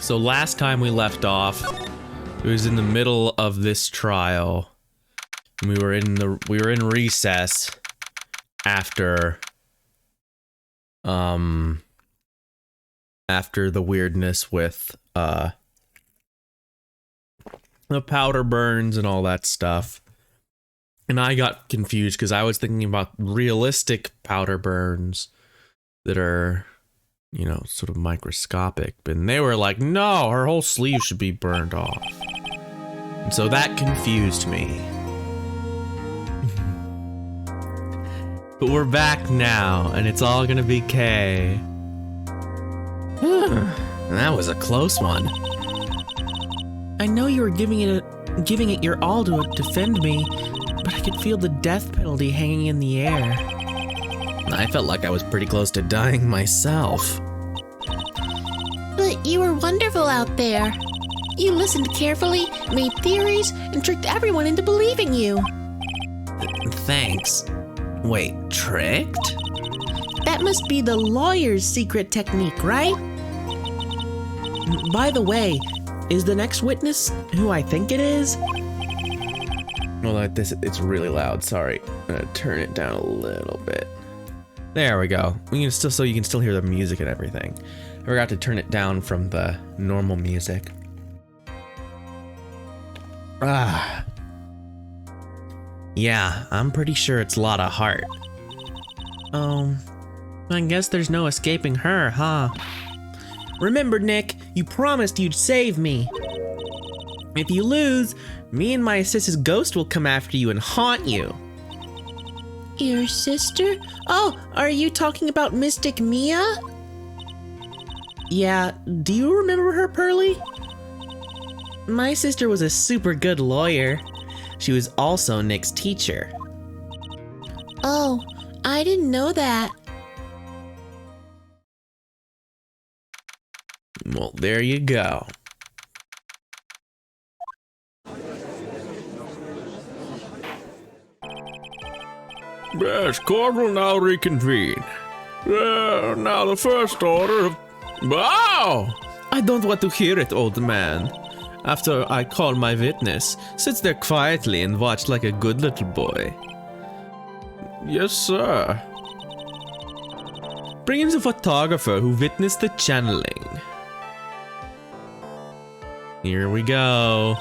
So last time we left off, it was in the middle of this trial. We were in recess after after the weirdness with the powder burns and all that stuff. And I got confused because I was thinking about realistic powder burns that are, you know, sort of microscopic. And they were like, no, her whole sleeve should be burned off. And so that confused me. But we're back now, and it's all gonna be K. That was a close one. I know you were giving it your all to defend me, but I could feel the death penalty hanging in the air. I felt like I was pretty close to dying myself. But you were wonderful out there. You listened carefully, made theories, and tricked everyone into believing you. Thanks. Wait, tricked? That must be the lawyer's secret technique, right? By the way, is the next witness who I think it is? Well, it's really loud. Sorry. I'm gonna turn it down a little bit. There we go. So you can still hear the music and everything. I forgot to turn it down from the normal music. Yeah, I'm pretty sure it's Lotta Hart. Oh, I guess there's no escaping her, huh? Remember, Nick, you promised you'd save me. If you lose, me and my sister's ghost will come after you and haunt you. Your sister? Oh, are you talking about Mystic Mia? Yeah, do you remember her, Pearly? My sister was a super good lawyer. She was also Nick's teacher. Oh, I didn't know that. Well, there you go. Yes, court will now reconvene. Now the first order of... Wow! I don't want to hear it, old man. After I call my witness, sits there quietly and watch like a good little boy. Yes, sir. Bring in the photographer who witnessed the channeling. Here we go.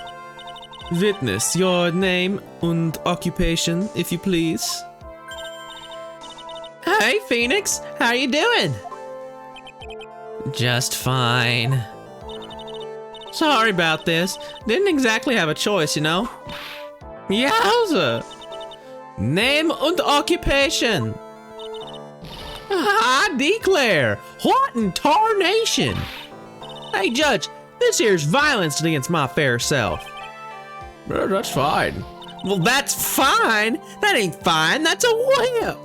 Witness, your name and occupation, if you please. Hey, Phoenix, how you doing? Just fine. Sorry about this. Didn't exactly have a choice, you know? Yowza! Name and occupation. I declare, what in tarnation? Hey, Judge, this here's violence against my fair self. That's fine. Well, that's fine. That ain't fine. That's a whip.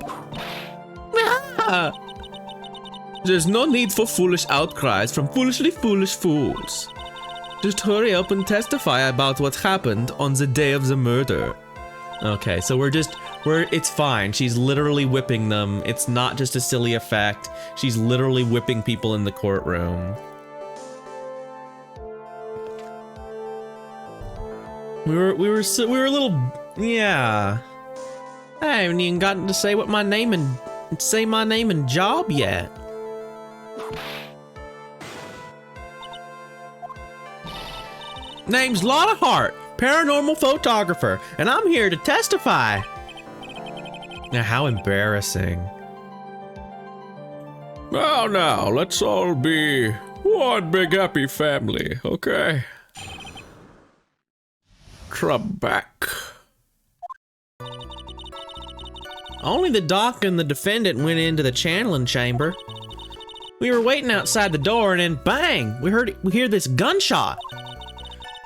There's no need for foolish outcries from foolishly foolish fools. Just hurry up and testify about what happened on the day of the murder. Okay, so it's fine. She's literally whipping them. It's not just a silly effect. She's literally whipping people in the courtroom. We were a little, yeah. I haven't even gotten to say my name and job yet. Name's Lotta Hart, paranormal photographer, and I'm here to testify. Now, how embarrassing. Now, let's all be one big happy family, okay? Trebek. Only the doc and the defendant went into the channeling chamber. We were waiting outside the door, and then bang! We hear this gunshot.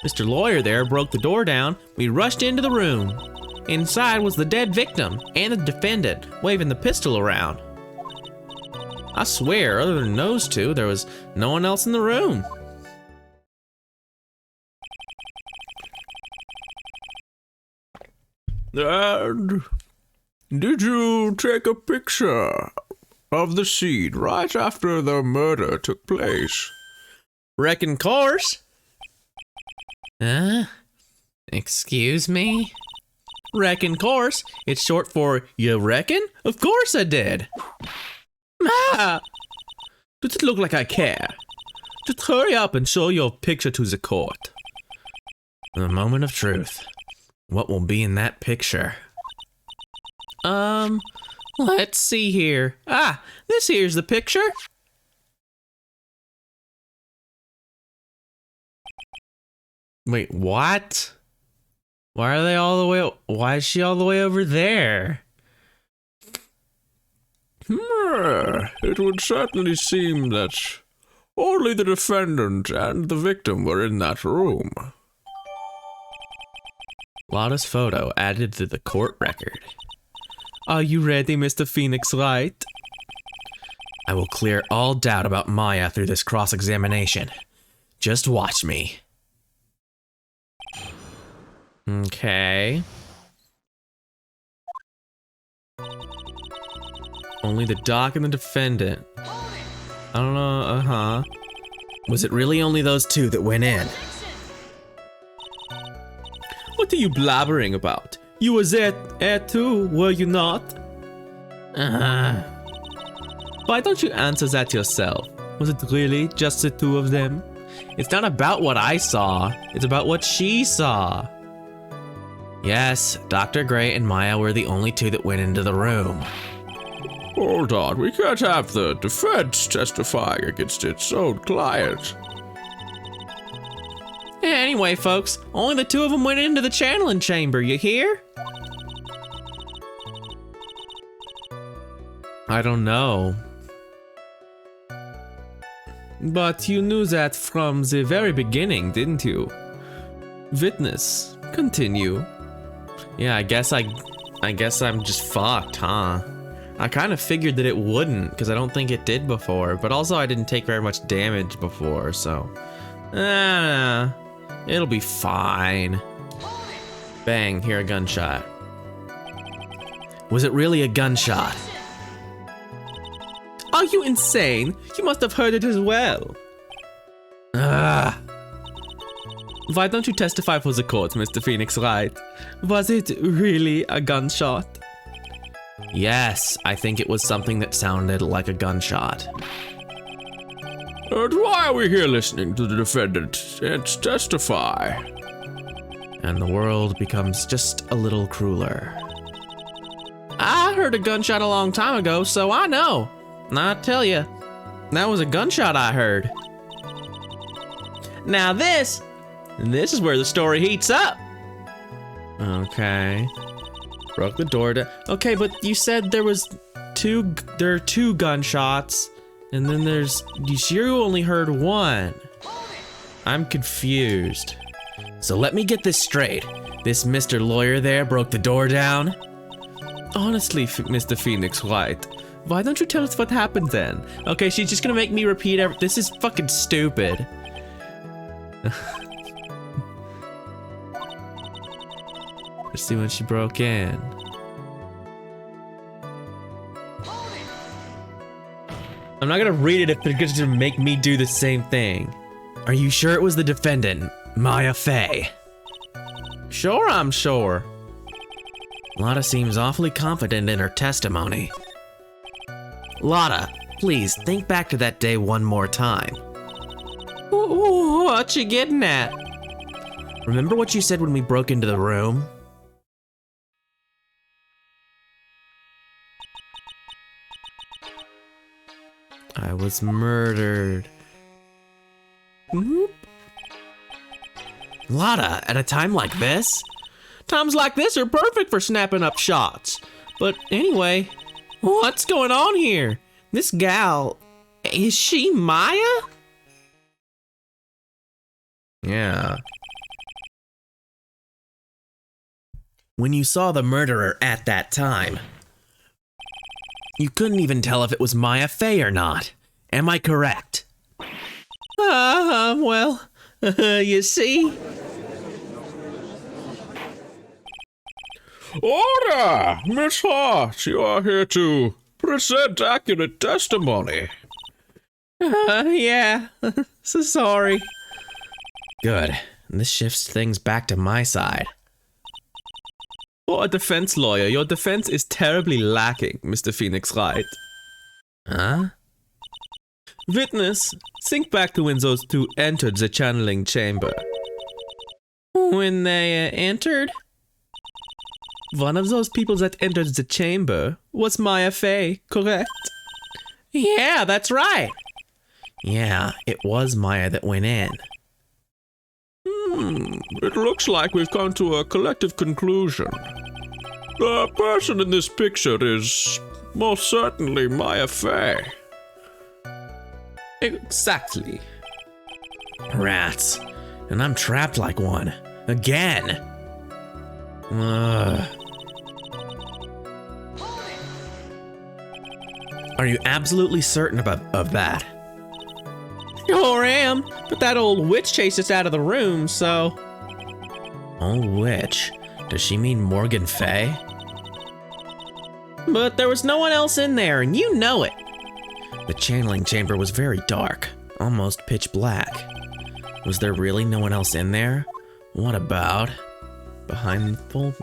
Mr. Lawyer there broke the door down. We rushed into the room. Inside was the dead victim and the defendant, waving the pistol around. I swear, other than those two, there was no one else in the room. And did you take a picture of the scene right after the murder took place? Reckon course. Excuse me? Reckon course. It's short for you reckon? Of course I did. Ma! Does it look like I care? Just hurry up and show your picture to the court. The moment of truth. What will be in that picture? Let's see here. Ah, this here's the picture. Wait, what? Why are they all the way? Why is she all the way over there? It would certainly seem that only the defendant and the victim were in that room. Lotta's photo added to the court record. Are you ready, Mr. Phoenix Wright? I will clear all doubt about Maya through this cross-examination. Just watch me. Okay. Only the doc and the defendant. I don't know, Was it really only those two that went in? What are you blabbering about? You were there too, were you not? Why don't you answer that yourself? Was it really just the two of them? It's not about what I saw, it's about what she saw. Yes, Dr. Gray and Maya were the only two that went into the room. Hold on, we can't have the defense testifying against its own client. Anyway, folks, only the two of them went into the channeling chamber, you hear? I don't know. But you knew that from the very beginning, didn't you? Witness, continue. Yeah, I guess I'm just fucked, huh? I kind of figured that it wouldn't, because I don't think it did before, but also I didn't take very much damage before, so... it'll be fine. Bang, hear a gunshot. Was it really a gunshot? Are you insane? You must have heard it as well. Why don't you testify for the court, Mr. Phoenix Wright? Was it really a gunshot? Yes, I think it was something that sounded like a gunshot. And why are we here listening to the defendant testify? And the world becomes just a little crueler. I heard a gunshot a long time ago, so I know. I tell you, that was a gunshot I heard. Now this is where the story heats up. Okay. Broke the door down. Okay, but you said there are two gunshots, and then you only heard one. I'm confused. So let me get this straight. This Mr. Lawyer there broke the door down? Honestly, Mr. Phoenix Wright, why don't you tell us what happened then? Okay, she's just gonna make me repeat everything. This is fucking stupid. Let's see when she broke in. I'm not gonna read it if they're gonna make me do the same thing. Are you sure it was the defendant, Maya Fey? Sure, I'm sure. Lotta seems awfully confident in her testimony. Lotta, please think back to that day one more time. What you getting at? Remember what you said when we broke into the room? I was murdered. Whoop. Lotta, at a time like this? Times like this are perfect for snapping up shots. But anyway, what's going on here? This gal, is she Maya? Yeah. When you saw the murderer at that time, you couldn't even tell if it was Maya Fey or not. Am I correct? Well, you see? Order! Miss Hart, you are here to present accurate testimony. Yeah. So sorry. Good. This shifts things back to my side. For a defense lawyer, your defense is terribly lacking, Mr. Phoenix Wright. Huh? Witness, think back to when those two entered the channeling chamber. When they entered? One of those people that entered the chamber was Maya Fey, correct? Yeah, that's right. Yeah, it was Maya that went in. It looks like we've come to a collective conclusion. The person in this picture is most certainly Maya Fey. Exactly. Rats. And I'm trapped like one. Again. Are you absolutely certain of that? Sure am, but that old witch chased us out of the room, so... Old witch? Does she mean Morgan Fey? But there was no one else in there, and you know it. The channeling chamber was very dark, almost pitch black. Was there really no one else in there? What about behind the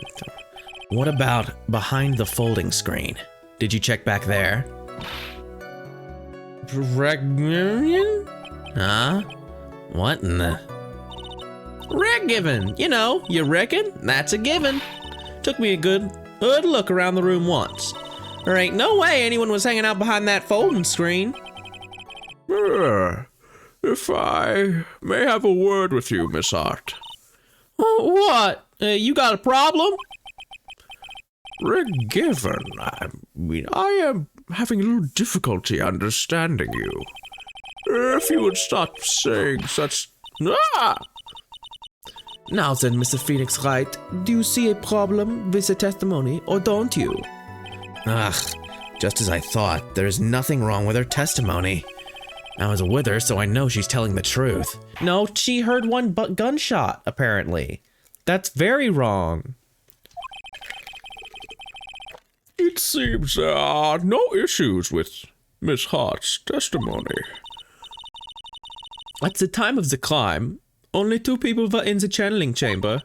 folding screen? Did you check back there? Reunion? Huh? What in the... Reg given, you know, you reckon? That's a given. Took me a good look around the room once. There ain't no way anyone was hanging out behind that folding screen. If I may have a word with you, Miss Hart. What? You got a problem? Reg Given, I am having a little difficulty understanding you. If you would stop saying such... Ah! Now then, Mr. Phoenix Wright, do you see a problem with the testimony, or don't you? Ugh, just as I thought, there is nothing wrong with her testimony. I was with her, so I know she's telling the truth. No, she heard one gunshot, apparently. That's very wrong. It seems there are no issues with Miss Hart's testimony. At the time of the crime, only two people were in the channeling chamber.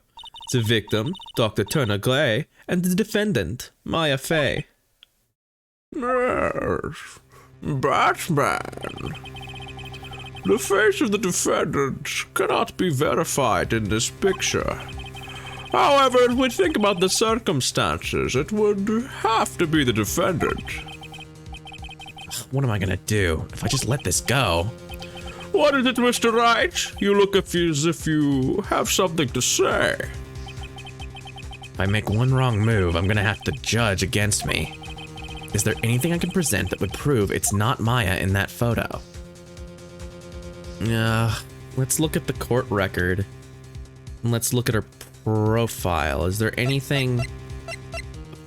The victim, Dr. Turner Gray, and the defendant, Maya Fey. Yes, Batman. The face of the defendant cannot be verified in this picture. However, if we think about the circumstances, it would have to be the defendant. What am I gonna do if I just let this go? What is it, Mr. Wright? You look as if you have something to say. If I make one wrong move, I'm gonna have to judge against me. Is there anything I can present that would prove it's not Maya in that photo? Let's look at the court record. And let's look at her profile. Is there anything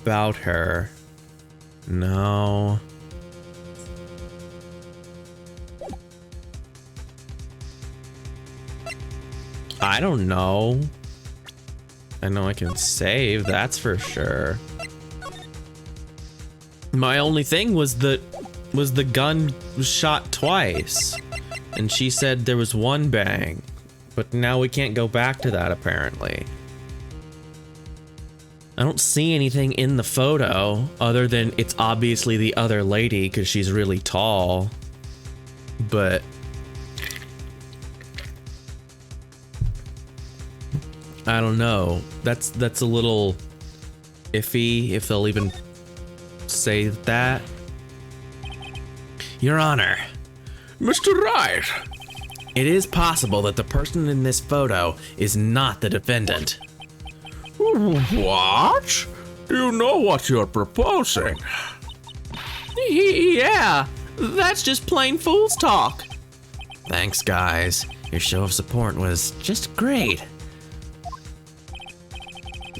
about her? No. I don't know. I know I can save, that's for sure. My only thing was the gun was shot twice. And she said there was one bang. But now we can't go back to that, apparently. I don't see anything in the photo other than it's obviously the other lady because she's really tall. But I don't know. That's a little iffy if they'll even say that. Your Honor. Mr. Wright. It is possible that the person in this photo is not the defendant. What? Do you know what you're proposing? Yeah, that's just plain fool's talk. Thanks, guys. Your show of support was just great.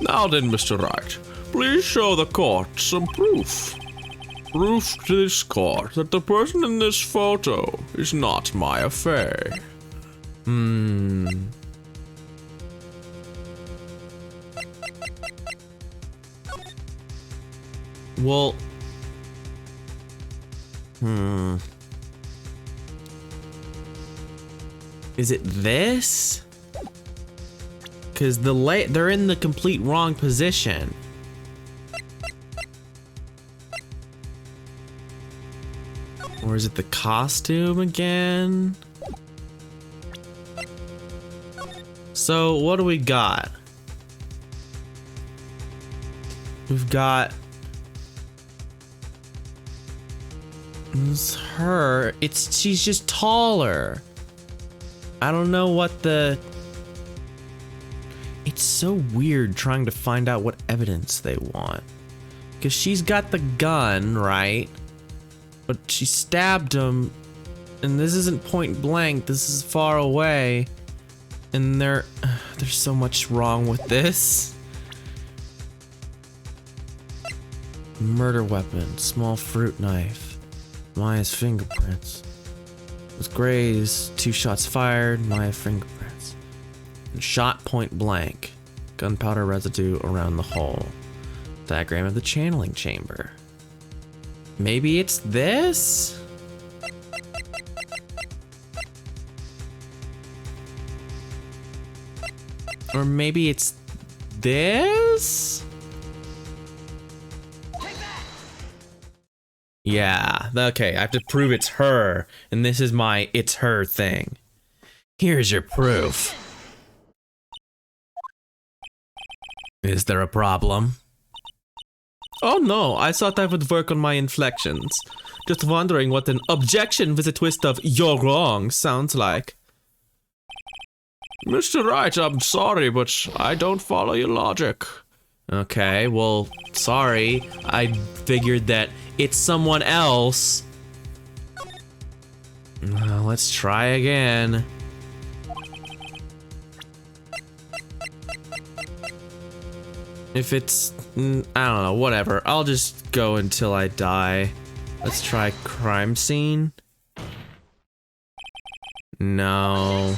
Now then, Mr. Wright, please show the court some proof. Proof to this court that the person in this photo is not Maya Fey. Well, Is it this? Because they're in the complete wrong position. Or is it the costume again? So what do we got? We've got... It's her. She's just taller. I don't know what the... It's so weird trying to find out what evidence they want. Because she's got the gun, right? But she stabbed him, and this isn't point blank, this is far away. And there's so much wrong with this. Murder weapon, small fruit knife, Maya's fingerprints. Was grazed, 2 shots fired, Maya fingerprints. And shot point blank, gunpowder residue around the hole. Diagram of the channeling chamber. Maybe it's this? Or maybe it's this? Yeah, okay, I have to prove it's her, and this is my it's her thing. Here's your proof. Is there a problem? Oh no, I thought I would work on my inflections. Just wondering what an objection with a twist of "you're wrong" sounds like. Mr. Wright, I'm sorry, but I don't follow your logic. Okay, well, sorry. I figured that it's someone else. Let's try again. If it's, I don't know, whatever. I'll just go until I die. Let's try crime scene. No.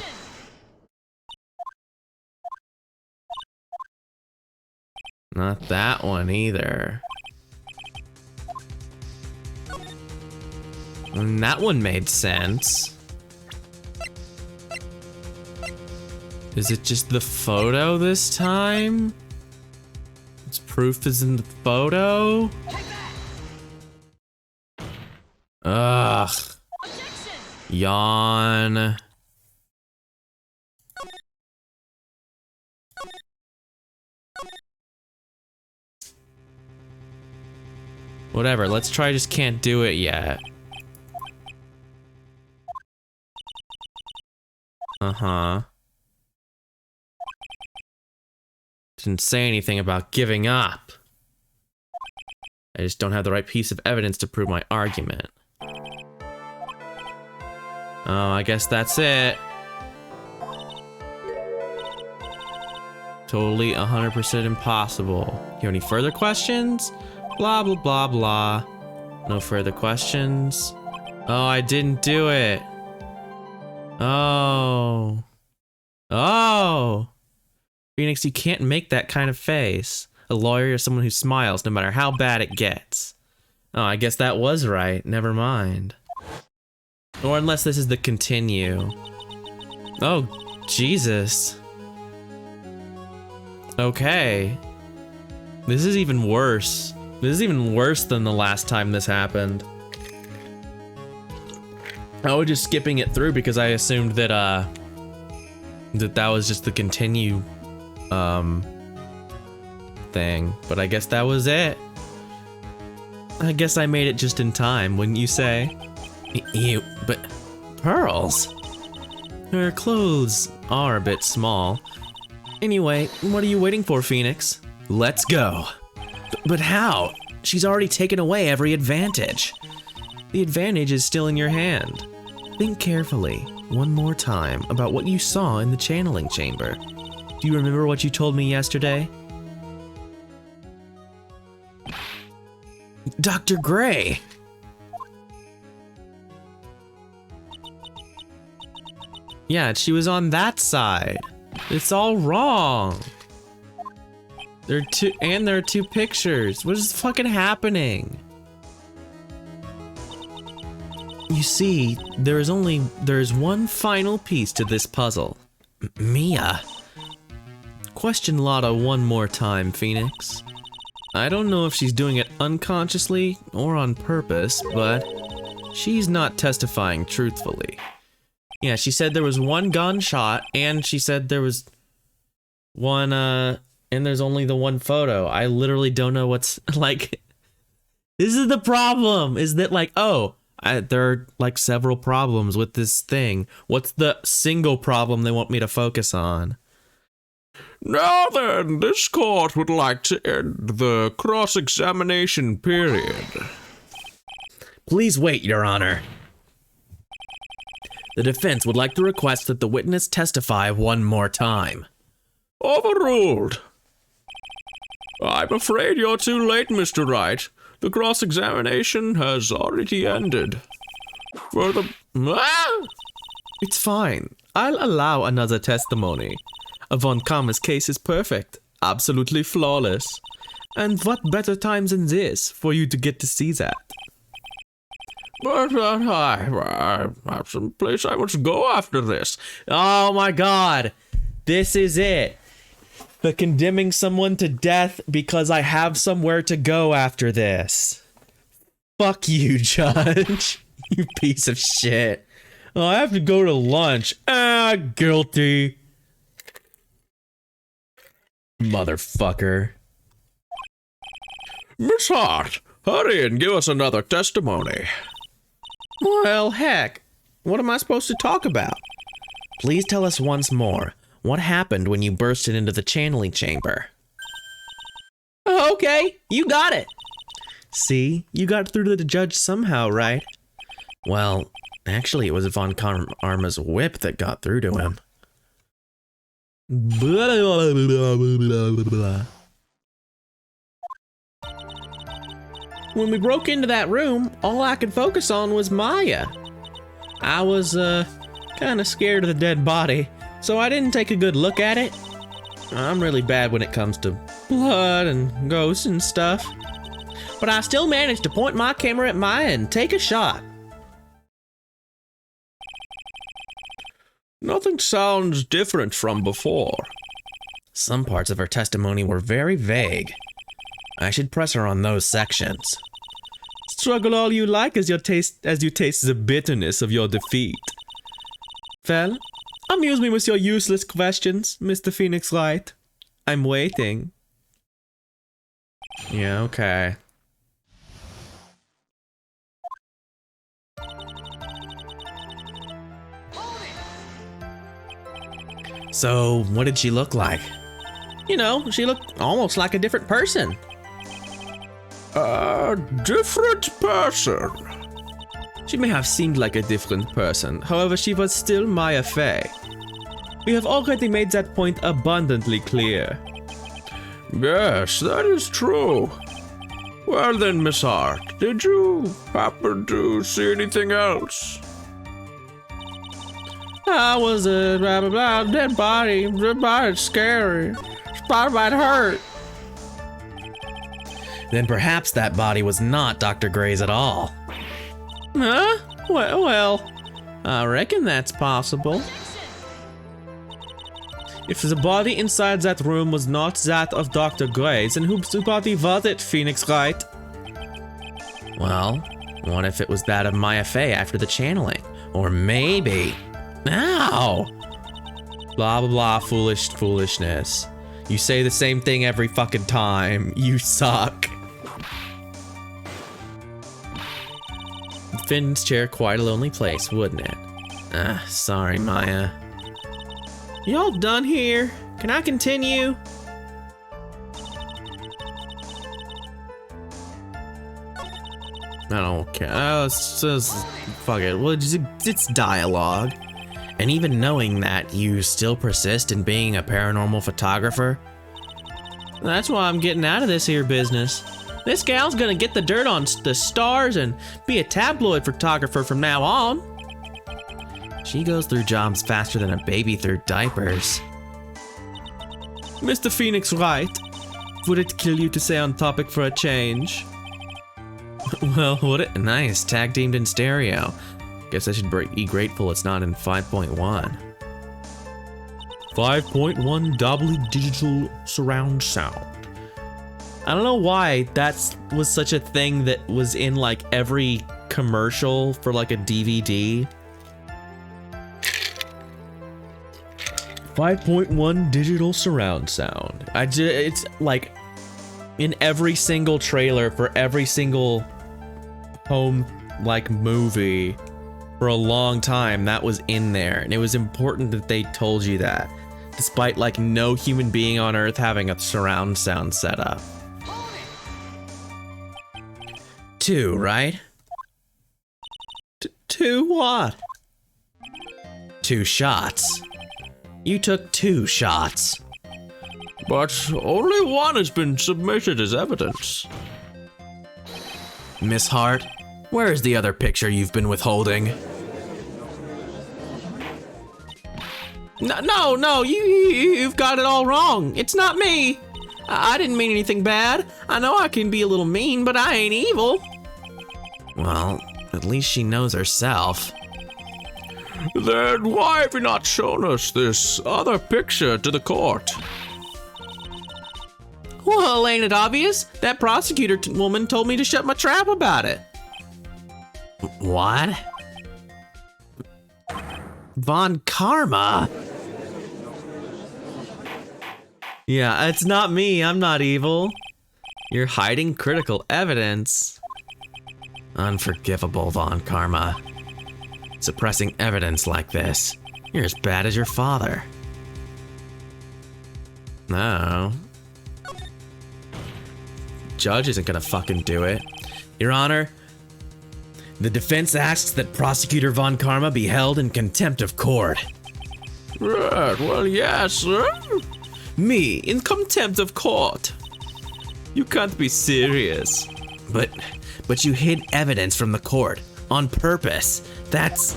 Not that one either. And that one made sense. Is it just the photo this time? Its proof is in the photo? Ugh. Yawn. Whatever, let's try just can't do it yet. Uh-huh. Didn't say anything about giving up. I just don't have the right piece of evidence to prove my argument. Oh, I guess that's it. Totally 100% impossible. You have any further questions? Blah, blah, blah, blah. No further questions. Oh, I didn't do it. Oh. Oh. Phoenix, you can't make that kind of face. A lawyer is someone who smiles no matter how bad it gets. Oh, I guess that was right. Never mind. Or unless this is the continue. Oh, Jesus. Okay. This is even worse. This is even worse than the last time this happened. I was just skipping it through because I assumed that that was just the continue thing, but I guess that was it. I guess I made it just in time, wouldn't you say? Ew, but pearls. Her clothes are a bit small. Anyway, what are you waiting for, Phoenix? Let's go. But how? She's already taken away every advantage. The advantage is still in your hand. Think carefully, one more time, about what you saw in the channeling chamber. Do you remember what you told me yesterday? Dr. Gray! Yeah, she was on that side. It's all wrong. There are two pictures. What is fucking happening? You see, there's one final piece to this puzzle. Mia. Question Lotta one more time, Phoenix. I don't know if she's doing it unconsciously or on purpose, but she's not testifying truthfully. Yeah, she said there was one gunshot, and she said there was one, and there's only the one photo. I literally don't know what's, like, this is the problem, is that, like, there are, like, several problems with this thing. What's the single problem they want me to focus on? Now then, this court would like to end the cross-examination period. Please wait, Your Honor. The defense would like to request that the witness testify one more time. Overruled. I'm afraid you're too late, Mr. Wright. The cross-examination has already ended. For the... It's fine. I'll allow another testimony. Von Kammer's case is perfect, absolutely flawless. And what better time than this for you to get to see that? But I have some place I must go after this. Oh my god! This is it! The condemning someone to death because I have somewhere to go after this. Fuck you, Judge. You piece of shit. Oh, I have to go to lunch. Guilty. Motherfucker. Miss Hart, hurry and give us another testimony. Well, heck. What am I supposed to talk about? Please tell us once more. What happened when you bursted into the channeling chamber? Oh, okay, you got it. See, you got through to the judge somehow, right? Well, actually, it was Von Karma's whip that got through to him. Blah, blah, blah, blah, blah. When we broke into that room, all I could focus on was Maya. I was, kind of scared of the dead body, so I didn't take a good look at it. I'm really bad when it comes to blood and ghosts and stuff. But I still managed to point my camera at Maya and take a shot. Nothing sounds different from before. Some parts of her testimony were very vague. I should press her on those sections. Struggle all you like as you taste the bitterness of your defeat. Well, amuse me with your useless questions, Mr. Phoenix Wright. I'm waiting. Yeah, okay. So, what did she look like? You know, she looked almost like a different person. A different person? She may have seemed like a different person, however, she was still Maya Fey. We have already made that point abundantly clear. Yes, that is true. Well then, Miss Hart, did you happen to see anything else? I was a blah blah blah dead body. Dead body's scary. Spot might hurt. Then perhaps that body was not Dr. Gray's at all. Huh? Well, I reckon that's possible. If the body inside that room was not that of Dr. Gray's, then whose body was it, Phoenix Wright? Well, what if it was that of Maya Fey after the channeling? Or maybe... Ow! Blah blah blah, foolishness. You say the same thing every fucking time. You suck. Finn's chair quite a lonely place, wouldn't it? Sorry, Maya. Y'all done here? Can I continue? I don't care. It's just, fuck it. Well, it's dialogue. And even knowing that, you still persist in being a paranormal photographer? That's why I'm getting out of this here business. This gal's gonna get the dirt on the stars and be a tabloid photographer from now on. She goes through jobs faster than a baby through diapers. Mr. Phoenix Wright, would it kill you to stay on topic for a change? Well, would it? Nice, tag teamed in stereo. Guess I should be grateful it's not in 5.1. 5.1 Dolby Digital Surround Sound. I don't know why that was such a thing that was in like every commercial for like a DVD. 5.1 digital surround sound. It's like in every single trailer for every single home like movie for a long time. That was in there, and it was important that they told you that, despite like no human being on earth having a surround sound setup. 2, right? 2 what? 2 shots. You took 2 shots. But only one has been submitted as evidence. Miss Hart, where is the other picture you've been withholding? No, you've got it all wrong. It's not me. I didn't mean anything bad. I know I can be a little mean, but I ain't evil. Well, at least she knows herself. Then why have you not shown us this other picture to the court? Well, ain't it obvious? That prosecutor woman told me to shut my trap about it. What? Von Karma? Yeah, it's not me. I'm not evil. You're hiding critical evidence. Unforgivable, Von Karma. Suppressing evidence like this. You're as bad as your father. No. Judge isn't gonna fucking do it. Your Honor, the defense asks that Prosecutor Von Karma be held in contempt of court. Right, well, yes, sir. Me, in contempt of court? You can't be serious. But you hid evidence from the court on purpose. That's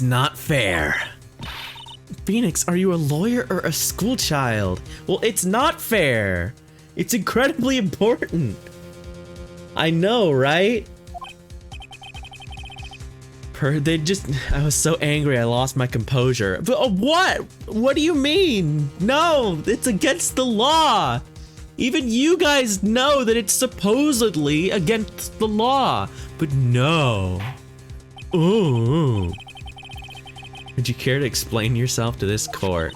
not fair. Phoenix, are you a lawyer or a school child? Well, it's not fair. It's incredibly important. I know, right? I was so angry I lost my composure. But what? What do you mean? No, it's against the law. Even you guys know that it's supposedly against the law, but no. Ooh. Would you care to explain yourself to this court?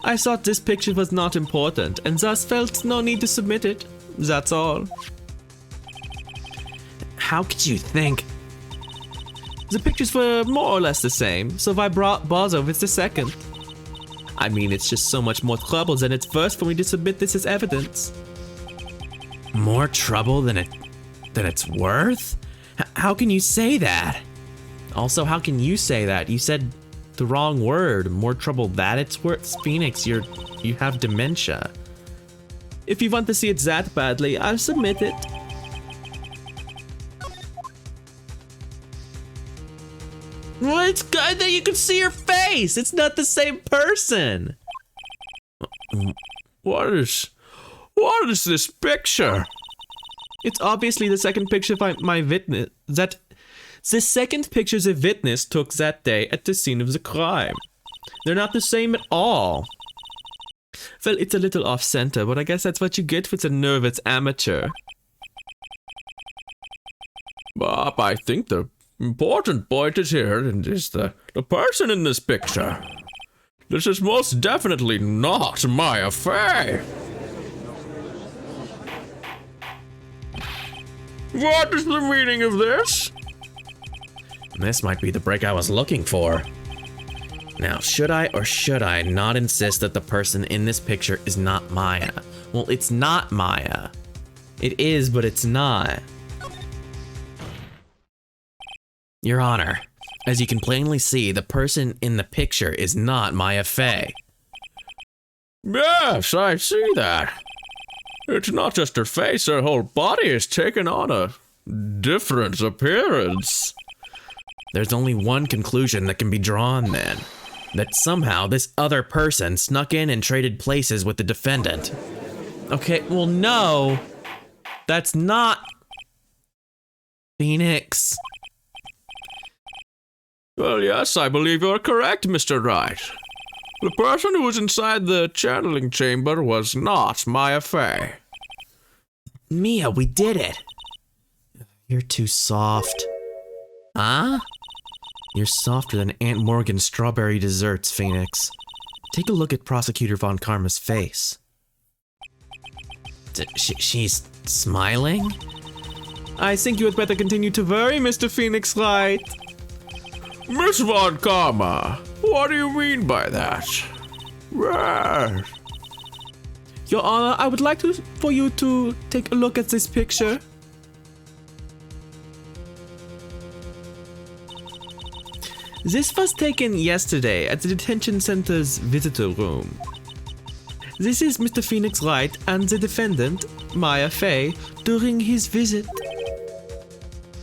I thought this picture was not important, and thus felt no need to submit it. That's all. How could you think? The pictures were more or less the same, so if I brought Bozo, it's the second. I mean, it's just so much more trouble than it's first for me to submit this as evidence. More trouble than it's worth? How can you say that? Also, how can you say that? You said the wrong word. More trouble that it's worth? Phoenix, you have dementia. If you want to see it that badly, I'll submit it. Well, it's good that you can see her face. It's not the same person. What is this picture? It's obviously the second picture of my witness. The second pictures a witness took that day at the scene of the crime. They're not the same at all. Well, it's a little off-center, but I guess that's what you get with a nervous amateur. Bob, I think the important point is here and is the person in this picture. This is most definitely not Maya Fey. What is the meaning of this? This might be the break I was looking for. Now, should I or should I not insist that the person in this picture is not Maya? Well, it's not Maya. It is, but it's not. Your Honor, as you can plainly see, the person in the picture is not Maya Fey. Yes, I see that. It's not just her face, her whole body has taken on a different appearance. There's only one conclusion that can be drawn then. That somehow this other person snuck in and traded places with the defendant. Okay, well no. That's not... Phoenix. Well, yes, I believe you're correct, Mr. Wright. The person who was inside the channeling chamber was not Maya Fey. Mia, we did it. You're too soft. Huh? You're softer than Aunt Morgan's strawberry desserts, Phoenix. Take a look at Prosecutor Von Karma's face. She's smiling? I think you had better continue to worry, Mr. Phoenix Wright. Miss Von Karma, what do you mean by that? Yes. Your Honor, I would like for you to take a look at this picture. This was taken yesterday at the detention center's visitor room. This is Mr. Phoenix Wright and the defendant, Maya Fey, during his visit.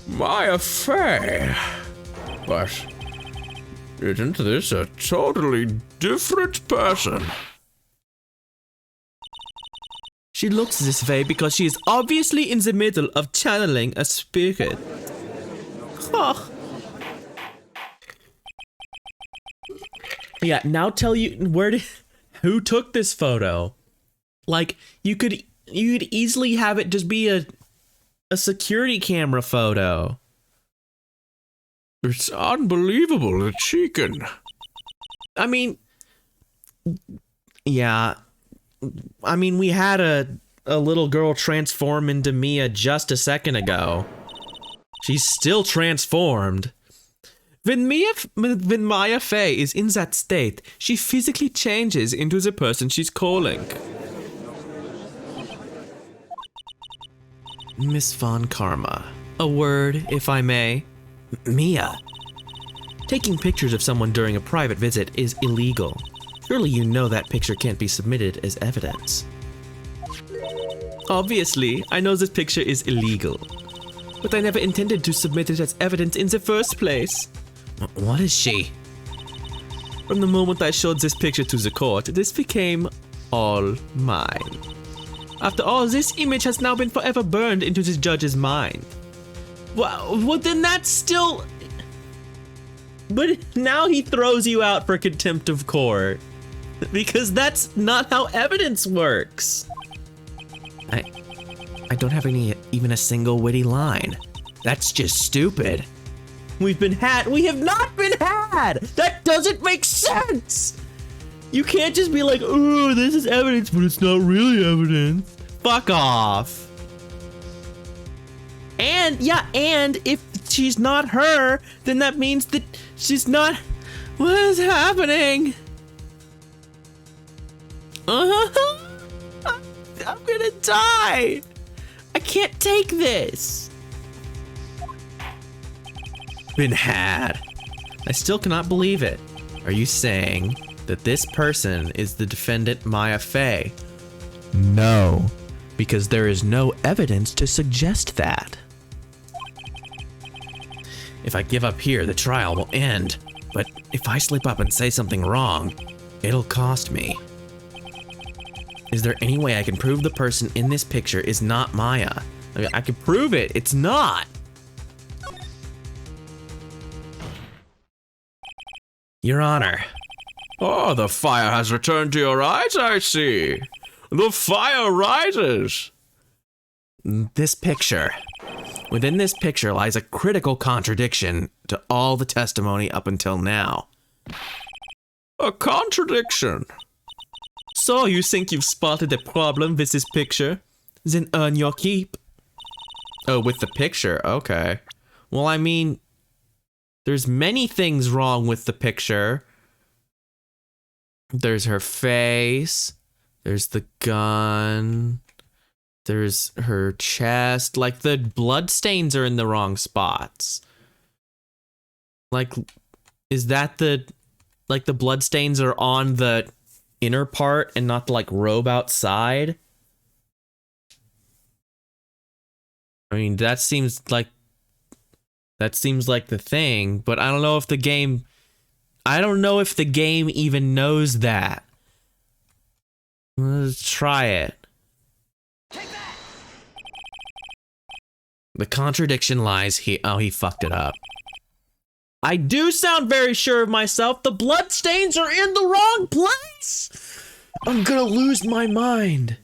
Maya Fey? But isn't this a totally different person? She looks this way because she is obviously in the middle of channeling a spirit. Oh. Yeah, now tell you who took this photo. Like, you'd easily have it just be a security camera photo. It's unbelievable that she can. I mean, yeah. I mean, we had a little girl transform into Mia just a second ago. She's still transformed. When Maya Fey is in that state, she physically changes into the person she's calling. Miss Von Karma, a word, if I may. Mia, taking pictures of someone during a private visit is illegal. Surely you know that picture can't be submitted as evidence. Obviously, I know this picture is illegal, but I never intended to submit it as evidence in the first place. What is she? From the moment I showed this picture to the court, this became all mine. After all, this image has now been forever burned into the judge's mind. Well, then that's still... But now he throws you out for contempt of court. Because that's not how evidence works. I don't have even a single witty line. That's just stupid. We've been had. We have not been had. That doesn't make sense. You can't just be like, oh, this is evidence, but it's not really evidence. Fuck off. And if she's not her, then that means that she's not. What is happening? I'm gonna die. I can't take this. Been had. I still cannot believe it. Are you saying that this person is the defendant Maya Fey? No, because there is no evidence to suggest that. If I give up here, the trial will end. But if I slip up and say something wrong, it'll cost me. Is there any way I can prove the person in this picture is not Maya? I can prove it. It's not. Your Honor. Oh, the fire has returned to your eyes, I see. The fire rises. This picture. Within this picture lies a critical contradiction to all the testimony up until now. A contradiction? So you think you've spotted a problem with this picture? Then earn your keep. Oh, with the picture, okay. Well, I mean, there's many things wrong with the picture. There's her face. There's the gun. There's her chest. Like, the blood stains are in the wrong spots. Like, is that the blood stains are on the inner part and not the, like, robe outside? I mean, that seems like the thing, but I don't know if the game even knows that. Let's try it. The contradiction lies he fucked it up. I do sound very sure of myself. The bloodstains are in the wrong place. I'm gonna lose my mind.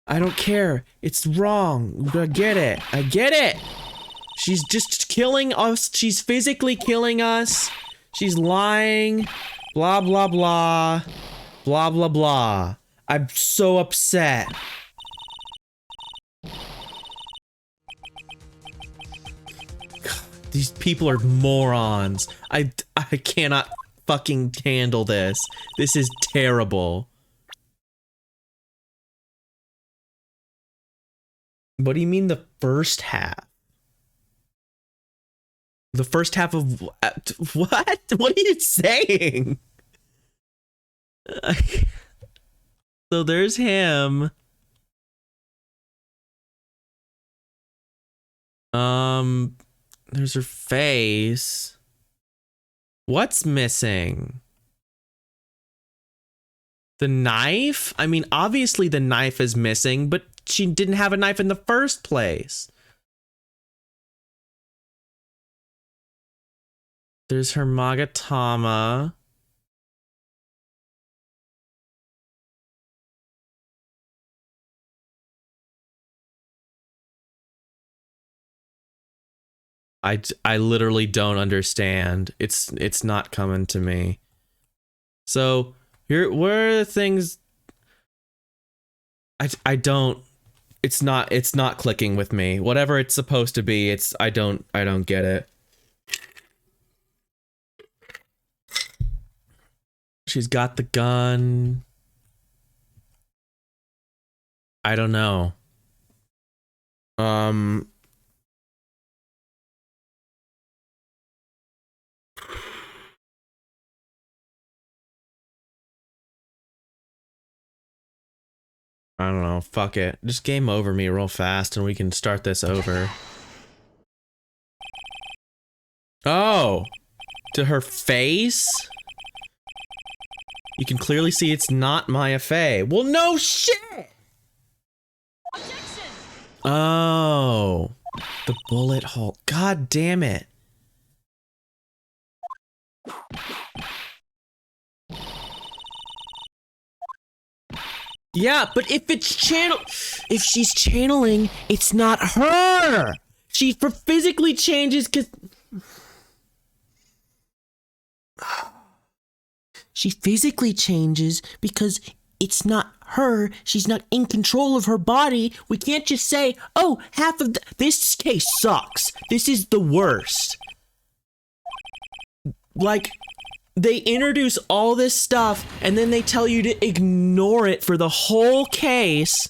I don't care. It's wrong. I get it. I get it. She's just killing us. She's physically killing us. She's lying. Blah, blah, blah. Blah, blah, blah. I'm so upset. These people are morons. I cannot fucking handle this. This is terrible. What do you mean the first half? The first half of what? What are you saying? So there's him. There's her face. What's missing? The knife? I mean, obviously the knife is missing, but she didn't have a knife in the first place. There's her Magatama. I literally don't understand. It's not coming to me. So here, where are the things? I don't. It's not clicking with me. Whatever it's supposed to be, I don't get it. She's got the gun. I don't know. I don't know. Fuck it. Just game over me real fast and we can start this over. Oh! To her face? You can clearly see it's not Maya Fey. Well, no shit! Objection! Oh. The bullet hole. God damn it. Yeah, but if she's channeling, it's not her. She physically changes because she physically changes because it's not her. She's not in control of her body. We can't just say, "Oh, half of this case sucks. This is the worst." Like, they introduce all this stuff and then they tell you to ignore it for the whole case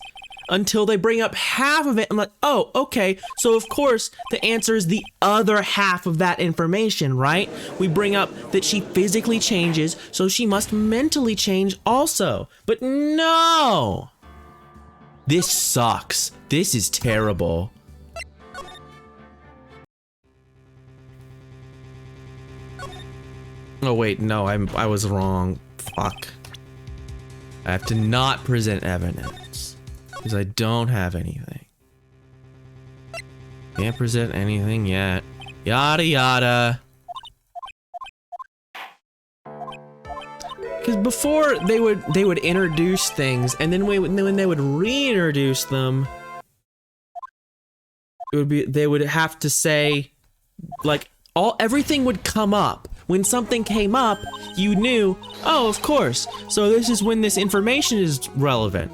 until they bring up half of it. I'm like, oh, okay. So of course the answer is the other half of that information, right? We bring up that she physically changes, so she must mentally change also. But no! This sucks. This is terrible. Oh wait, no, I was wrong. Fuck. I have to not present evidence because I don't have anything. Can't present anything yet. Yada yada. Because before they would introduce things, and then when they would reintroduce them, they would have to say, like, everything would come up. When something came up, you knew, oh, of course. So this is when this information is relevant.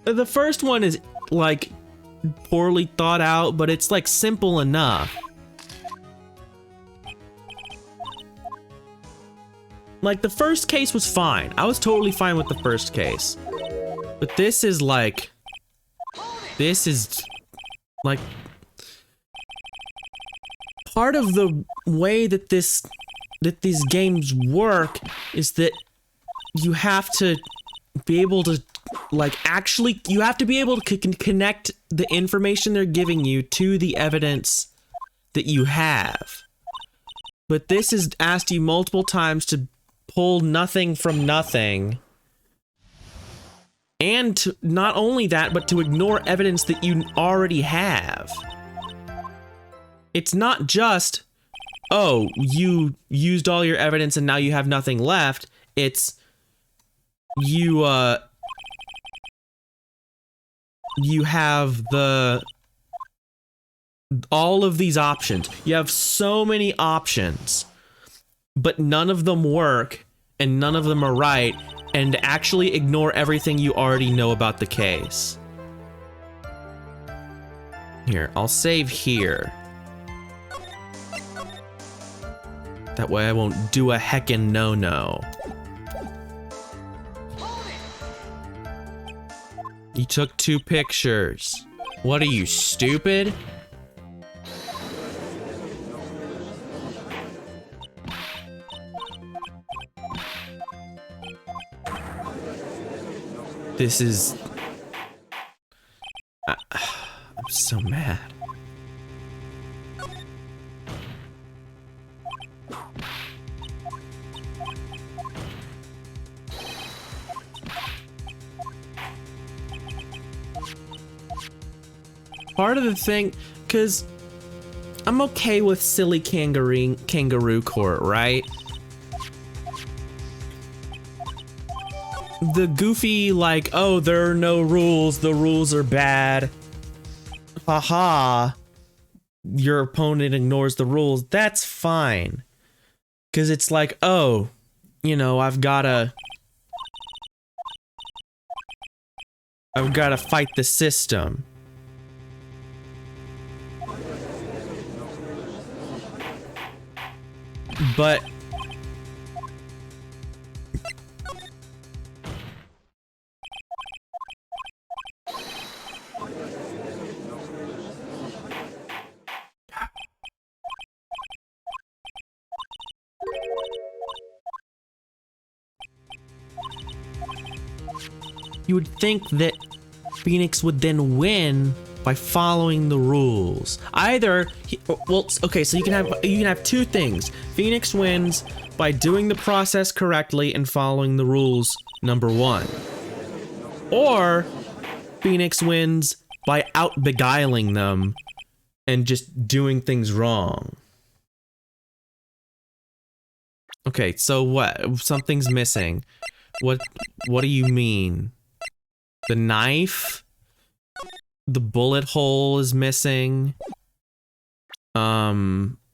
The first one is, like, poorly thought out, but it's, like, simple enough. Like, the first case was fine. I was totally fine with the first case. But this is, like... This is, like, part of the way that these games work is that you have to be able to, like, actually, you have to be able to connect the information they're giving you to the evidence that you have. But this has asked you multiple times to pull nothing from nothing. And not only that, but to ignore evidence that you already have. It's not just, oh, you used all your evidence and now you have nothing left. It's you have all of these options. You have so many options, but none of them work and none of them are right, and actually ignore everything you already know about the case. Here, I'll save here. That way I won't do a heckin' no-no. You took 2 pictures. What are you, stupid? This is... I'm so mad. Part of the thing, because I'm okay with silly kangaroo court, right? The goofy, like, oh, there are no rules, the rules are bad. Haha. Your opponent ignores the rules. That's fine. Because it's like, oh, you know, I've gotta fight the system. But you would think that Phoenix would then win by following the rules. Either, well, okay, so you can have 2 things. Phoenix wins by doing the process correctly and following the rules, number 1. Or Phoenix wins by out-beguiling them and just doing things wrong. Okay, so what? Something's missing. What do you mean? The knife? The bullet hole is missing. I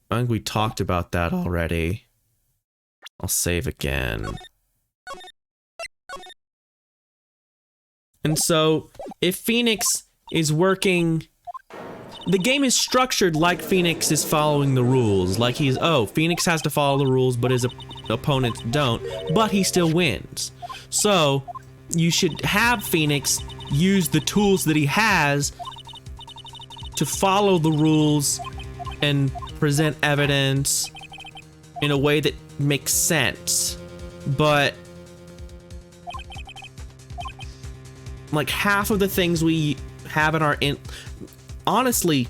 think we talked about that already. I'll save again. And so, if Phoenix is working... The game is structured like Phoenix is following the rules. Like Phoenix has to follow the rules, but his opponents don't. But he still wins. So, you should have Phoenix use the tools that he has to follow the rules and present evidence in a way that makes sense. But like half of the things we have in our honestly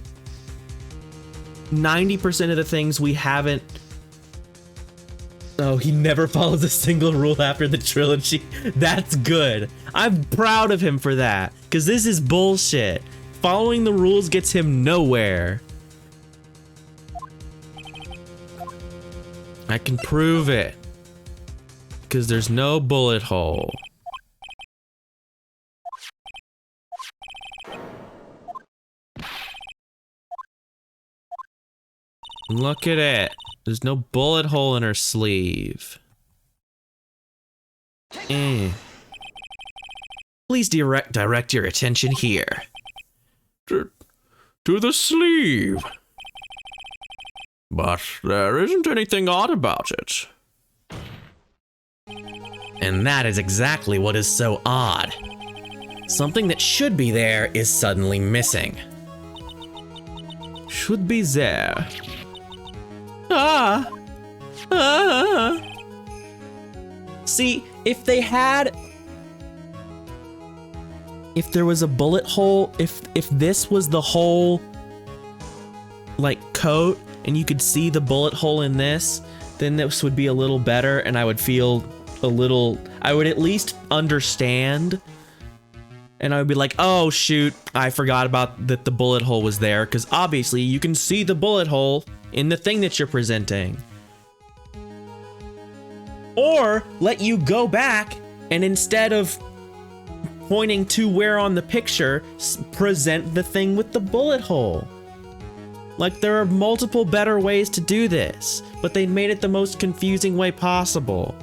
90% of the things we haven't. Oh, he never follows a single rule after the trilogy. That's good. I'm proud of him for that. Because this is bullshit. Following the rules gets him nowhere. I can prove it. Because there's no bullet hole. Look at it. There's no bullet hole in her sleeve. Please direct your attention here. To the sleeve. But there isn't anything odd about it. And that is exactly what is so odd. Something that should be there is suddenly missing. Should be there. See, if there was a bullet hole, if this was the whole like coat and you could see the bullet hole in this, then this would be a little better and I would feel I would at least understand And I would be like, oh shoot, I forgot about that the bullet hole was there, because obviously you can see the bullet hole in the thing that you're presenting. Or let you go back and instead of pointing to where on the picture, present the thing with the bullet hole. Like, there are multiple better ways to do this, but they made it the most confusing way possible.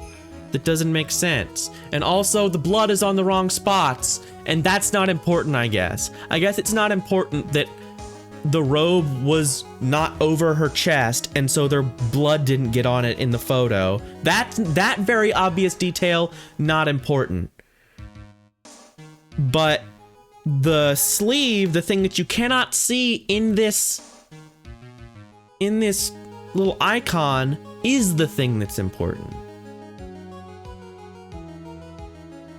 That doesn't make sense. And also, the blood is on the wrong spots, and that's not important, I guess. I guess it's not important that the robe was not over her chest, and so their blood didn't get on it in the photo. That very obvious detail, not important. But the sleeve, the thing that you cannot see in this little icon, is the thing that's important.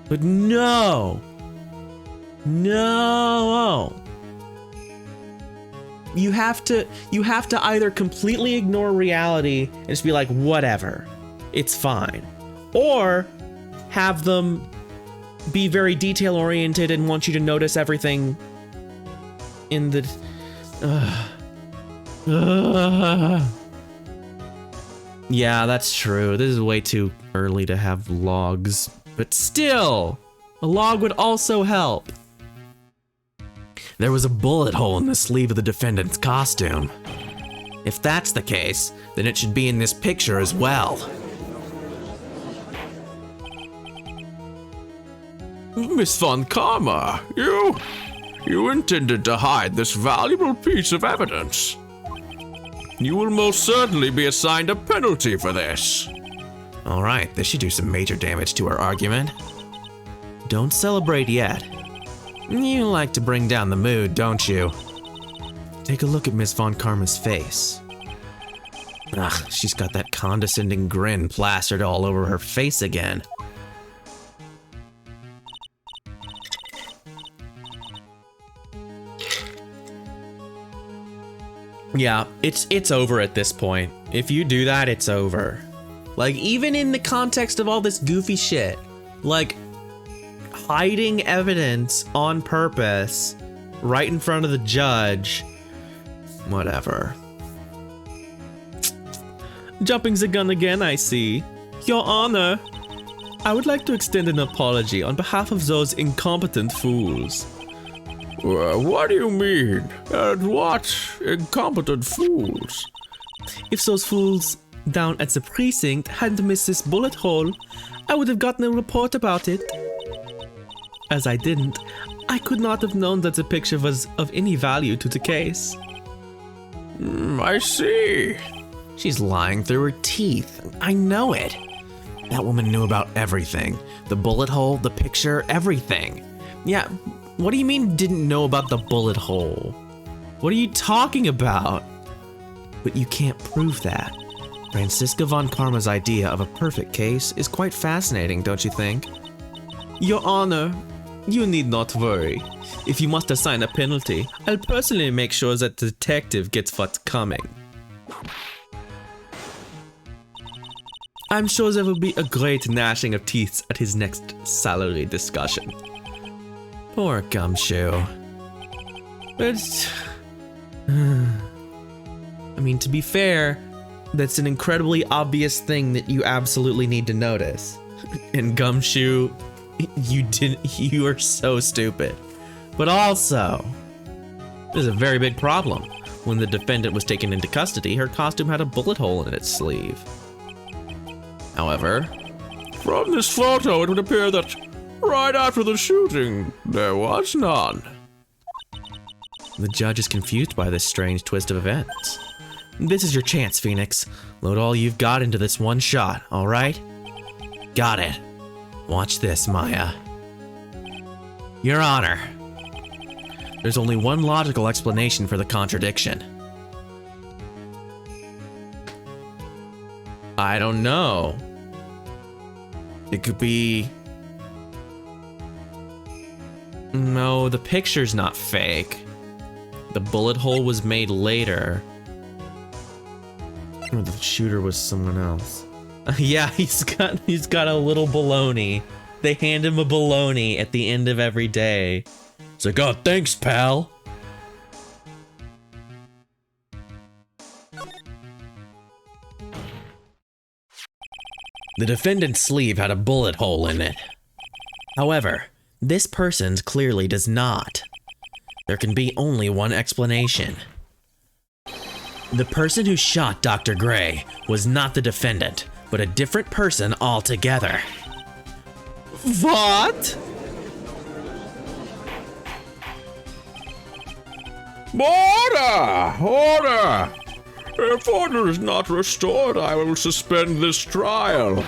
But no. You have to either completely ignore reality and just be like, whatever, it's fine. Or have them be very detail oriented and want you to notice everything in the Yeah, that's true. This is way too early to have logs, but still, a log would also help. There was a bullet hole in the sleeve of the defendant's costume. If that's the case, then it should be in this picture as well. Miss Von Karma, you intended to hide this valuable piece of evidence. You will most certainly be assigned a penalty for this. All right, this should do some major damage to our argument. Don't celebrate yet. You like to bring down the mood, don't you? Take a look at Miss Von Karma's face. Ugh, she's got that condescending grin plastered all over her face again. Yeah, it's over at this point. If you do that, it's over. Like, even in the context of all this goofy shit, like, hiding evidence on purpose right in front of the judge, whatever. Jumping the gun again, I see. Your Honor, I would like to extend an apology on behalf of those incompetent fools. What do you mean? And what incompetent fools? If those fools down at the precinct hadn't missed this bullet hole, I would have gotten a report about it. As I didn't, I could not have known that the picture was of any value to the case. I see. She's lying through her teeth. I know it. That woman knew about everything. The bullet hole, the picture, everything. Yeah, what do you mean didn't know about the bullet hole? What are you talking about? But you can't prove that. Franziska Von Karma's idea of a perfect case is quite fascinating, don't you think? Your Honor, you need not worry. If you must assign a penalty, I'll personally make sure that the detective gets what's coming. I'm sure there will be a great gnashing of teeth at his next salary discussion. Poor Gumshoe. But I mean, to be fair, that's an incredibly obvious thing that you absolutely need to notice. And Gumshoe, you are so stupid. But also, there's a very big problem. When the defendant was taken into custody, her costume had a bullet hole in its sleeve. However, from this photo, it would appear that right after the shooting, there was none. The judge is confused by this strange twist of events. This is your chance, Phoenix. Load all you've got into this one shot, all right? Got it. Watch this, Maya. Your Honor. There's only one logical explanation for the contradiction. I don't know. It could be... No, the picture's not fake. The bullet hole was made later. Or the shooter was someone else. Yeah, he's got a little baloney. They hand him a bologna at the end of every day. It's like, oh, thanks, pal. The defendant's sleeve had a bullet hole in it. However, this person's clearly does not. There can be only one explanation. The person who shot Dr. Gray was not the defendant, but a different person altogether. What? Order! Order! If order is not restored, I will suspend this trial.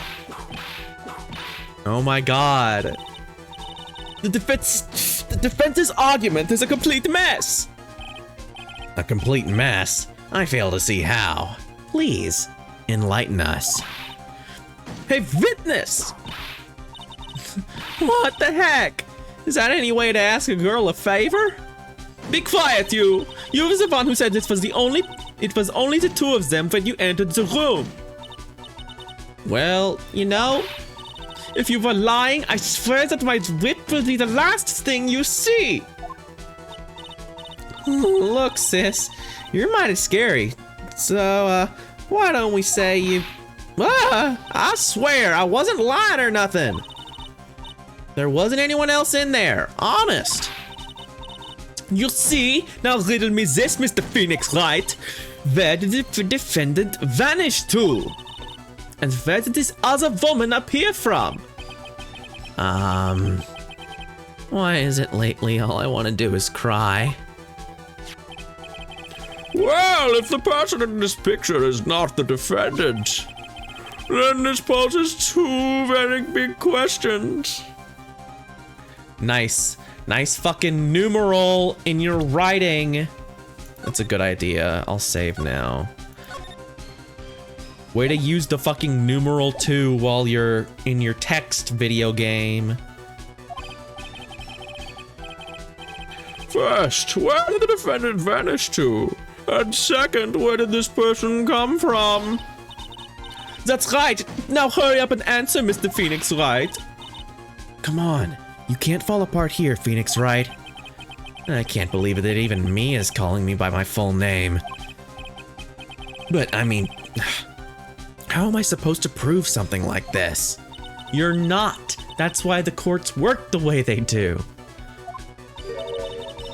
Oh my god. The defense's argument is a complete mess. A complete mess? I fail to see how. Please, enlighten us. Hey, witness! What the heck? Is that any way to ask a girl a favor? Be quiet, you! You was the one who said it was only the two of them when you entered the room. Well, you know, if you were lying, I swear that my whip will be the last thing you see. Look, sis, you're mighty scary. So, why don't we say you... I swear, I wasn't lying or nothing. There wasn't anyone else in there, honest. You see, now riddle me this, Mr. Phoenix Wright. Where did the defendant vanish to? And where did this other woman appear from? Why is it lately all I want to do is cry? Well, if the person in this picture is not the defendant, then this poses two very big questions. Nice fucking numeral in your writing. That's a good idea. I'll save now. Way to use the fucking numeral 2 while you're in your text video game. First, where did the defendant vanish to? And second, where did this person come from? That's right. Now hurry up and answer, Mr. Phoenix Wright. Come on. You can't fall apart here, Phoenix Wright. I can't believe that even Mia is calling me by my full name. But, I mean, how am I supposed to prove something like this? You're not. That's why the courts work the way they do.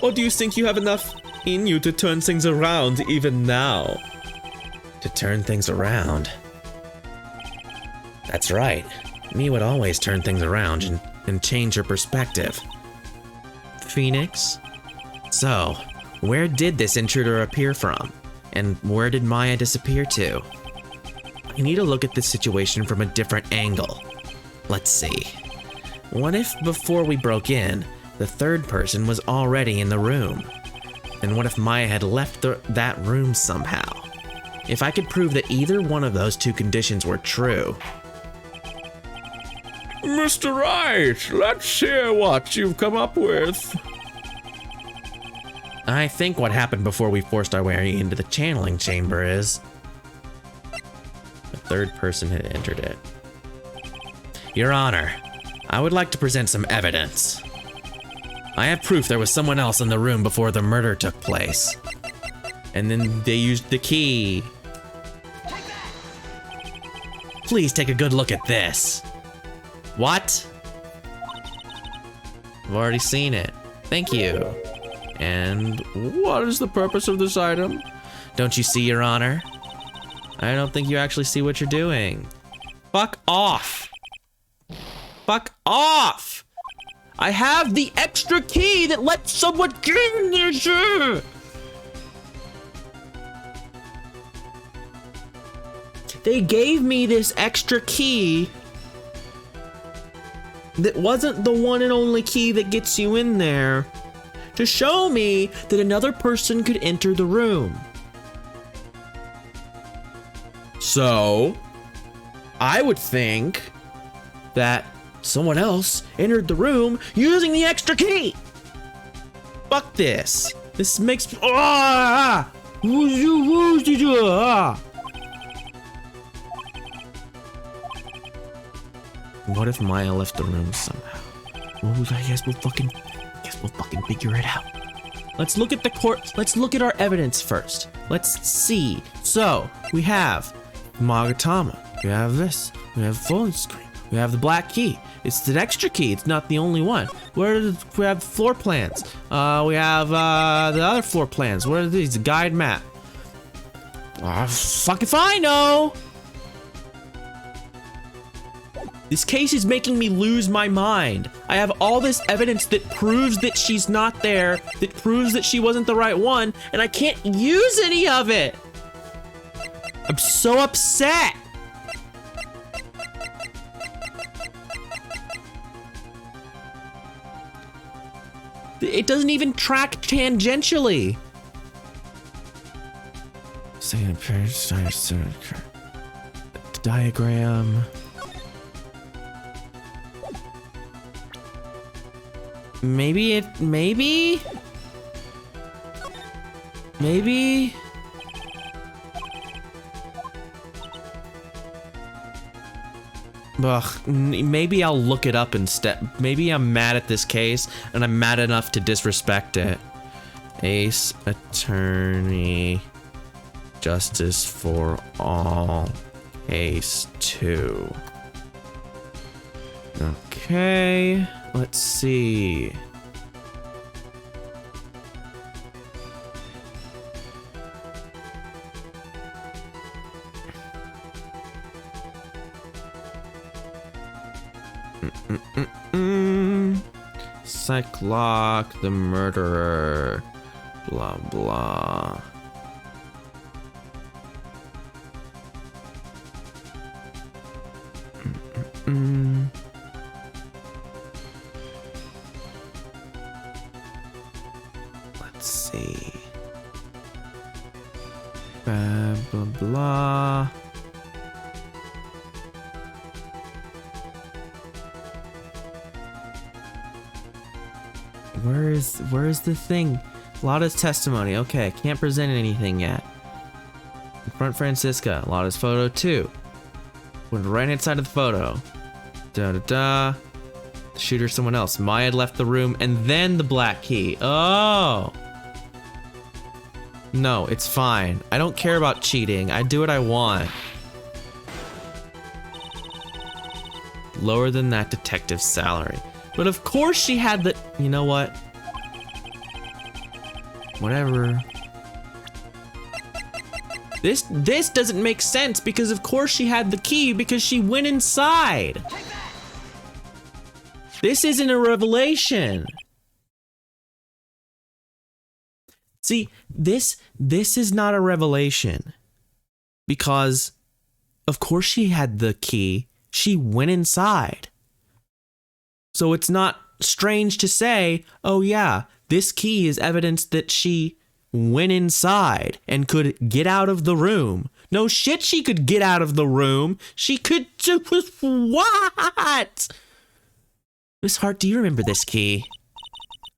Or do you think you have enough in you to turn things around even now? To turn things around? That's right. Mia would always turn things around and change her perspective. Phoenix? So, where did this intruder appear from? And where did Maya disappear to? I need to look at this situation from a different angle. Let's see. What if before we broke in, the third person was already in the room? And what if Maya had left that room somehow? If I could prove that either one of those two conditions were true. Mr. Wright, let's hear what you've come up with. I think what happened before we forced our way into the channeling chamber is... the third person had entered it. Your Honor, I would like to present some evidence. I have proof there was someone else in the room before the murder took place. And then they used the key. Please take a good look at this. What? I've already seen it. Thank you. And What is the purpose of this item? don't you see, Your Honor? I don't think you actually see what you're doing. Fuck off. Fuck off! I have the extra key that lets someone get in there, sir! They gave me this extra key that wasn't the one and only key that gets you in there to show me that another person could enter the room. So, I would think that someone else entered the room using the extra key. Fuck this. This makes... What if Maya left the room somehow? Well, I guess we'll fucking figure it out. Let's look at the court. Let's look at our evidence first. Let's see. So we have Magatama. We have this. We have phone screen. We have the black key. It's the extra key. It's not the only one. We have floor plans. We have the other floor plans. What are these? The guide map. Fuck if I know. This case is making me lose my mind. I have all this evidence that proves that she's not there, that proves that she wasn't the right one, and I can't use any of it. I'm so upset. It doesn't even track tangentially. Second page, diagram. Maybe. Ugh, maybe I'll look it up instead. Maybe I'm mad at this case, and I'm mad enough to disrespect it. Ace Attorney, Justice for All, Case 2. Okay, let's see. Psych-Lock, the murderer, blah blah. Let's see. Blah blah blah. Where is the thing? Lotta's testimony. Okay, can't present anything yet. Front Francisca. Lotta's photo 2. Went right hand side of the photo. Da da da. The shooter, someone else. Maya had left the room, and then the black key. Oh. No, it's fine. I don't care about cheating. I do what I want. Lower than that detective's salary. But of course she had the... You know what? Whatever. This doesn't make sense because of course she had the key because she went inside. This isn't a revelation. See, this is not a revelation because of course she had the key. She went inside. So it's not strange to say, oh yeah, this key is evidence that she went inside and could get out of the room. No shit, she could get out of the room. She could do what? Miss Hart, do you remember this key?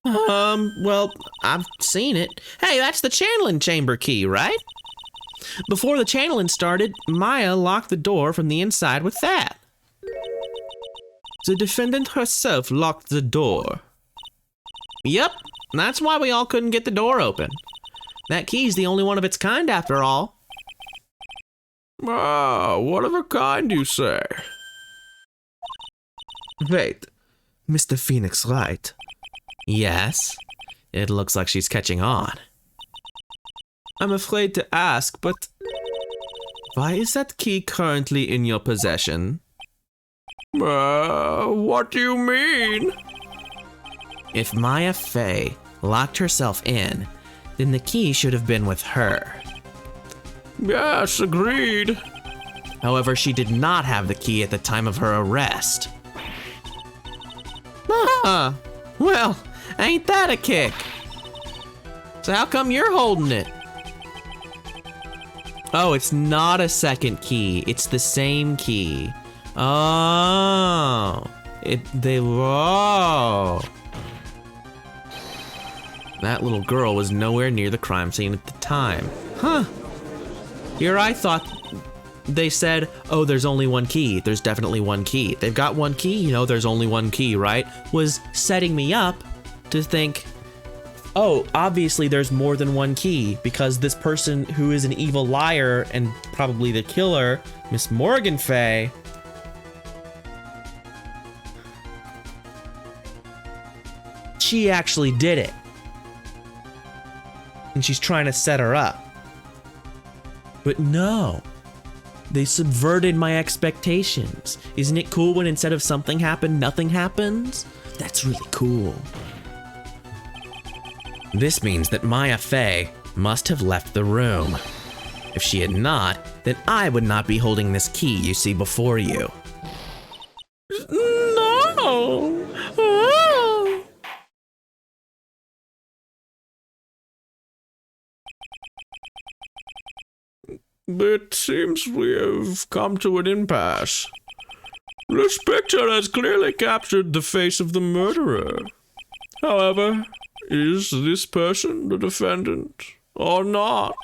Well, I've seen it. Hey, that's the channeling chamber key, right? Before the channeling started, Maya locked the door from the inside with that. The defendant herself locked the door. Yep, that's why we all couldn't get the door open. That key's the only one of its kind after all. Ah, what of a kind, you say? Wait, Mr. Phoenix, right? Yes, it looks like she's catching on. I'm afraid to ask, but why is that key currently in your possession? What do you mean? If Maya Fey locked herself in, then the key should have been with her. Yes, agreed. However, she did not have the key at the time of her arrest. Ah, well, ain't that a kick? So how come you're holding it? Oh, it's not a second key. It's the same key. Oh, whoa. That little girl was nowhere near the crime scene at the time. Huh. Here I thought they said, oh, there's only one key. There's definitely one key. They've got one key, you know, there's only one key, right? Was setting me up to think, oh, obviously there's more than one key because this person who is an evil liar and probably the killer, Miss Morgan Fay, she actually did it. And she's trying to set her up. But no, they subverted my expectations. Isn't it cool when instead of something happened, nothing happens? That's really cool. This means that Maya Fey must have left the room. If she had not, then I would not be holding this key you see before you. No! Oh. It seems we have come to an impasse. This picture has clearly captured the face of the murderer. However, is this person the defendant or not?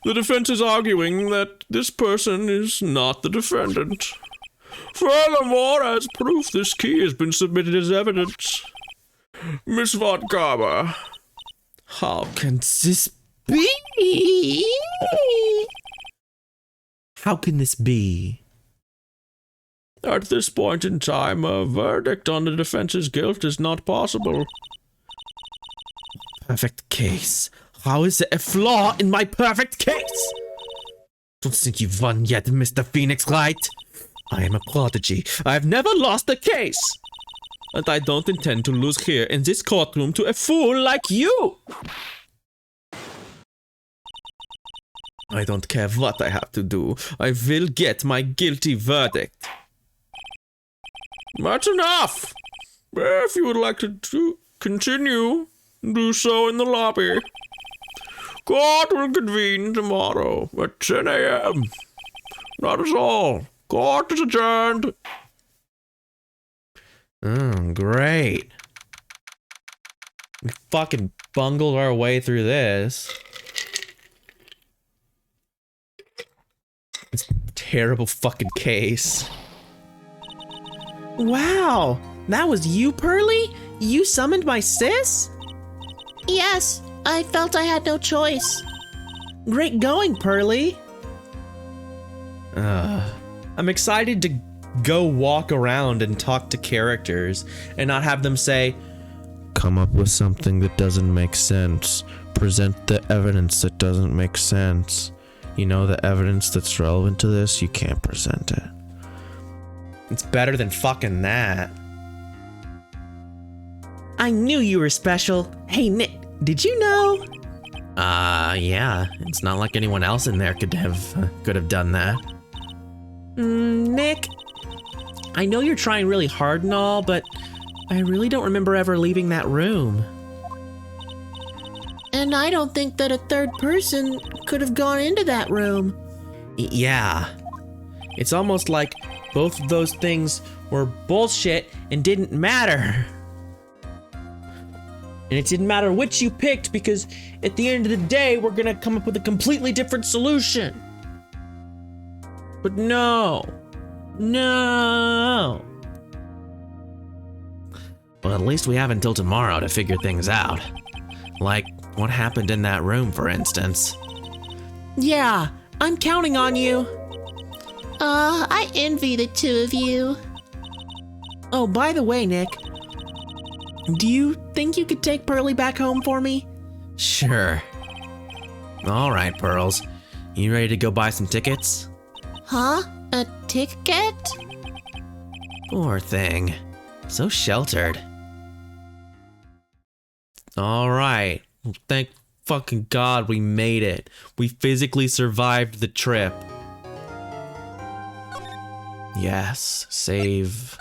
The defense is arguing that this person is not the defendant. Furthermore, as proof, this key has been submitted as evidence. Miss Von Karma. How can this be? How can this be? At this point in time, a verdict on the defense's guilt is not possible. Perfect case. How is there a flaw in my perfect case? Don't think you've won yet, Mr. Phoenix Light. I am a prodigy. I've never lost a case. And I don't intend to lose here in this courtroom to a fool like you. I don't care what I have to do. I will get my guilty verdict. That's enough! If you would like to continue, do so in the lobby. Court will convene tomorrow at 10 a.m. That is all. Court is adjourned. Oh, great. We fucking bungled our way through this. This terrible fucking case. Wow, that was you, Pearly? You summoned my sis? Yes, I felt I had no choice. Great going, Pearly. I'm excited to go walk around and talk to characters and not have them say, come up with something that doesn't make sense. Present the evidence that doesn't make sense. You know, the evidence that's relevant to this, you can't present it. It's better than fucking that. I knew you were special. Hey, Nick, did you know? Yeah. It's not like anyone else in there could have done that. Nick, I know you're trying really hard and all, but I really don't remember ever leaving that room. And I don't think that a third person could have gone into that room. Yeah. It's almost like both of those things were bullshit and didn't matter. And it didn't matter which you picked because at the end of the day, we're gonna come up with a completely different solution. But no. No. Well, at least we have until tomorrow to figure things out. Like, what happened in that room, for instance. Yeah, I'm counting on you. I envy the two of you. Oh, by the way, Nick, do you think you could take Pearly back home for me? Sure. All right, Pearls. You ready to go buy some tickets? Huh? A ticket? Poor thing. So sheltered. All right. Well, thank fucking God we made it. We physically survived the trip. Yes, save,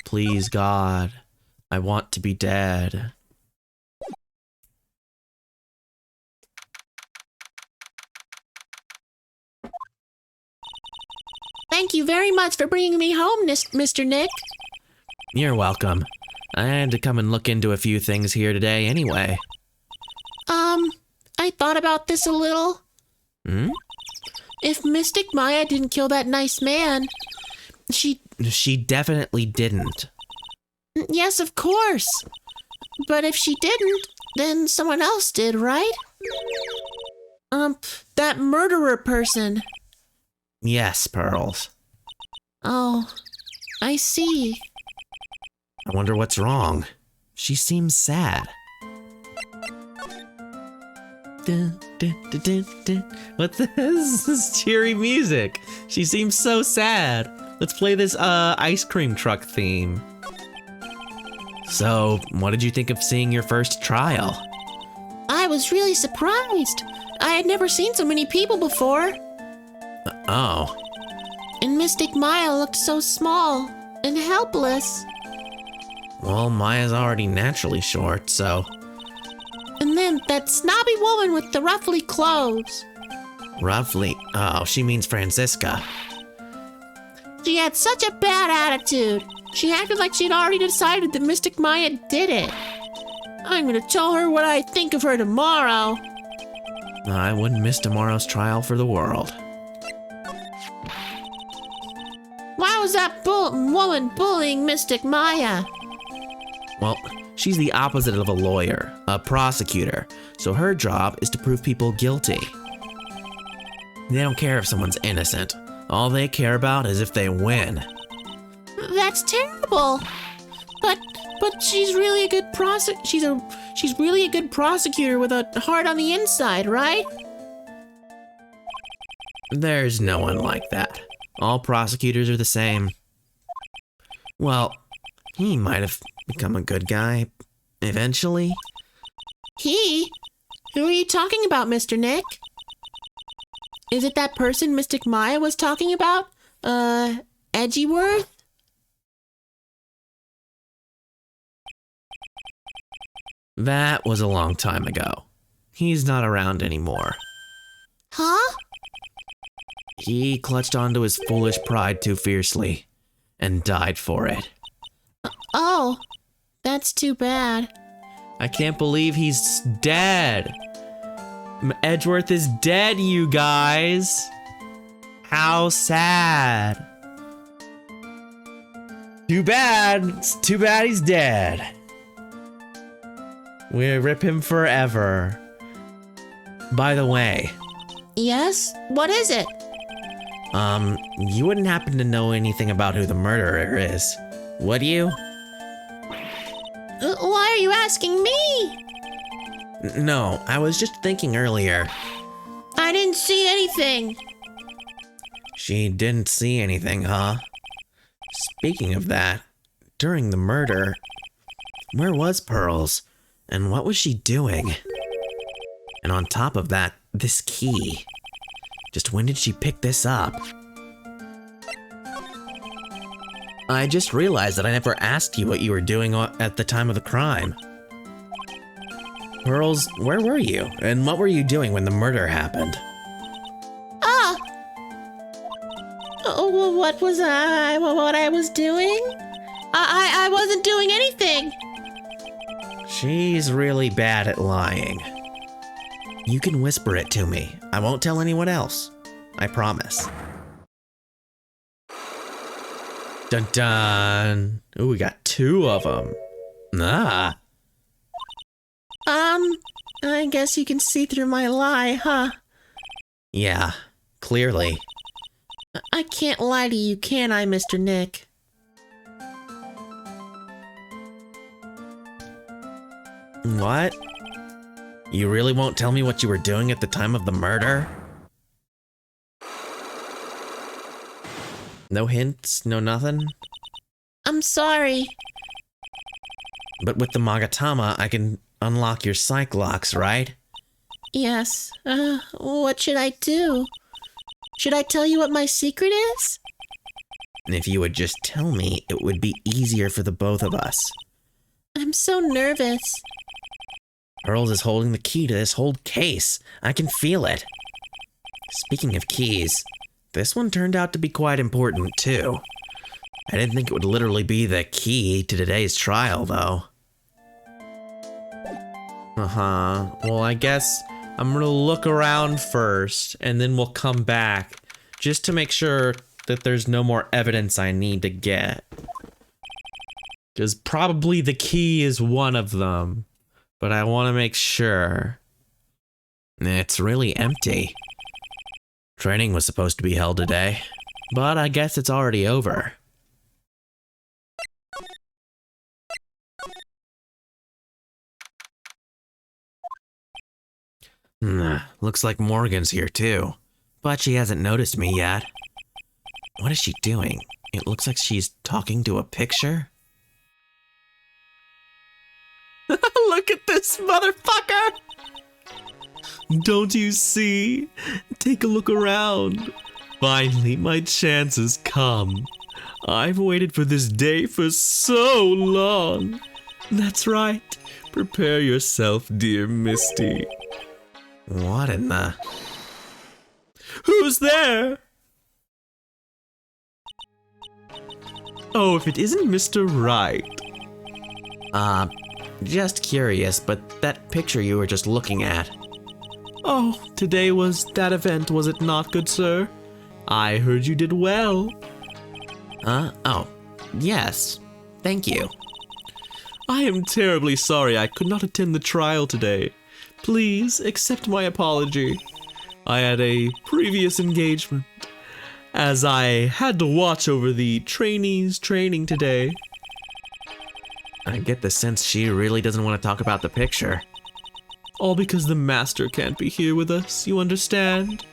please, God. I want to be dead. Thank you very much for bringing me home, Mr. Nick. You're welcome. I had to come and look into a few things here today anyway. I thought about this a little. Hmm? If Mystic Maya didn't kill that nice man, she... She definitely didn't. Yes, of course. But if she didn't, then someone else did, right? That murderer person. Yes, Pearls. Oh, I see. I wonder what's wrong. She seems sad. Dun, dun, dun, dun, dun. What's this? This is cheery music. She seems so sad. Let's play this ice cream truck theme. So, what did you think of seeing your first trial? I was really surprised. I had never seen so many people before. Oh, And Mystic Maya looked so small and helpless. well, Maya's already naturally short, so And then that snobby woman with the ruffly clothes. roughly. Oh, she means Francisca. She had such a bad attitude. She acted like she'd already decided that Mystic Maya did it. I'm gonna tell her what I think of her tomorrow. I wouldn't miss tomorrow's trial for the world. Why was that woman bullying Mystic Maya? Well, she's the opposite of a lawyer, a prosecutor, so her job is to prove people guilty. They don't care if someone's innocent. All they care about is if they win. That's terrible. But she's really a good she's really a good prosecutor with a heart on the inside, right? There's no one like that. All prosecutors are the same. Well, he might have become a good guy eventually. He? Who are you talking about, Mr. Nick? Is it that person Mystic Maya was talking about? Edgeworth? That was a long time ago. He's not around anymore. Huh? He clutched onto his foolish pride too fiercely and died for it. Oh, that's too bad. I can't believe he's dead. Edgeworth is dead, you guys. How sad. Too bad. It's too bad he's dead. We rip him forever. By the way, Yes? What is it? you wouldn't happen to know anything about who the murderer is, would you? Why are you asking me? No, I was just thinking earlier. I didn't see anything. She didn't see anything, huh? Speaking of that, during the murder, where was Pearls? And what was she doing? And on top of that, this key. Just when did she pick this up? I just realized that I never asked you what you were doing at the time of the crime. Pearls, where were you? And what were you doing when the murder happened? Ah! Oh, what was I? What I was doing? I wasn't doing anything. She's really bad at lying. You can whisper it to me. I won't tell anyone else. I promise. Dun dun. Ooh, we got 2 of them. Ah. I guess you can see through my lie, huh? Yeah, clearly. I can't lie to you, can I, Mr. Nick? What? You really won't tell me what you were doing at the time of the murder? No hints, no nothing? I'm sorry. But with the Magatama, I can unlock your psych locks, right? Yes. What should I do? Should I tell you what my secret is? If you would just tell me, it would be easier for the both of us. I'm so nervous. Pearls is holding the key to this whole case. I can feel it. Speaking of keys, this one turned out to be quite important too. I didn't think it would literally be the key to today's trial, though. Well, I guess I'm gonna look around first, and then we'll come back, just to make sure that there's no more evidence I need to get. Because probably the key is one of them, but I want to make sure. It's really empty. Training was supposed to be held today, but I guess it's already over. Looks like Morgan's here too, but she hasn't noticed me yet. What is she doing? It looks like she's talking to a picture. Look at this motherfucker! Don't you see? Take a look around. Finally, my chance has come. I've waited for this day for so long. That's right. Prepare yourself, dear Misty. What in the... Who's there? Oh, if it isn't Mr. Wright. Just curious, but that picture you were just looking at. Oh, today was that event, was it not, good sir? I heard you did well. Oh, yes. Thank you. I am terribly sorry I could not attend the trial today. Please accept my apology. I had a previous engagement, as I had to watch over the trainees' training today. I get the sense she really doesn't want to talk about the picture. All because the master can't be here with us, you understand?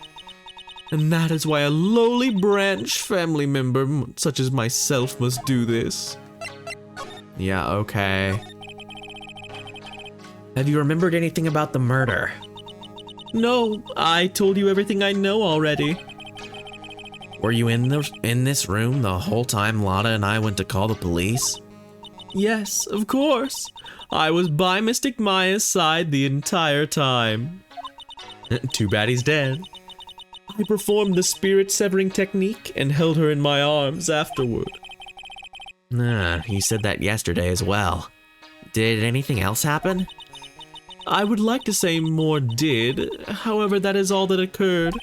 And that is why a lowly branch family member such as myself must do this. Yeah, okay. Have you remembered anything about the murder? No, I told you everything I know already. Were you in this room the whole time Lotta and I went to call the police? Yes, of course. I was by Mystic Maya's side the entire time. Too bad he's dead. I performed the spirit severing technique and held her in my arms afterward. You said that yesterday as well. Did anything else happen? I would like to say more did, however that is all that occurred.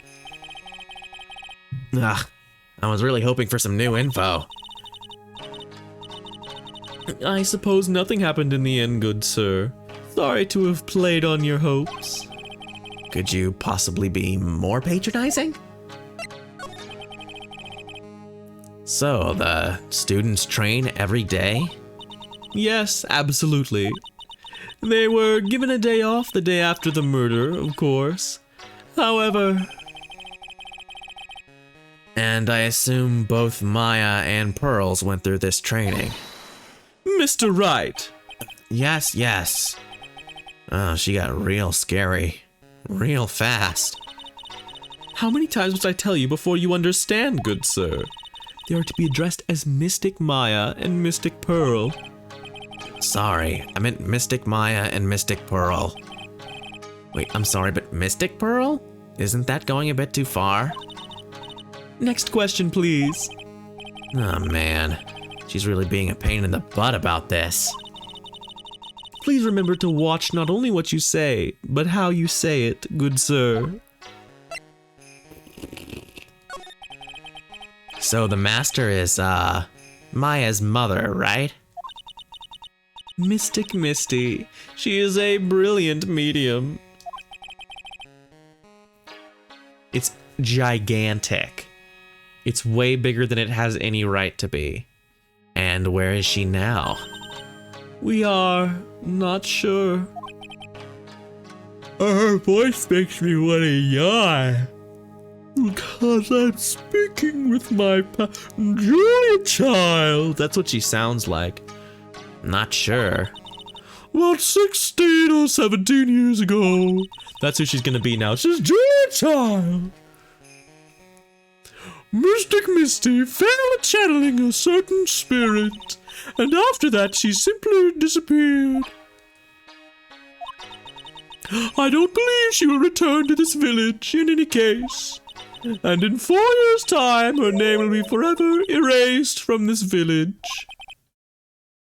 I was really hoping for some new info. I suppose nothing happened in the end, good sir. Sorry to have played on your hopes. Could you possibly be more patronizing? So, the students train every day? Yes, absolutely. They were given a day off the day after the murder, of course. However... And I assume both Maya and Pearls went through this training. Mr. Wright! Yes. Oh, she got real scary. Real fast. How many times must I tell you before you understand, good sir? They are to be addressed as Mystic Maya and Mystic Pearl. Sorry, I meant Mystic Maya and Mystic Pearl. Wait, I'm sorry, but Mystic Pearl? Isn't that going a bit too far? Next question, please. Oh man, she's really being a pain in the butt about this. Please remember to watch not only what you say, but how you say it, good sir. So the master is, Maya's mother, right? Mystic Misty. She is a brilliant medium. It's gigantic. It's way bigger than it has any right to be. And where is she now? We are not sure. Her voice makes me want to yawn. Because I'm speaking with my Julia child. That's what she sounds like. Not sure. About 16 or 17 years ago. That's who she's gonna be now. She's Julia child. Mystic Misty failed at channeling a certain spirit, and after that she simply disappeared. I don't believe she will return to this village in any case. And in 4 years' time, her name will be forever erased from this village.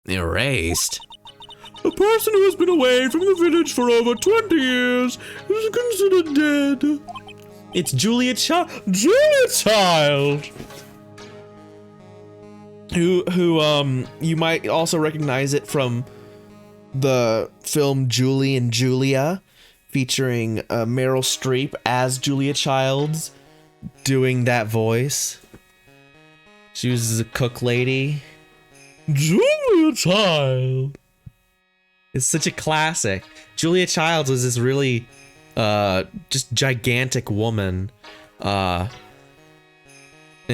Erased? A person who has been away from the village for over 20 years is considered dead. It's Julia Child. Julia Child! Who, you might also recognize it from the film Julie and Julia, featuring Meryl Streep as Julia Childs, doing that voice. She was a cook lady. Julia Child. It's such a classic. Julia Childs was this really, just gigantic woman, and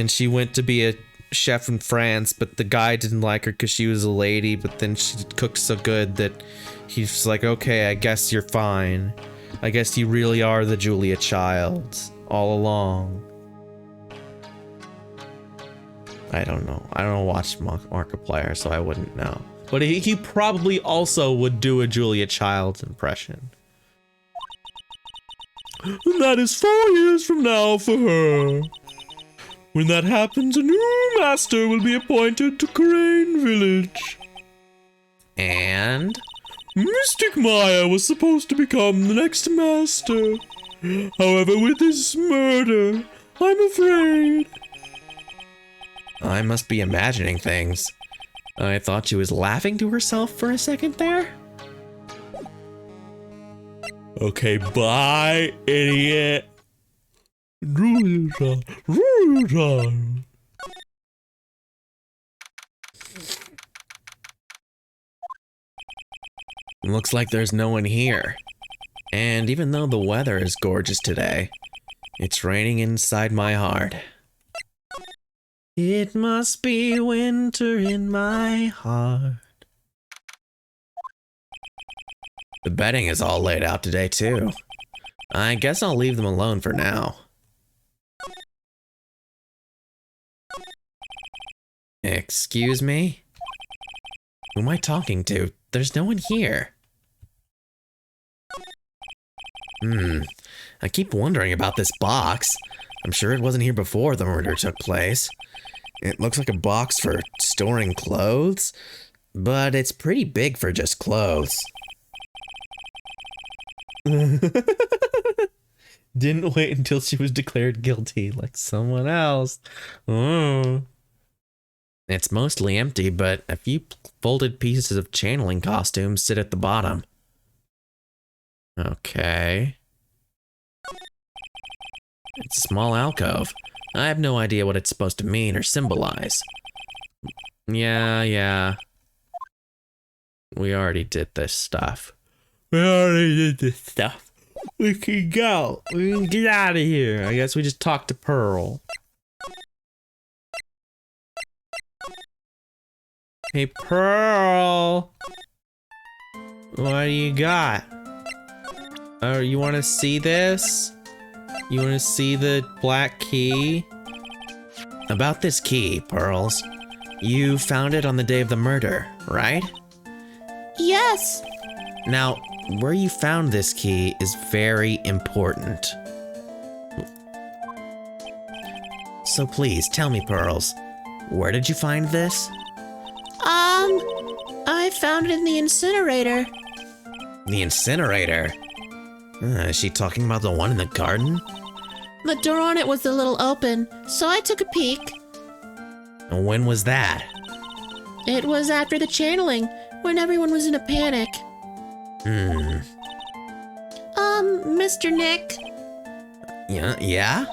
she went to be a chef in France, but the guy didn't like her because she was a lady, but then she cooked so good that he's like, okay, I guess you're fine. I guess you really are the Julia Childs all along. I don't know. I don't watch Markiplier, so I wouldn't know. But he probably also would do a Julia Childs impression. And that is 4 years from now for her. When that happens, a new master will be appointed to Crane Village. And? Mystic Maya was supposed to become the next master. However, with his murder, I'm afraid. I must be imagining things. I thought she was laughing to herself for a second there. Okay, bye, idiot. Looks like there's no one here. And even though the weather is gorgeous today, it's raining inside my heart. It must be winter in my heart. The bedding is all laid out today, too. I guess I'll leave them alone for now. Excuse me? Who am I talking to? There's no one here. I keep wondering about this box. I'm sure it wasn't here before the murder took place. It looks like a box for storing clothes, but it's pretty big for just clothes. Didn't wait until she was declared guilty like someone else. Oh. It's mostly empty, but a few folded pieces of channeling costumes sit at the bottom. Okay. It's a small alcove. I have no idea what it's supposed to mean or symbolize. Yeah. We already did this stuff. We can go. We can get out of here. I guess we just talk to Pearl. Hey, Pearl. What do you got? Oh, you want to see this? You want to see the black key? About this key, Pearls. You found it on the day of the murder, right? Yes. Now, where you found this key is very important. So please, tell me, Pearls, where did you find this? I found it in the incinerator. The incinerator? Is she talking about the one in the garden? The door on it was a little open, so I took a peek. And when was that? It was after the channeling, when everyone was in a panic. Mr. Nick? Yeah?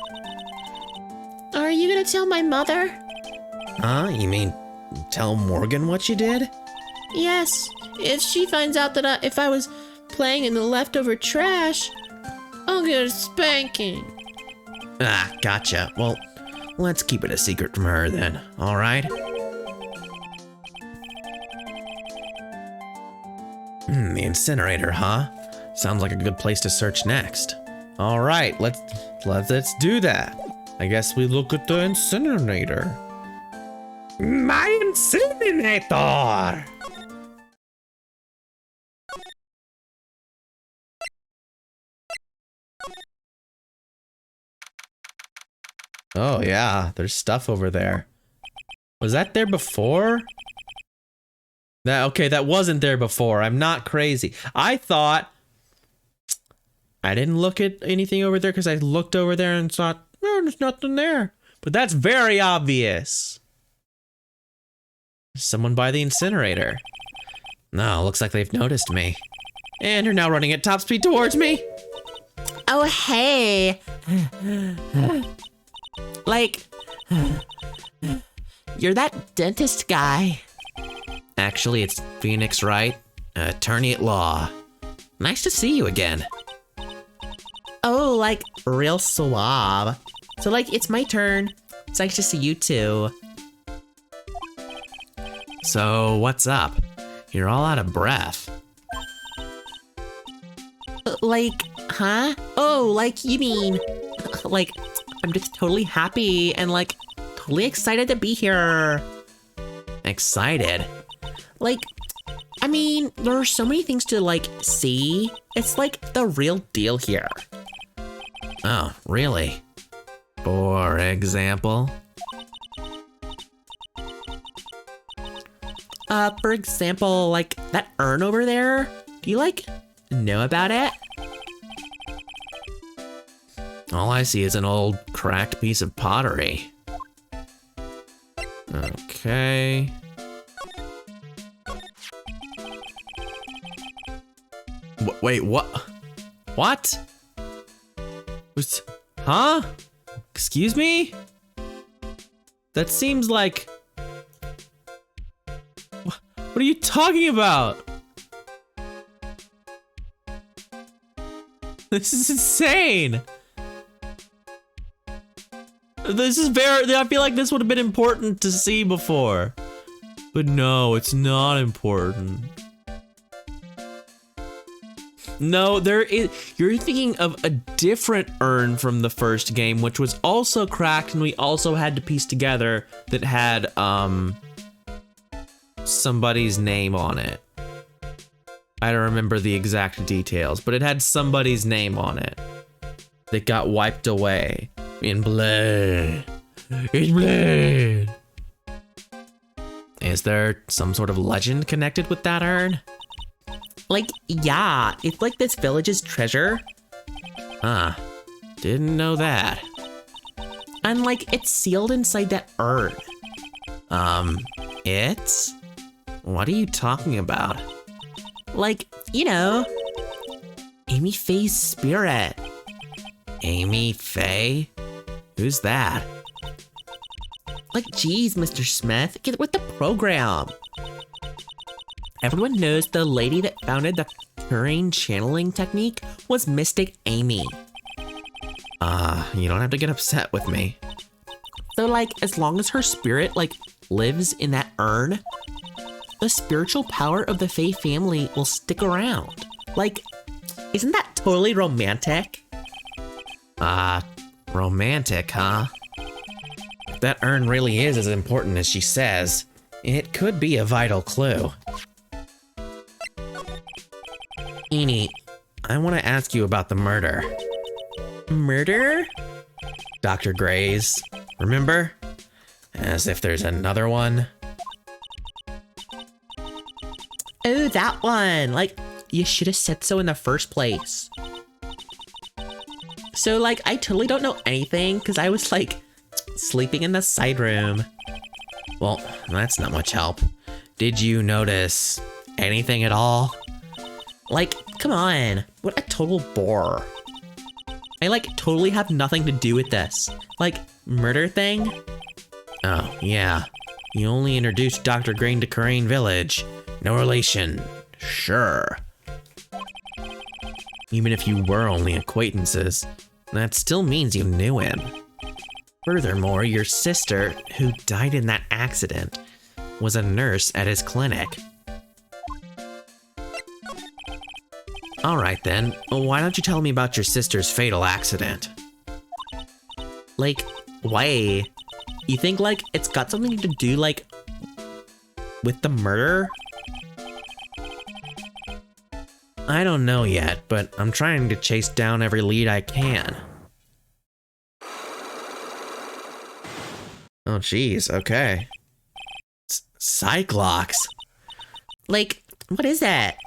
Are you gonna tell my mother? Huh? You mean tell Morgan what you did? Yes. If she finds out that if I was playing in the leftover trash, I'll get a spanking. Ah, gotcha. Well, let's keep it a secret from her then, alright? The incinerator, huh? Sounds like a good place to search next. Alright, let's do that. I guess we look at the incinerator. My incinerator! Oh yeah, there's stuff over there. Was that there before? Okay, that wasn't there before. I'm not crazy. I thought I didn't look at anything over there because I looked over there and thought, no, there's nothing there. But that's very obvious. Someone by the incinerator. No, looks like they've noticed me. And are now running at top speed towards me. Oh, hey. Like, you're that dentist guy. Actually, it's Phoenix Wright, attorney at law. Nice to see you again. Oh, like, real suave. So, like, it's my turn. It's nice to see you too. So, what's up? You're all out of breath. Like, huh? Oh, like, you mean, like, I'm just totally happy and, like, totally excited to be here. Excited? Like, I mean, there are so many things to, like, see. It's like the real deal here. Oh, really? For example? For example, like, that urn over there. Do you, like, know about it? All I see is an old cracked piece of pottery. Okay. Wait, what? What? Huh? Excuse me? That seems like... What are you talking about? This is insane. This is very, I feel like this would have been important to see before. But no, it's not important. No, there is, you're thinking of a different urn from the first game, which was also cracked, and we also had to piece together that had, somebody's name on it. I don't remember the exact details, but it had somebody's name on it that got wiped away in blood. In blood. Is there some sort of legend connected with that urn? Like, yeah, it's like this village's treasure. Huh. Didn't know that. And, like, it's sealed inside that urn. It's? What are you talking about? Like, you know, Amy Faye's spirit. Amy Faye? Who's that? Like, geez, Mr. Smith, get with the program. Everyone knows the lady that founded the Turing channeling technique was Mystic Amy. You don't have to get upset with me. So, like, as long as her spirit, like, lives in that urn, the spiritual power of the Faye family will stick around. Like, isn't that totally romantic? Romantic, huh? If that urn really is as important as she says, it could be a vital clue. Eenie, I want to ask you about the murder. Murder? Dr. Gray's, remember? As if there's another one. Oh, that one. Like, you should have said so in the first place. So, like, I totally don't know anything because I was, like, sleeping in the side room. Well, that's not much help. Did you notice anything at all? Like, come on. What a total bore. I, like, totally have nothing to do with this. Like, murder thing? Oh, yeah. You only introduced Dr. Green to Crane Village. No relation. Sure. Even if you were only acquaintances, that still means you knew him. Furthermore, your sister, who died in that accident, was a nurse at his clinic. Alright then, why don't you tell me about your sister's fatal accident? Like, why? You think, like, it's got something to do, like, with the murder? I don't know yet, but I'm trying to chase down every lead I can. Oh geez, okay. Cyclox. Like, what is that?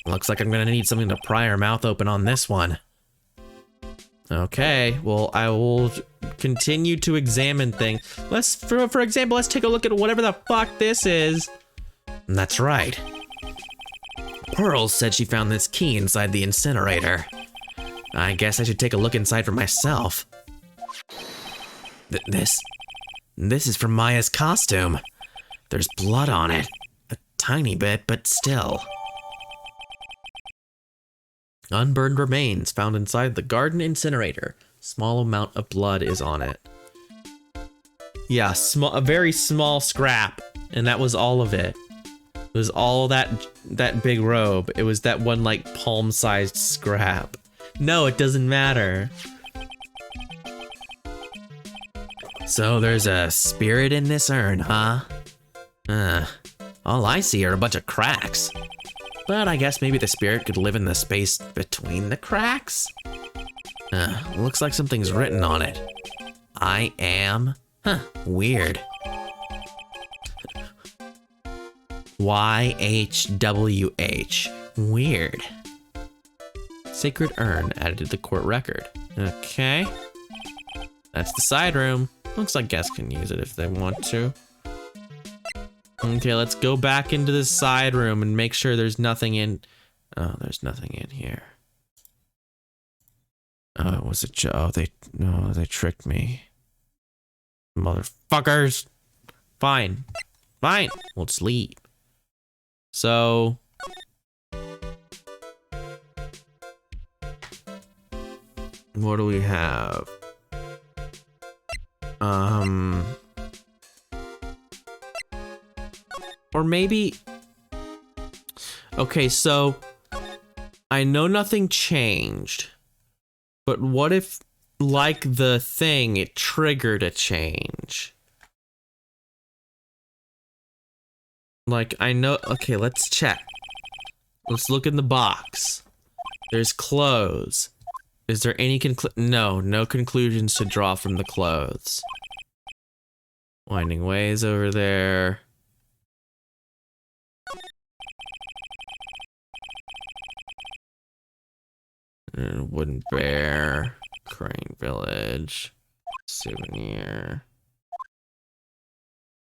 Looks like I'm gonna need something to pry her mouth open on this one. Okay, well, I will continue to examine things. For example, let's take a look at whatever the fuck this is. That's right. Pearl said she found this key inside the incinerator. I guess I should take a look inside for myself. This is from Maya's costume. There's blood on it. A tiny bit, but still. Unburned remains found inside the garden incinerator. Small amount of blood is on it. Yeah, a very small scrap, and that was all of it. It was all that big robe. It was that one like palm-sized scrap. No, it doesn't matter. So there's a spirit in this urn, huh? All I see are a bunch of cracks. But I guess maybe the spirit could live in the space between the cracks? Looks like something's written on it. I am? Weird. YHWH. Weird. Sacred urn added to the court record. Okay. That's the side room. Looks like guests can use it if they want to. Okay, let's go back into the side room and make sure there's nothing in. Oh, there's nothing in here. Oh, it was a joke. They tricked me. Motherfuckers. Fine. We'll just leave. So. What do we have? Or maybe. Okay, so I know nothing changed, but what if, like the thing, it triggered a change? Like, I know. Okay, let's check. Let's look in the box. There's clothes. Is there any no conclusions to draw from the clothes. Winding ways over there. Wooden bear, Crane Village, souvenir.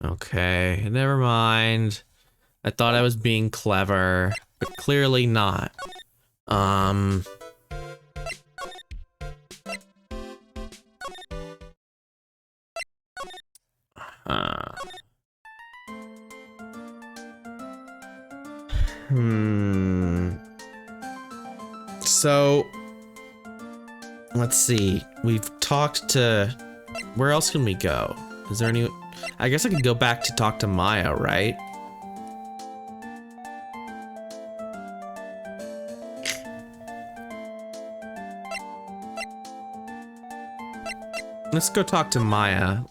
Okay, never mind. I thought I was being clever, but clearly not. So, let's see. We've talked to... Where else can we go? Is there any... I guess I could go back to talk to Maya, right? Let's go talk to Maya.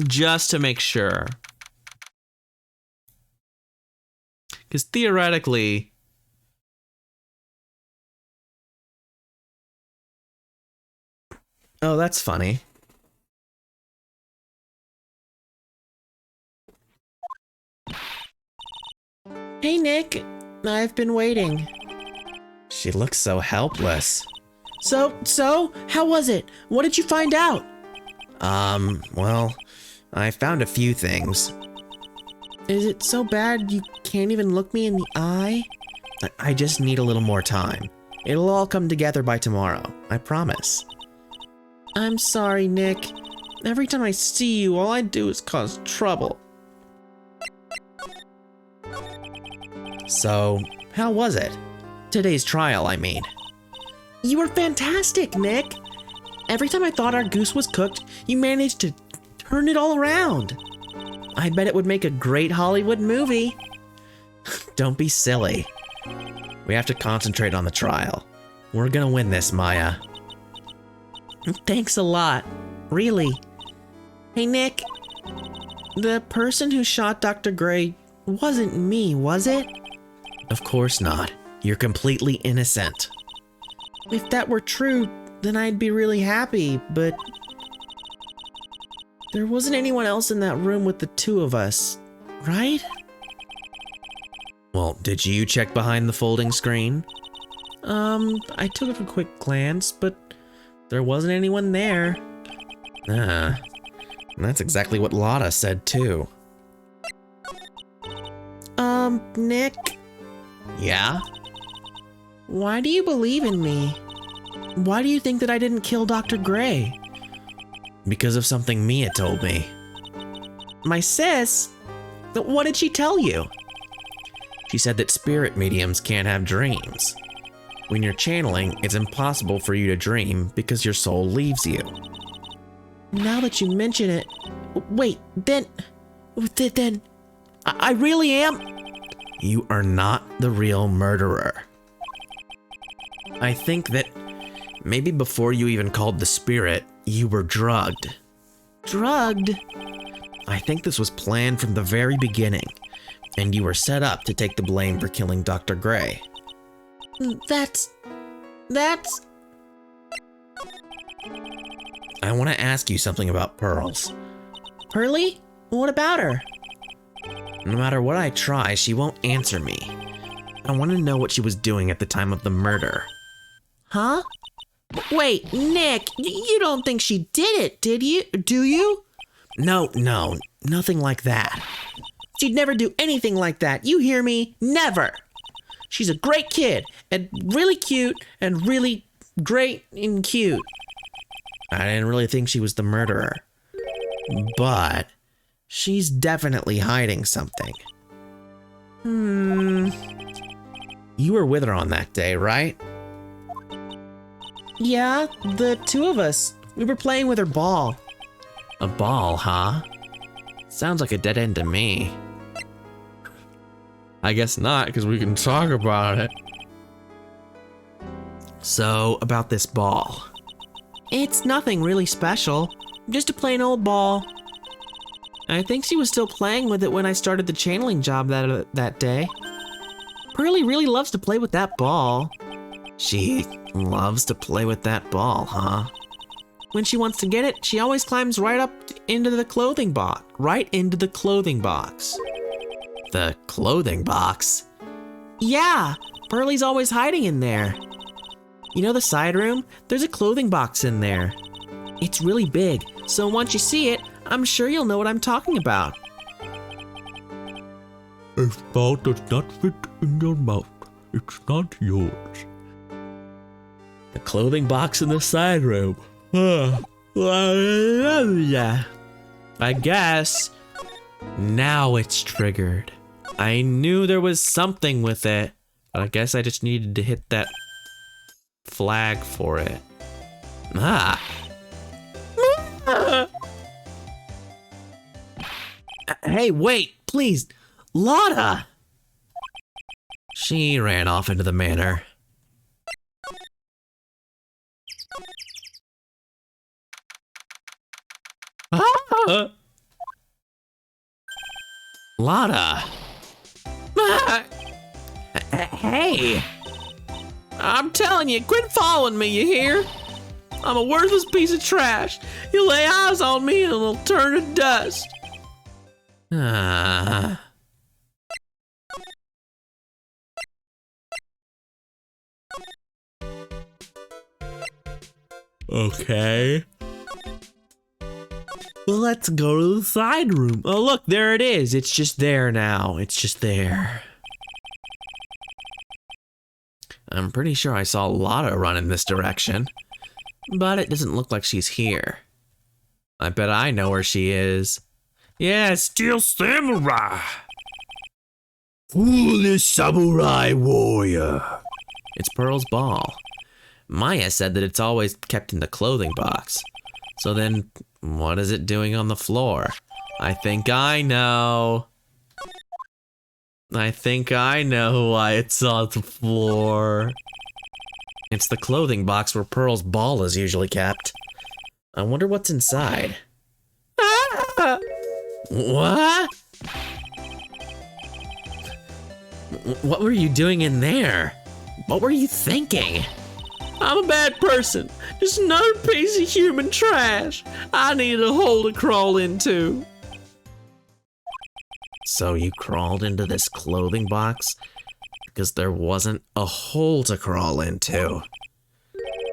Just to make sure. Because theoretically... Oh, that's funny. Hey, Nick. I've been waiting. She looks so helpless. So, how was it? What did you find out? Well, I found a few things. Is it so bad you can't even look me in the eye? I just need a little more time. It'll all come together by tomorrow, I promise. I'm sorry, Nick. Every time I see you, all I do is cause trouble. So, how was it? Today's trial, I mean. You were fantastic, Nick. Every time I thought our goose was cooked, you managed to turn it all around. I bet it would make a great Hollywood movie. Don't be silly. We have to concentrate on the trial. We're gonna win this, Maya. Thanks a lot. Really. Hey, Nick. The person who shot Dr. Gray wasn't me, was it? Of course not. You're completely innocent. If that were true, then I'd be really happy, but... There wasn't anyone else in that room with the two of us, right? Well, did you check behind the folding screen? I took a quick glance, but there wasn't anyone there. Ah, that's exactly what Lotta said too. Nick, Yeah? why do you believe in me? Why do you think that I didn't kill Dr. Gray? Because of something Mia told me. My sis? What did she tell you? She said that spirit mediums can't have dreams. When you're channeling, it's impossible for you to dream because your soul leaves you. Now that you mention it, wait, then I really am. You are not the real murderer. I think that maybe before you even called the spirit, you were drugged. Drugged? I think this was planned from the very beginning, and you were set up to take the blame for killing Dr. Gray. That's. I want to ask you something about Pearls. Pearly? What about her? No matter what I try, she won't answer me. I want to know what she was doing at the time of the murder. Huh? Wait, Nick, you don't think she did it, did you? Do you? No, nothing like that. She'd never do anything like that. You hear me? Never. She's a great kid, and really cute, and really great and cute. I didn't really think she was the murderer. But she's definitely hiding something. You were with her on that day, right? Yeah, the two of us. We were playing with her ball. A ball, huh? Sounds like a dead end to me. I guess not, because we can talk about it. So, about this ball. It's nothing really special. Just a plain old ball. I think she was still playing with it when I started the channeling job that day. Pearly really loves to play with that ball. She loves to play with that ball, huh? When she wants to get it, she always climbs right up into the clothing box. Right into the clothing box. The clothing box? Yeah, Pearly's always hiding in there. You know the side room? There's a clothing box in there. It's really big, so once you see it, I'm sure you'll know what I'm talking about. If ball does not fit in your mouth, it's not yours. The clothing box in the side room. I guess. Now it's triggered. I knew there was something with it, but I guess I just needed to hit that flag for it. Ah. Hey, wait, please. Lotta! She ran off into the manor. Ah! Lotta! Ah! Hey! I'm telling you, quit following me, you hear? I'm a worthless piece of trash. You lay eyes on me and it'll turn to dust. Ah. Okay. Well, let's go to the side room. Oh, look, there it is. It's just there now. It's just there. I'm pretty sure I saw Lotta run in this direction, but it doesn't look like she's here. I bet I know where she is. Yeah, Steel Samurai. Foolish samurai warrior. It's Pearl's ball. Maya said that it's always kept in the clothing box. So then, what is it doing on the floor? I think I know. I think I know why it's on the floor. It's the clothing box where Pearl's ball is usually kept. I wonder what's inside. Ah! What? What were you doing in there? What were you thinking? I'm a bad person. Just another piece of human trash. I need a hole to crawl into. So you crawled into this clothing box because there wasn't a hole to crawl into.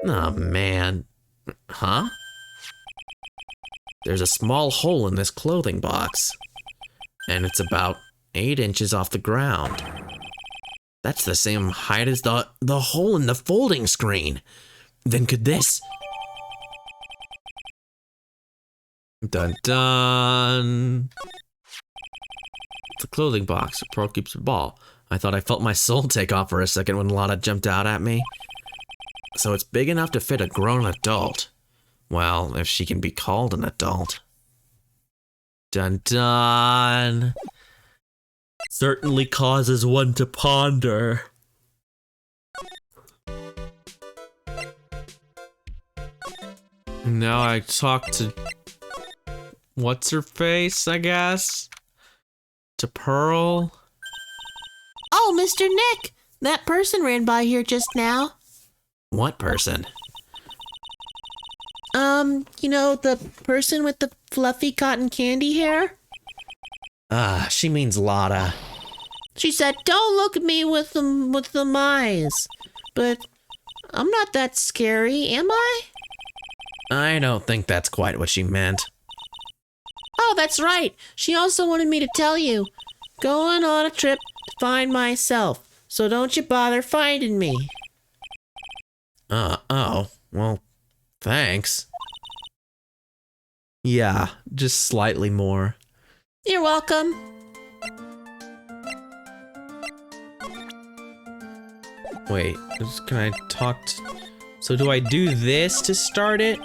Oh man. Huh? There's a small hole in this clothing box, and it's about 8 inches off the ground. That's the same height as the hole in the folding screen. Then could this... Dun dun. It's a clothing box. Pearl keeps her ball. I thought I felt my soul take off for a second when Lotta jumped out at me. So it's big enough to fit a grown adult. Well, if she can be called an adult. Dun dun. Certainly causes one to ponder. Now I talk to... what's her face, I guess? To Pearl? Oh, Mr. Nick! That person ran by here just now. What person? You know, the person with the fluffy cotton candy hair? She means Lotta. She said, "Don't look at me with them eyes." But I'm not that scary, am I? I don't think that's quite what she meant. Oh, that's right. She also wanted me to tell you. Going on a trip to find myself. So don't you bother finding me. Oh, well, thanks. Yeah, just slightly more. You're welcome. Wait, can I talk to... So do I do this to start it?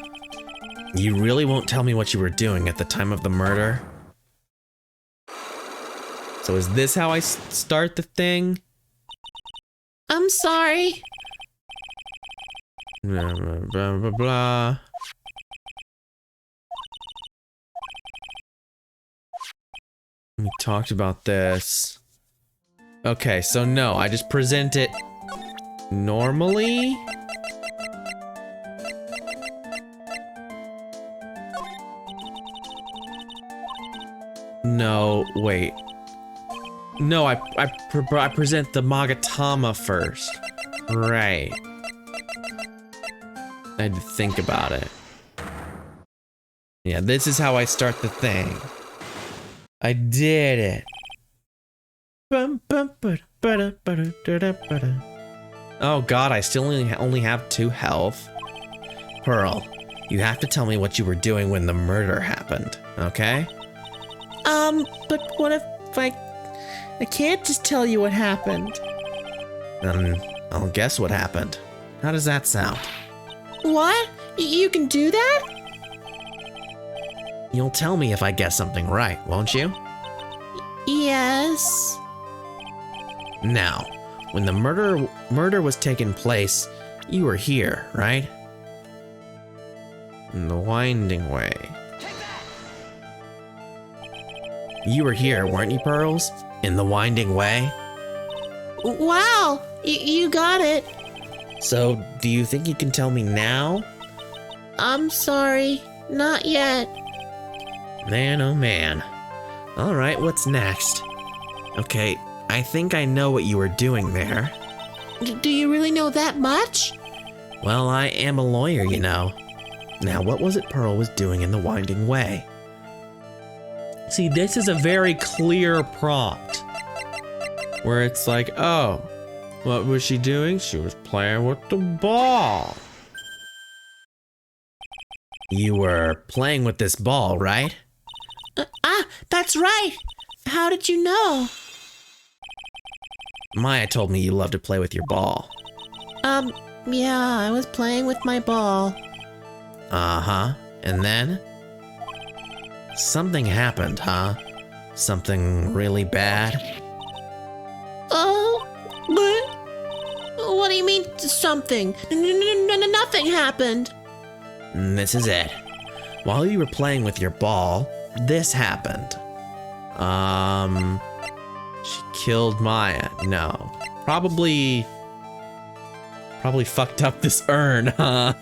You really won't tell me what you were doing at the time of the murder? So is this how I start the thing? I'm sorry. Blah, blah, blah, blah, blah. We talked about this. Okay, so no, I just present it normally? No, wait. No, I present the Magatama first. Right. I had to think about it. Yeah, this is how I start the thing. I did it. Oh god, I still only have 2 health. Pearl, you have to tell me what you were doing when the murder happened, okay? But what if I can't just tell you what happened. I'll guess what happened. How does that sound? What? You can do that? You'll tell me if I guess something right, won't you? Yes. Now, when the murder was taking place, you were here, right? In the winding way. You were here, weren't you, Pearls? In the winding way? Wow, you got it. So, do you think you can tell me now? I'm sorry, not yet. Man, oh man. Alright, what's next? Okay, I think I know what you were doing there. Do you really know that much? Well, I am a lawyer, you know. Now, what was it Pearl was doing in the winding way? See, this is a very clear prompt. Where it's like, oh, what was she doing? She was playing with the ball. You were playing with this ball, right? That's right. How did you know? Maya told me you love to play with your ball. Yeah, I was playing with my ball. Uh-huh. And then? Something happened, huh? Something really bad? Oh, what do you mean, something? Nothing happened. This is it. While you were playing with your ball, this happened. She killed Maya. No. Probably fucked up this urn, huh?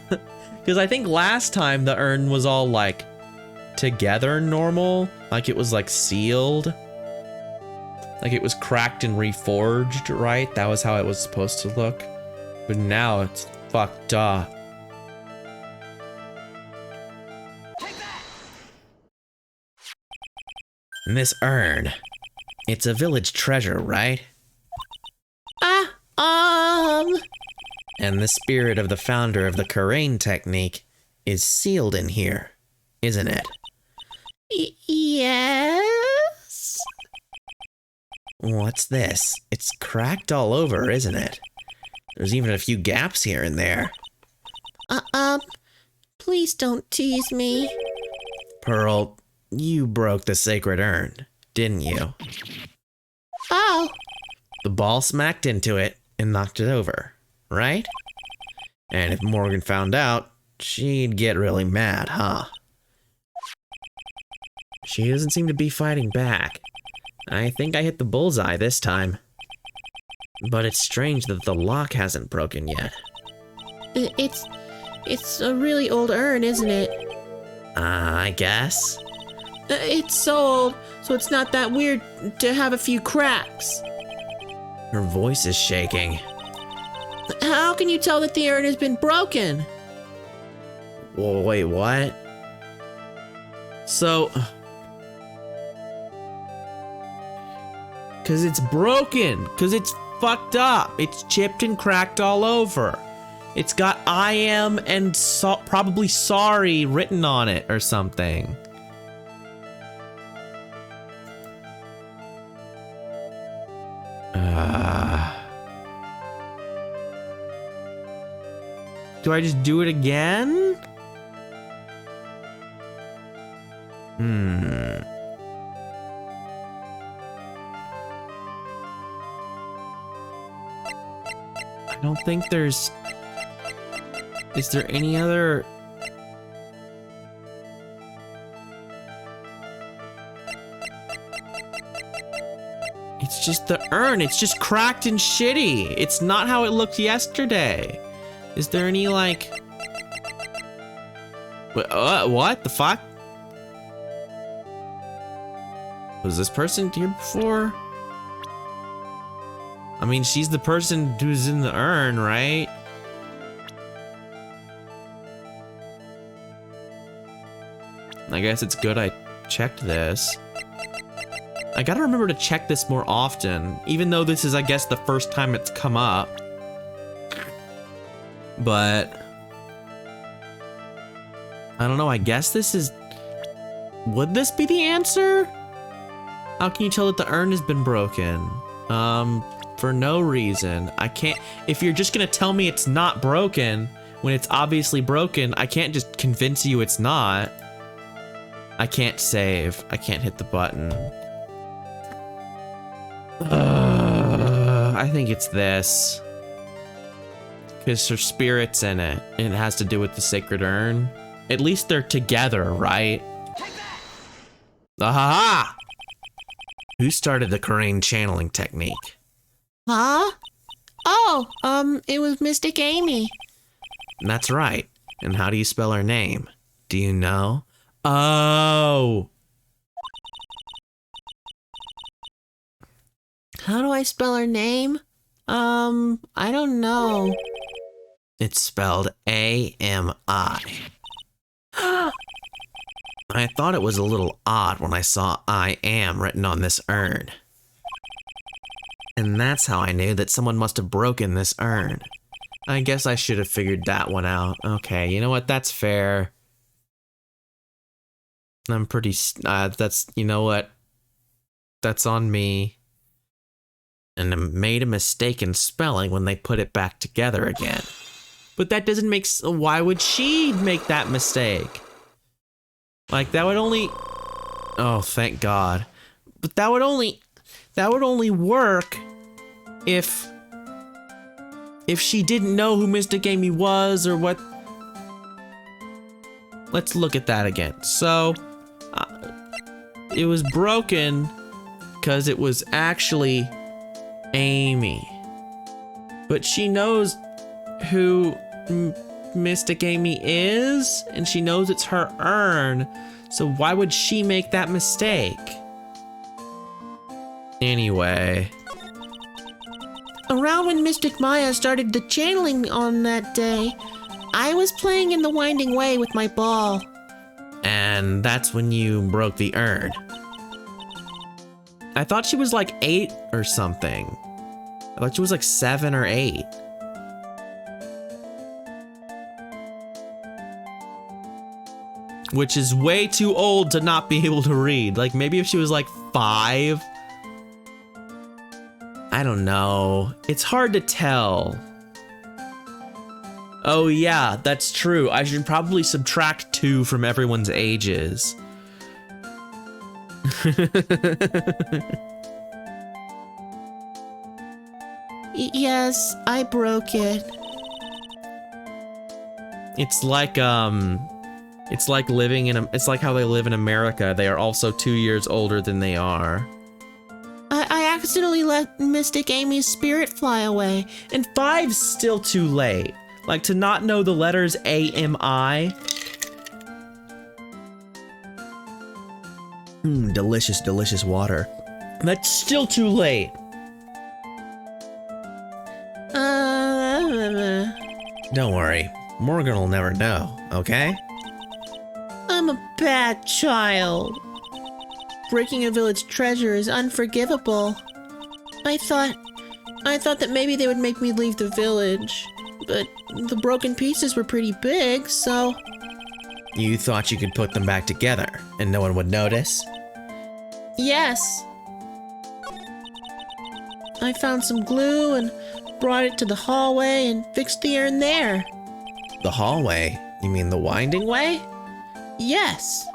Because I think last time the urn was all like together normal. Like it was like sealed. Like it was cracked and reforged, right? That was how it was supposed to look. But now it's fucked up. And this urn, it's a village treasure, right? And the spirit of the founder of the Karain technique is sealed in here, isn't it? Yes? What's this? It's cracked all over, isn't it? There's even a few gaps here and there. Please don't tease me. Pearl, you broke the sacred urn, didn't you? Oh, The ball smacked into it and knocked it over, right? And if Morgan found out, she'd get really mad, huh? She doesn't seem to be fighting back. I think I hit the bullseye this time. But it's strange that the lock hasn't broken yet. it's a really old urn, isn't it? I guess. It's so old, so it's not that weird to have a few cracks. Her voice is shaking. How can you tell that the urn has been broken? Whoa, wait, what? So... Cause it's broken, cause it's fucked up. It's chipped and cracked all over. It's got I am and probably sorry written on it or something. Do I just do it again? I don't think there's... Is there any other... It's just the urn. It's just cracked and shitty. It's not how it looked yesterday. Is there any, like... What the fuck? Was this person here before? I mean, she's the person who's in the urn, right? I guess it's good I checked this. I gotta remember to check this more often, even though this is, I guess, the first time it's come up. But... I don't know, I guess this is... Would this be the answer? How can you tell that the urn has been broken? For no reason. I can't... If you're just gonna tell me it's not broken, when it's obviously broken, I can't just convince you it's not. I can't save. I can't hit the button. I think it's this. Because her spirit's in it, and it has to do with the sacred urn. At least they're together, right? Aha! Who started the Karain channeling technique? Huh? Oh, it was Mystic Amy. That's right. And how do you spell her name? Do you know? Oh! How do I spell her name? I don't know. It's spelled A-M-I. I thought it was a little odd when I saw I am written on this urn. And that's how I knew that someone must have broken this urn. I guess I should have figured that one out. Okay, you know what? That's fair. I'm pretty... that's... You know what? That's on me. And I made a mistake in spelling when they put it back together again. But that doesn't make... Why would she make that mistake? Like, that would only... Oh, thank God. But that would only work if she didn't know who Mystic Amy was or what... Let's look at that again. So, it was broken because it was actually Amy. But she knows who Mystic Amy is, and she knows it's her urn, so why would she make that mistake? Anyway. Around when Mystic Maya started the channeling on that day, I was playing in the Winding Way with my ball. And that's when you broke the urn. I thought she was like 8 or something. I thought she was like 7 or 8. Which is way too old to not be able to read. Like maybe if she was like 5. I don't know. It's hard to tell. Oh yeah, that's true. I should probably subtract 2 from everyone's ages. Yes, I broke it. It's like living in it's like how they live in America. They are also 2 years older than they are. I accidentally let Mystic Amy's spirit fly away. And 5's still too late. Like to not know the letters AMI. Delicious, delicious water. That's still too late. Don't worry. Morgan will never know, okay? I'm a bad child. Breaking a village treasure is unforgivable. I thought that maybe they would make me leave the village, but the broken pieces were pretty big, so... You thought you could put them back together and no one would notice? Yes. I found some glue and brought it to the hallway and fixed the urn there. The hallway? You mean the Winding Way? Yes.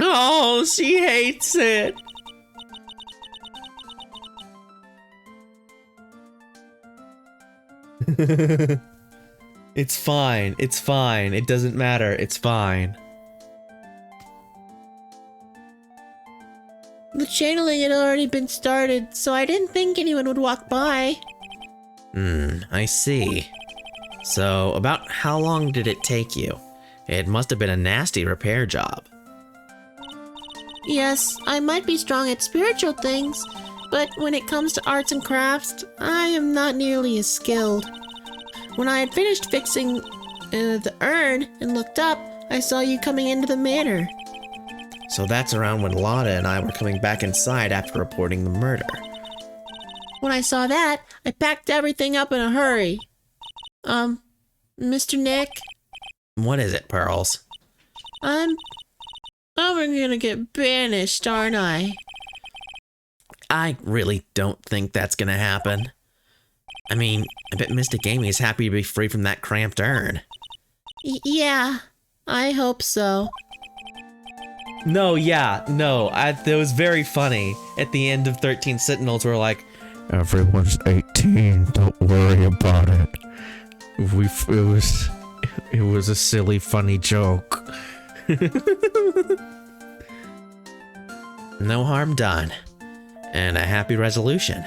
Oh, she hates it. It's fine. It's fine. It doesn't matter. It's fine. The channeling had already been started, so I didn't think anyone would walk by. I see. So, about how long did it take you? It must have been a nasty repair job. Yes, I might be strong at spiritual things, but when it comes to arts and crafts, I am not nearly as skilled. When I had finished fixing the urn and looked up, I saw you coming into the manor. So that's around when Lotta and I were coming back inside after reporting the murder. When I saw that, I packed everything up in a hurry. Mr. Nick? What is it, Pearls? I'm gonna get banished, aren't I? I really don't think that's gonna happen. I mean, I bet Mystic Amy is happy to be free from that cramped urn. Yeah, I hope so. No, yeah, no, that was very funny. At the end of 13 Sentinels, we're like, Everyone's 18, don't worry about it. It was a silly, funny joke. no harm done. And a happy resolution.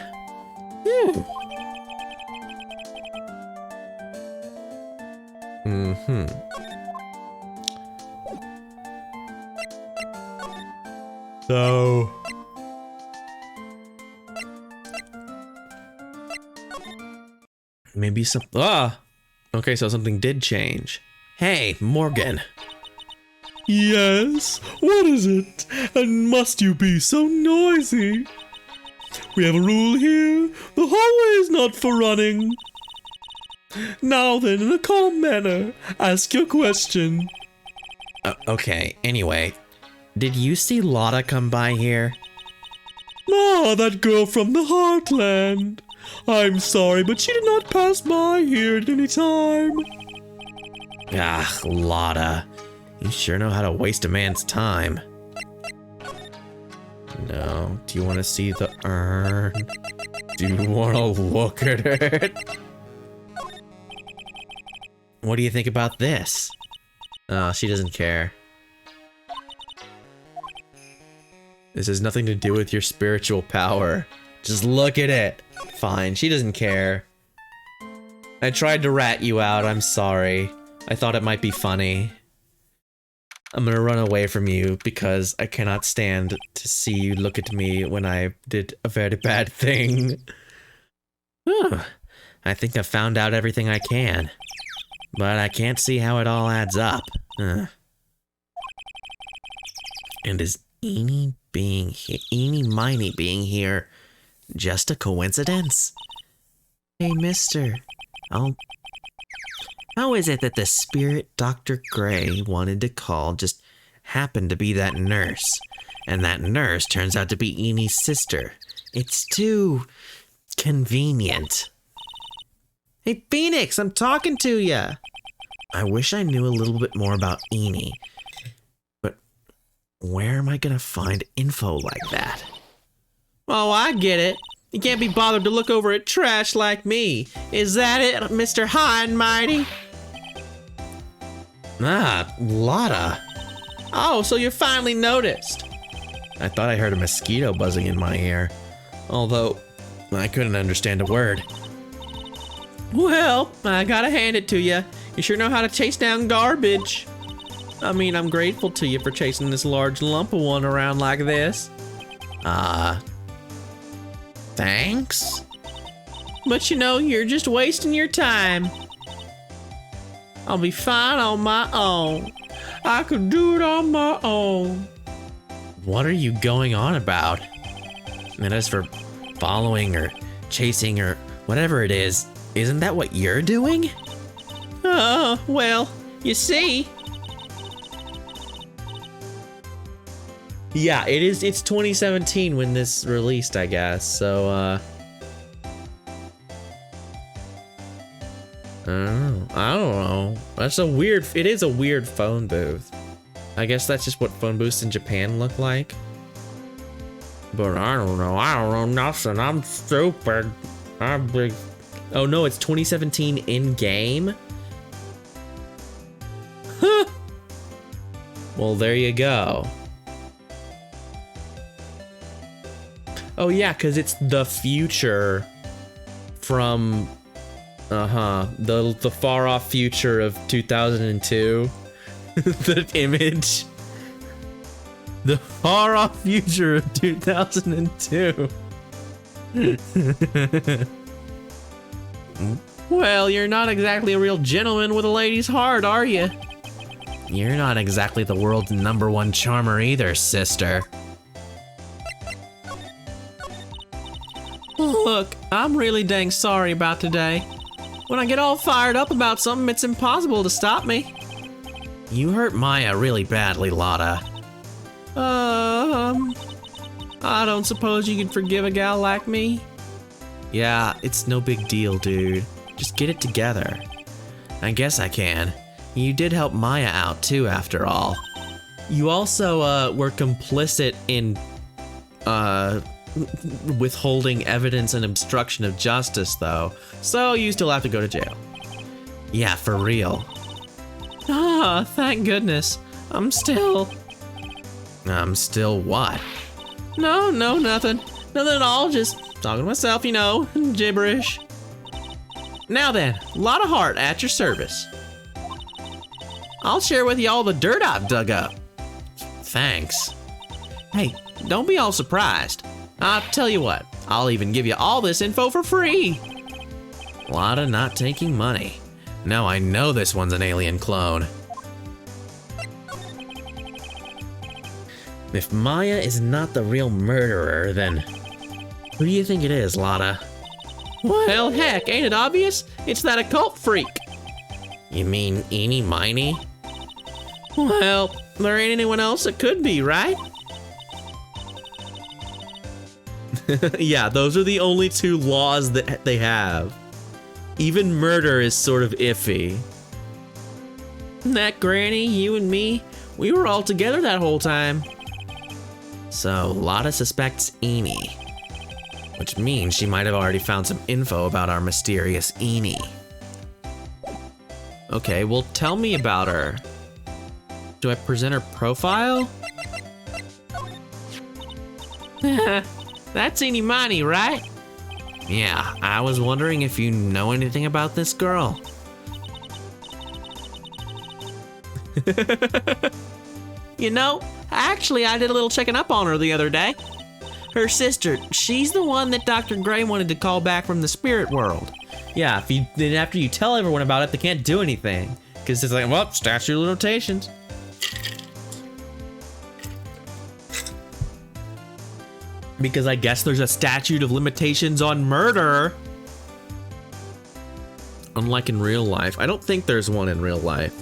So... maybe some... Okay, so something did change. Hey, Morgan. Yes? What is it? And must you be so noisy? We have a rule here. The hallway is not for running. Now then, in a calm manner, ask your question. Okay, anyway. Did you see Lotta come by here? Ah, that girl from the Heartland. I'm sorry, but she did not pass by here at any time. Ah, Lotta. You sure know how to waste a man's time. No. Do you want to see the urn? Do you want to look at it? What do you think about this? Oh, she doesn't care. This has nothing to do with your spiritual power. Just look at it. Fine, she doesn't care. I tried to rat you out, I'm sorry. I thought it might be funny. I'm gonna run away from you because I cannot stand to see you look at me when I did a very bad thing. Whew. I think I've found out everything I can, but I can't see how it all adds up. And is Eenie Miny being here just a coincidence? Hey, mister. How is it that the spirit Dr. Gray wanted to call just happened to be that nurse? And that nurse turns out to be Eenie's sister. It's too convenient. Hey, Phoenix, I'm talking to ya. I wish I knew a little bit more about Eenie. But where am I gonna find info like that? Oh, I get it. You can't be bothered to look over at trash like me. Is that it, Mr. High and Mighty? Ah, Lotta. Oh, so you finally noticed. I thought I heard a mosquito buzzing in my ear, although I couldn't understand a word. Well, I gotta hand it to you. You sure know how to chase down garbage. I mean, I'm grateful to you for chasing this large lump of one around like this. Thanks? But you know, you're just wasting your time. I'll be fine on my own. I could do it on my own. What are you going on about? And as for following or chasing or whatever it is, isn't that what you're doing? Well, you see. Yeah, it's 2017 when this released, I guess, so, I don't know. It is a weird phone booth. I guess that's just what phone booths in Japan look like. But I don't know nothing, I'm stupid. I'm big. Oh no, it's 2017 in-game? Huh. Well, there you go. Oh yeah, because it's the future from, the far off future of 2002. The image. The far off future of 2002. Well, you're not exactly a real gentleman with a lady's heart, are you? You're not exactly the world's #1 charmer either, sister. Look, I'm really dang sorry about today. When I get all fired up about something, it's impossible to stop me. You hurt Maya really badly, Lotta. I don't suppose you could forgive a gal like me? Yeah, it's no big deal, dude. Just get it together. I guess I can. You did help Maya out too, after all. You also, were complicit in, withholding evidence and obstruction of justice, though. So you still have to go to jail. Yeah, for real. Ah, thank goodness. I'm still what? No, nothing. Nothing at all, just talking to myself, you know, gibberish. Now then, Lotta Hart at your service. I'll share with you all the dirt I've dug up. Thanks. Hey, don't be all surprised. I'll tell you what, I'll even give you all this info for free. Lotta not taking money. No, I know this one's an alien clone. If Maya is not the real murderer, then who do you think it is, Lotta? Well, heck, ain't it obvious? It's that occult freak. You mean Eenie Miny? Well, there ain't anyone else that could be, right? Yeah, those are the only two laws that they have. Even murder is sort of iffy. That Granny, you and me, we were all together that whole time. So, Lotta suspects Eenie, which means she might have already found some info about our mysterious Eenie. Okay, well, tell me about her. Do I present her profile? That's Eenie Miny, right? Yeah, I was wondering if you know anything about this girl. You know, actually, I did a little checking up on her the other day. Her sister, she's the one that Dr. Gray wanted to call back from the spirit world. Yeah, then after you tell everyone about it, they can't do anything. Because it's like, well, statute of limitations. Because I guess there's a statute of limitations on murder. Unlike in real life. I don't think there's one in real life.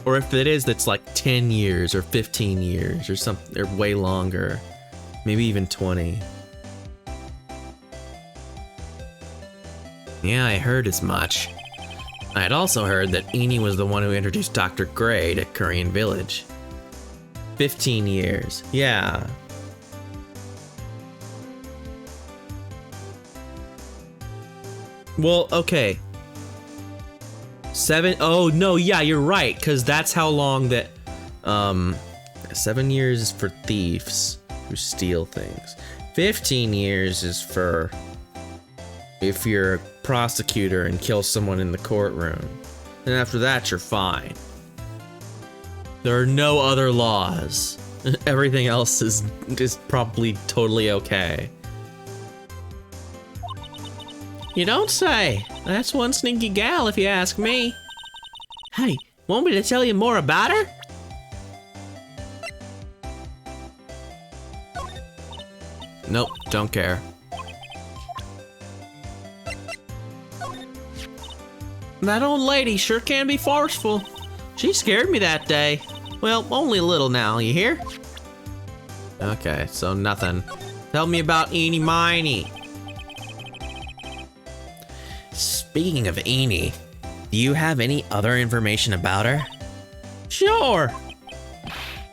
Or if it is, that's like 10 years or 15 years or something, or way longer. Maybe even 20. Yeah, I heard as much. I had also heard that Eni was the one who introduced Dr. Gray to Korean Village. 15 years. Yeah. Well, okay. 7, oh no, yeah, you're right, because that's how long that, 7 years is for thieves who steal things. 15 years is for if you're a prosecutor and kill someone in the courtroom. And after that, you're fine. There are no other laws. Everything else is probably totally okay. You don't say. That's one sneaky gal if you ask me. Hey, want me to tell you more about her? Nope, don't care. That old lady sure can be forceful. She scared me that day. Well, only a little now, you hear? Okay, so nothing. Tell me about Eenie Miney. Speaking of Eni, do you have any other information about her? Sure.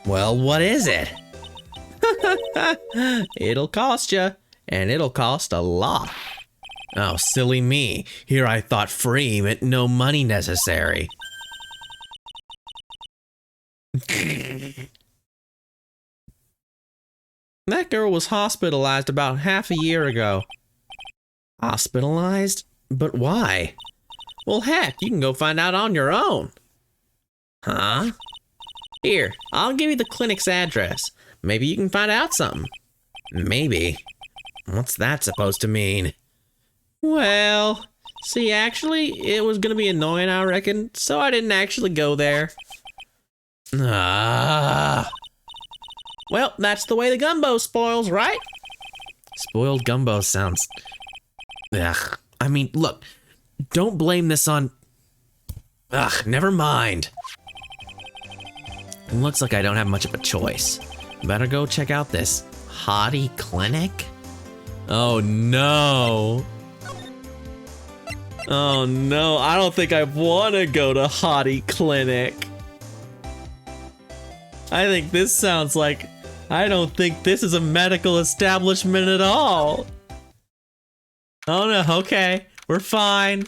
Well, what is it? It'll cost you, and it'll cost a lot. Oh, silly me. Here I thought free meant no money necessary. That girl was hospitalized about half a year ago. Hospitalized? But why? Well, heck, you can go find out on your own. Huh? Here, I'll give you the clinic's address. Maybe you can find out something. Maybe. What's that supposed to mean? Well, see, actually, it was gonna be annoying, I reckon, so I didn't actually go there. Ah. Well, that's the way the gumbo spoils, right? Spoiled gumbo sounds... Ugh. I mean, look, don't blame this on... Ugh, never mind. It looks like I don't have much of a choice. Better go check out this hottie clinic. Oh no. Oh no, I don't think I want to go to hottie clinic. I think this sounds like... I don't think this is a medical establishment at all. Oh no, okay, we're fine.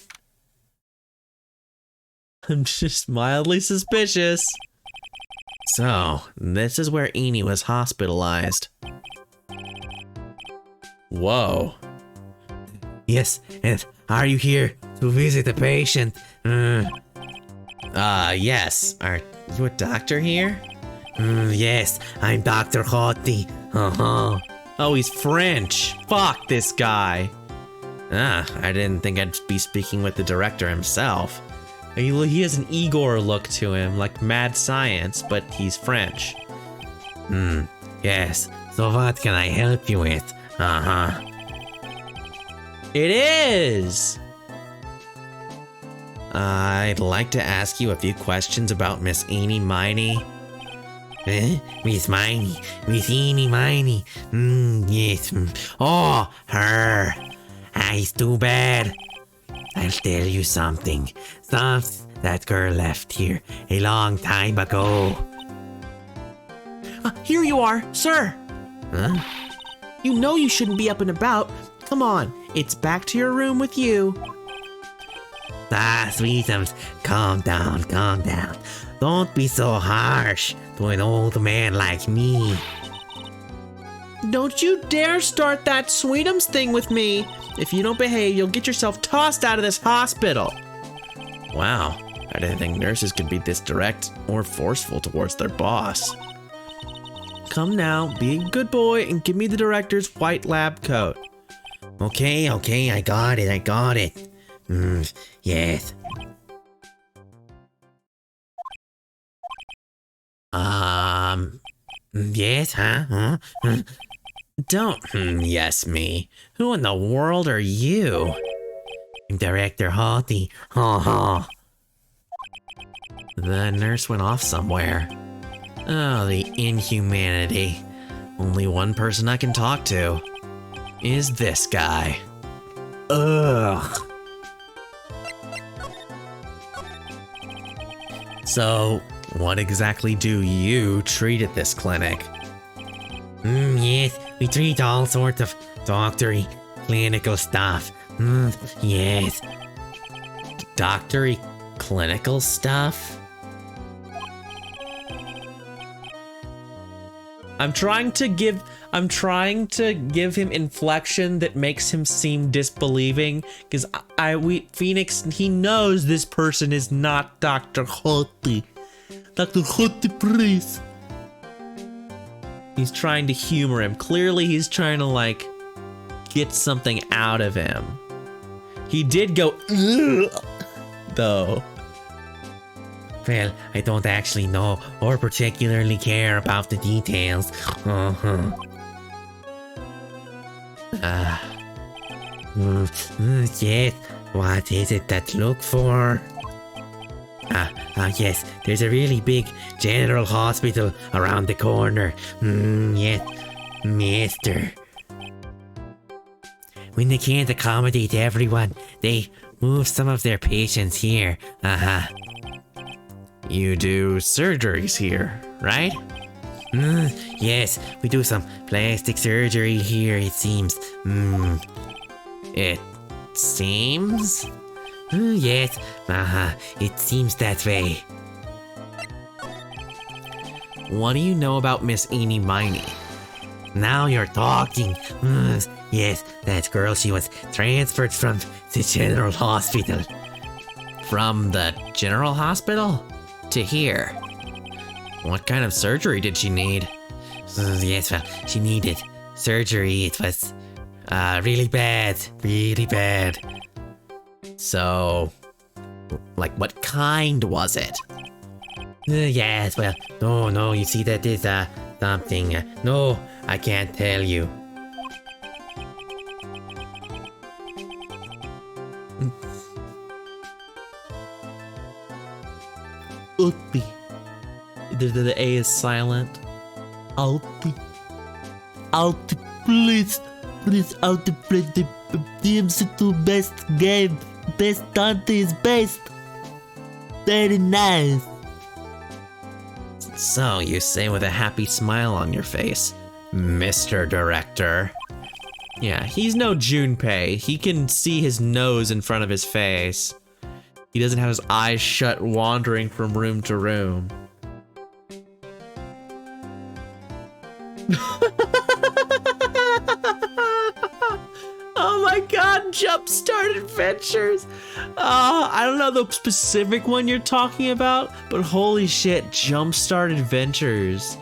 I'm just mildly suspicious. So, this is where Eni was hospitalized. Whoa. Yes, and are you here to visit a patient? Yes. Are you a doctor here? Yes, I'm Dr. Hottie. Oh, he's French. Fuck this guy. I didn't think I'd be speaking with the director himself. He has an Igor look to him, like mad science, but he's French. Yes. So what can I help you with? It is! I'd like to ask you a few questions about Miss Eenie Miney. Miss Miney. Miss Eenie Miney. Yes. Oh, her. It's too bad. I'll tell you something. That girl left here a long time ago. Here you are, sir. Huh? You know you shouldn't be up and about. Come on, it's back to your room with you. Sweetums, calm down, calm down. Don't be so harsh to an old man like me. Don't you dare start that Sweetums thing with me. If you don't behave, you'll get yourself tossed out of this hospital. Wow, I didn't think nurses could be this direct or forceful towards their boss. Come now, be a good boy and give me the director's white lab coat. Okay, I got it. Yes. Yes, huh? Don't, yes me. Who in the world are you? I'm Director Hottie. Ha ha. The nurse went off somewhere. Oh, the inhumanity. Only one person I can talk to is this guy. Ugh. So, what exactly do you treat at this clinic? Yes, we treat all sorts of doctory, clinical stuff. Yes. Doctory clinical stuff? I'm trying to give him inflection that makes him seem disbelieving, because Phoenix, he knows this person is not Dr. Hottie. Dr. Hottie, please. He's trying to humor him. Clearly he's trying to like get something out of him. He did go ugh, though. Well, I don't actually know or particularly care about the details. Yes, what is it that you look for? Yes, there's a really big general hospital around the corner. Yes, mister. When they can't accommodate everyone, they move some of their patients here. You do surgeries here, right? Yes, we do some plastic surgery here, it seems. It seems? Yes, it seems that way. What do you know about Miss Eenie Miney? Now you're talking. Yes, that girl, she was transferred from the general hospital. From the general hospital? To here. What kind of surgery did she need? Yes, well, she needed surgery. It was really bad. Really bad. So, like what kind was it? Yes, well, no, you see that is something. No, I can't tell you. Uppy. The A is silent. Alti, please, Alti, please, the DMC2 best game, best Dante is best. Very nice. So you say with a happy smile on your face, Mr. Director. Yeah, he's no Junpei. He can see his nose in front of his face. He doesn't have his eyes shut wandering from room to room. Oh my god, Jumpstart Adventures! I don't know the specific one you're talking about, but holy shit, Jumpstart Adventures.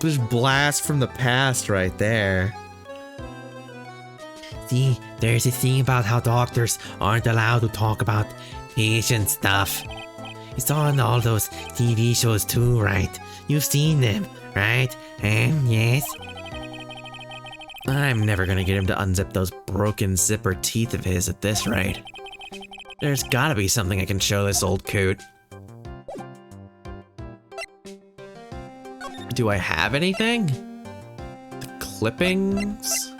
There's blast from the past right there. See, there's a thing about how doctors aren't allowed to talk about patient stuff. It's on all those TV shows too, right? You've seen them, right? Yes. I'm never gonna get him to unzip those broken zipper teeth of his at this rate. There's gotta be something I can show this old coot. Do I have anything? The clippings?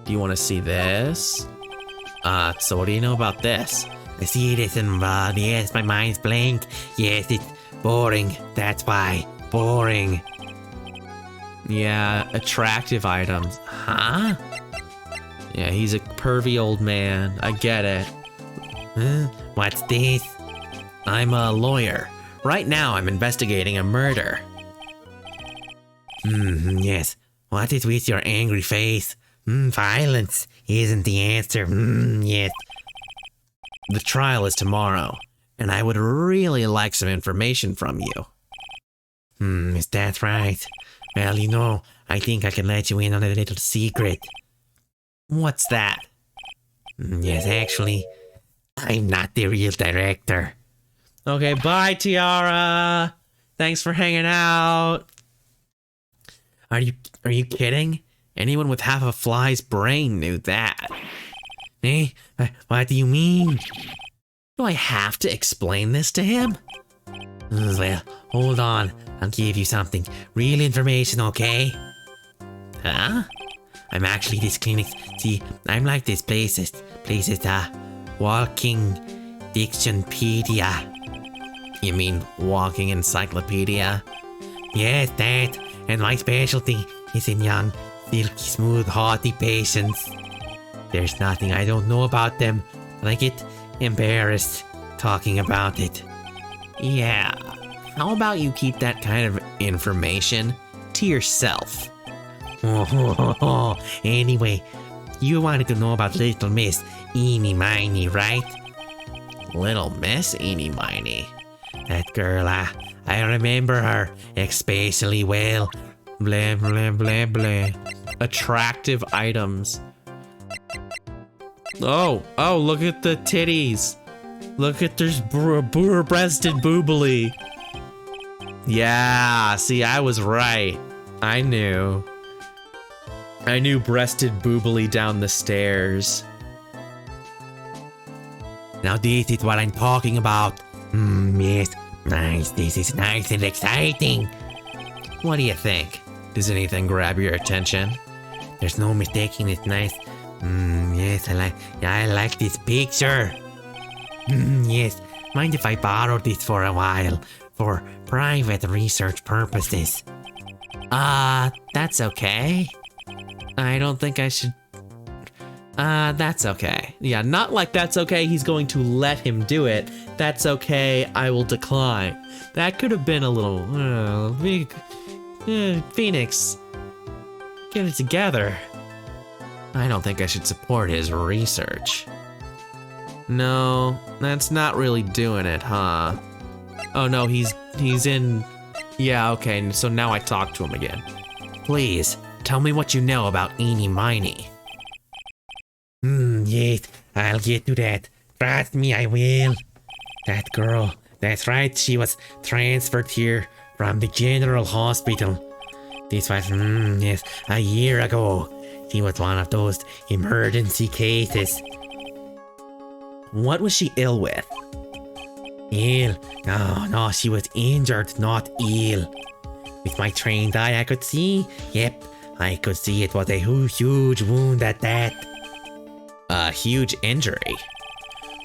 Do you want to see this? So what do you know about this? I see this and yes, my mind's blank. Yes, it's boring. That's why. Boring. Yeah, attractive items. Huh? Yeah, he's a pervy old man. I get it. What's this? I'm a lawyer. Right now, I'm investigating a murder. Yes. What is with your angry face? Violence isn't the answer. Yes. The trial is tomorrow, and I would really like some information from you. Is that right? Well, you know, I think I can let you in on a little secret. What's that? Yes, actually, I'm not the real director. Okay, bye, Tiara. Thanks for hanging out. Are you kidding? Anyone with half a fly's brain knew that. Eh? What do you mean? Do I have to explain this to him? Well, hold on. I'll give you something. Real information, okay? Huh? I'm actually this clinic. See, I'm like this places, walking dictionpedia. You mean walking encyclopedia? Yes, that. And my specialty is in young, silky smooth, haughty patients. There's nothing I don't know about them, but I get embarrassed talking about it. Yeah. How about you keep that kind of information to yourself? Anyway, you wanted to know about Little Miss Eeny Miny, right? Little Miss Eeny Miny. That girl, I remember her especially well. Blah, blah, blah, blah. Attractive items. Oh, look at the titties. Look at this breasted boobily. Yeah, see, I was right. I knew breasted boobily down the stairs. Now this is what I'm talking about. Yes, nice. This is nice and exciting. What do you think? Does anything grab your attention? There's no mistaking it's nice. Yes, I like this picture. Yes, mind if I borrow this for a while? For private research purposes. That's okay. I don't think I should. That's okay. Yeah, not like that's okay, he's going to let him do it. That's okay, I will decline. That could have been a little, big. Phoenix, get it together. I don't think I should support his research. No, that's not really doing it, huh? Oh no, he's in. Yeah, okay, so now I talk to him again. Please, tell me what you know about Eeny Miny. Yes, I'll get to that. Trust me, I will. That girl, that's right, she was transferred here from the General Hospital. This was, yes, a year ago. She was one of those emergency cases. What was she ill with? Ill? No, she was injured, not ill. With my trained eye, I could see. Yep, I could see it was a huge wound at that. A huge injury?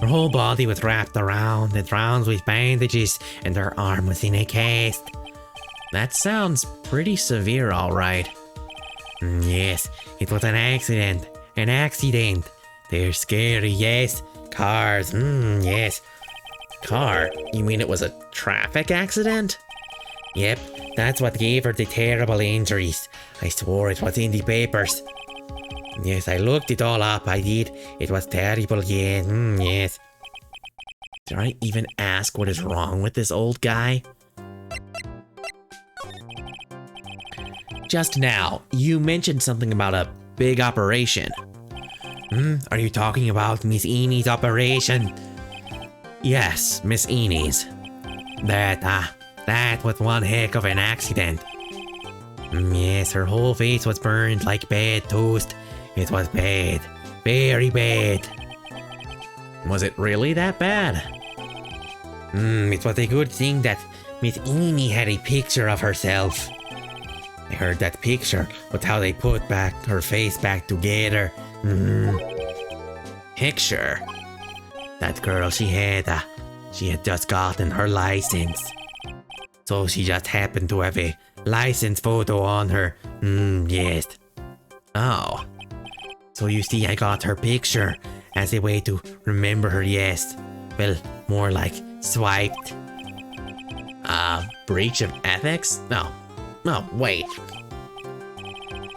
Her whole body was wrapped around with bandages, and her arm was in a cast. That sounds pretty severe, alright. Yes, it was an accident. An accident. They're scary, yes. Cars, yes. Car? You mean it was a traffic accident? Yep, that's what gave her the terrible injuries. I swore it was in the papers. Yes, I looked it all up, I did. It was terrible, yeah, yes. Did I even ask what is wrong with this old guy? Just now, you mentioned something about a big operation. Are you talking about Miss Eeny's operation? Yes, Miss Eeny's. That was one heck of an accident. Yes, her whole face was burned like bad toast. It was bad. Very bad. Was it really that bad? It was a good thing that Miss Eeny had a picture of herself. I heard that picture, but how they put her face back together. Picture? That girl, she had just gotten her license. So she just happened to have a license photo on her. Yes. Oh. So you see, I got her picture as a way to remember her, yes. Well, more like swiped. Breach of ethics? No, wait.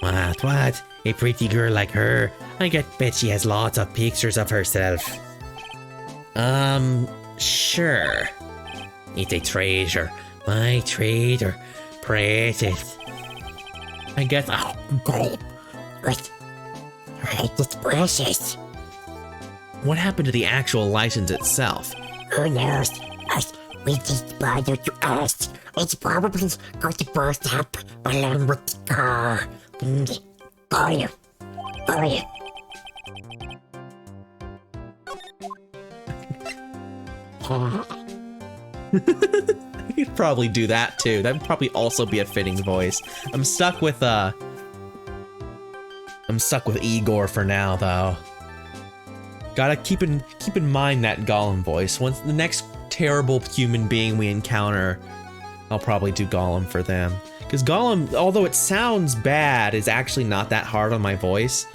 What? A pretty girl like her, I bet she has lots of pictures of herself. Sure. It's a treasure. My treasure. precious. I guess. Oh, it's precious. What happened to the actual license itself? Who knows? We just bothered to ask. It's probably going to burst up along with the car. Hurry. You could probably do that too. That'd probably also be a fitting voice. I'm stuck with Igor for now though. Gotta keep in mind that Gollum voice. Once the next terrible human being we encounter, I'll probably do Gollum for them. Because Gollum, although it sounds bad, is actually not that hard on my voice.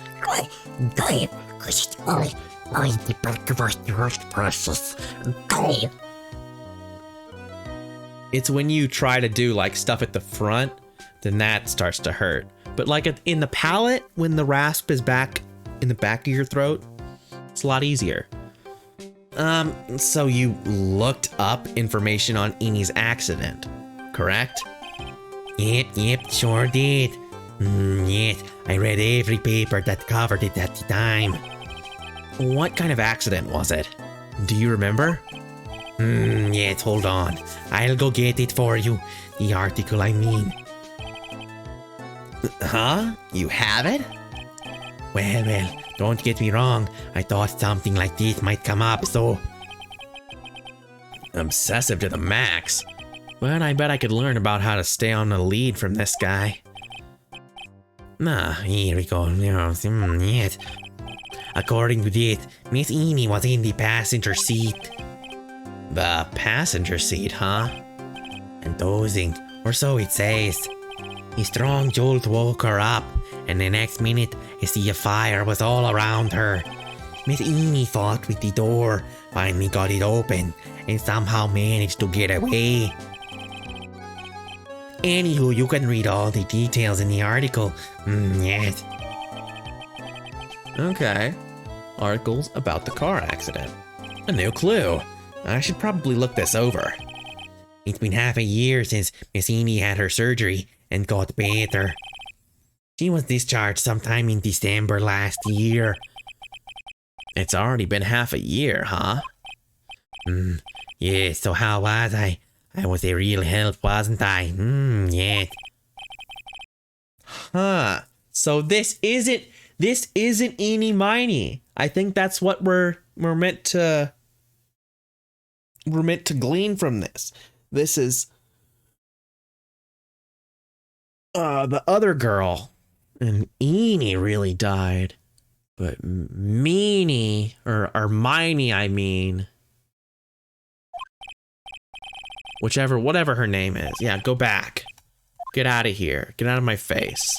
It's when you try to do like stuff at the front, then that starts to hurt. But like in the palate, when the rasp is back in the back of your throat, it's a lot easier. So you looked up information on Enie's accident, correct? Yep, sure did. Yes, I read every paper that covered it at the time. What kind of accident was it? Do you remember? Yes, hold on. I'll go get it for you. The article, I mean. Huh? You have it? Well, don't get me wrong. I thought something like this might come up, so... Obsessive to the max. But I bet I could learn about how to stay on the lead from this guy. Here we go. Yes. According to this, Miss Enie was in the passenger seat. The passenger seat, huh? And dozing, or so it says. A strong jolt woke her up, and the next minute, you see a fire was all around her. Miss Enie fought with the door, finally got it open, and somehow managed to get away. Anywho, you can read all the details in the article. Yes. Okay. Articles about the car accident. A new clue. I should probably look this over. It's been half a year since Miss Enie had her surgery and got better. She was discharged sometime in December last year. It's already been half a year, huh? Yeah, so how was I? I was a real help, wasn't I? Yeah. Huh. So this isn't Eenie Miney. I think that's what we're meant to glean from this. This is the other girl. And Enie really died. But Meanie, or Miney, I mean. Whatever her name is. Yeah, go back. Get out of here. Get out of my face.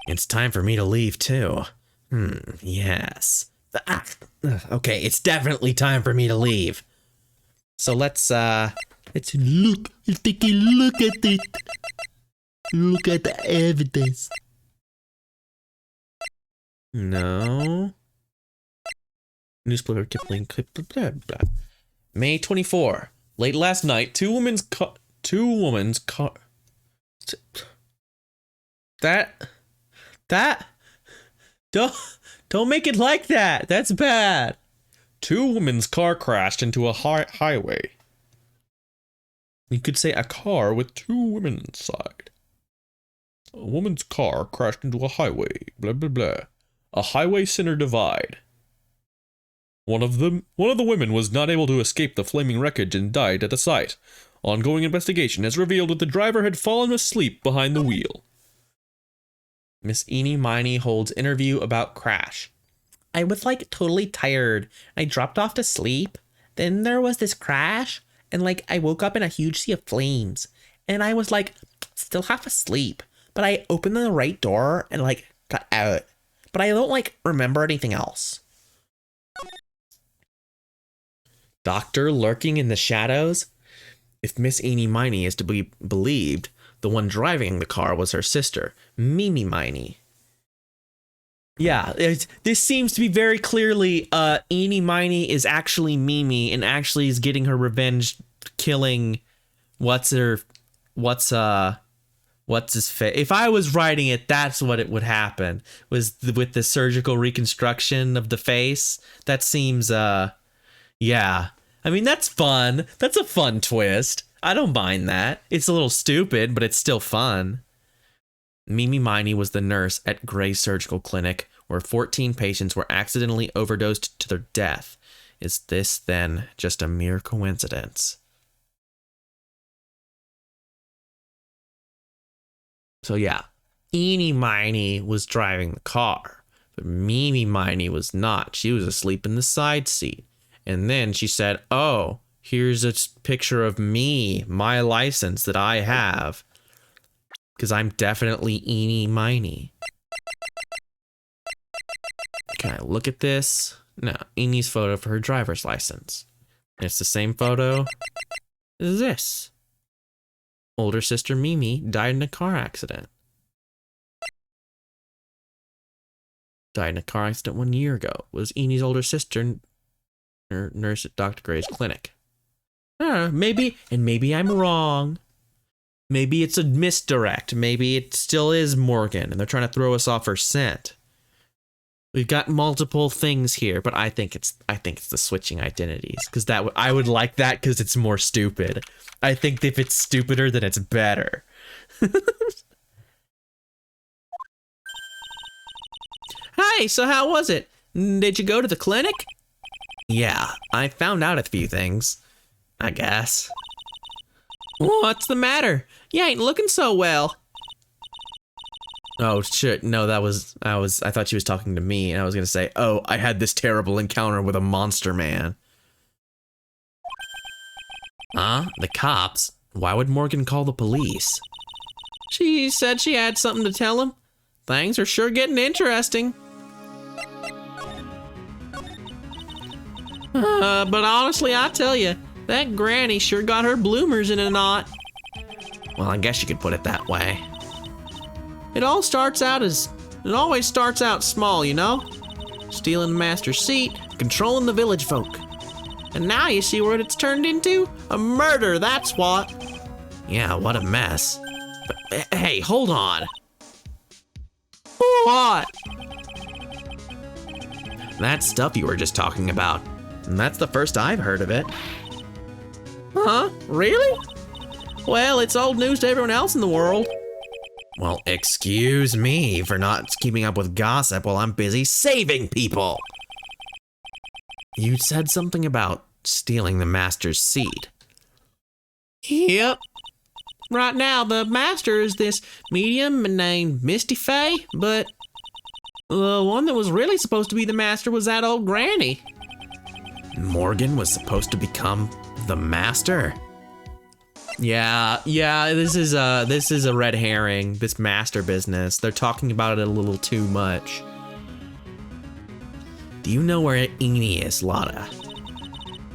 It's time for me to leave too. Yes. Okay, it's definitely time for me to leave. So let's take a look at it. Look at the evidence. No. Newspaper Kipling clip blah blah. May 24. Late last night, two women's car. Don't make it like that. That's bad. Two women's car crashed into a highway. You could say a car with two women inside. A woman's car crashed into a highway. Blah blah blah. A highway center divide. One of the women was not able to escape the flaming wreckage and died at the site. Ongoing investigation has revealed that the driver had fallen asleep behind the wheel. Miss Enie Miney holds interview about crash. I was like totally tired. I dropped off to sleep. Then there was this crash, and like I woke up in a huge sea of flames. And I was like still half asleep. But I opened the right door and like got out. But I don't like remember anything else. Doctor lurking in the shadows? If Miss Enie Miney is to be believed, the one driving the car was her sister, Mimi Miney. Yeah, this seems to be very clearly Enie Miney is actually Mimi and actually is getting her revenge killing what's her what's his face? If I was writing it, that's what it would happen. With the surgical reconstruction of the face. That seems yeah. I mean, that's fun. That's a fun twist. I don't mind that. It's a little stupid, but it's still fun. Mimi Miney was the nurse at Gray Surgical Clinic, where 14 patients were accidentally overdosed to their death. Is this then just a mere coincidence? So yeah, Eenie Miney was driving the car, but Mimi Miney was not. She was asleep in the side seat. And then she said, oh, here's a picture of me, my license that I have. Because I'm definitely Eenie Miney. Can I look at this? No, Enie's photo for her driver's license. It's the same photo as this. Older sister Mimi died in a car accident. Died in a car accident 1 year ago. Was Enie's older sister nurse at Dr. Gray's clinic. Maybe I'm wrong. Maybe it's a misdirect. Maybe it still is Morgan and they're trying to throw us off her scent. We've got multiple things here, but I think it's the switching identities, because I would like that because it's more stupid. I think if it's stupider, then it's better. Hi, so how was it? Did you go to the clinic? Yeah, I found out a few things, I guess. What's the matter? You ain't looking so well. Oh shit, no, I thought she was talking to me, and I was gonna say, oh, I had this terrible encounter with a monster man. Huh? The cops? Why would Morgan call the police? She said she had something to tell him. Things are sure getting interesting. But honestly, I tell you, that granny sure got her bloomers in a knot. Well, I guess you could put it that way. It always starts out small, you know? Stealing the master's seat, controlling the village folk. And now you see what it's turned into? A murder, that's what. Yeah, what a mess. But hey, hold on. What? That stuff you were just talking about. And that's the first I've heard of it. Huh? Really? Well, it's old news to everyone else in the world. Well, excuse me for not keeping up with gossip while I'm busy saving people. You said something about stealing the master's seat. Yep. Right now, the master is this medium named Misty Faye, but the one that was really supposed to be the master was that old granny. Morgan was supposed to become the master? Yeah, this is a red herring, this master business. They're talking about it a little too much. Do you know where Eenie is, Lotta?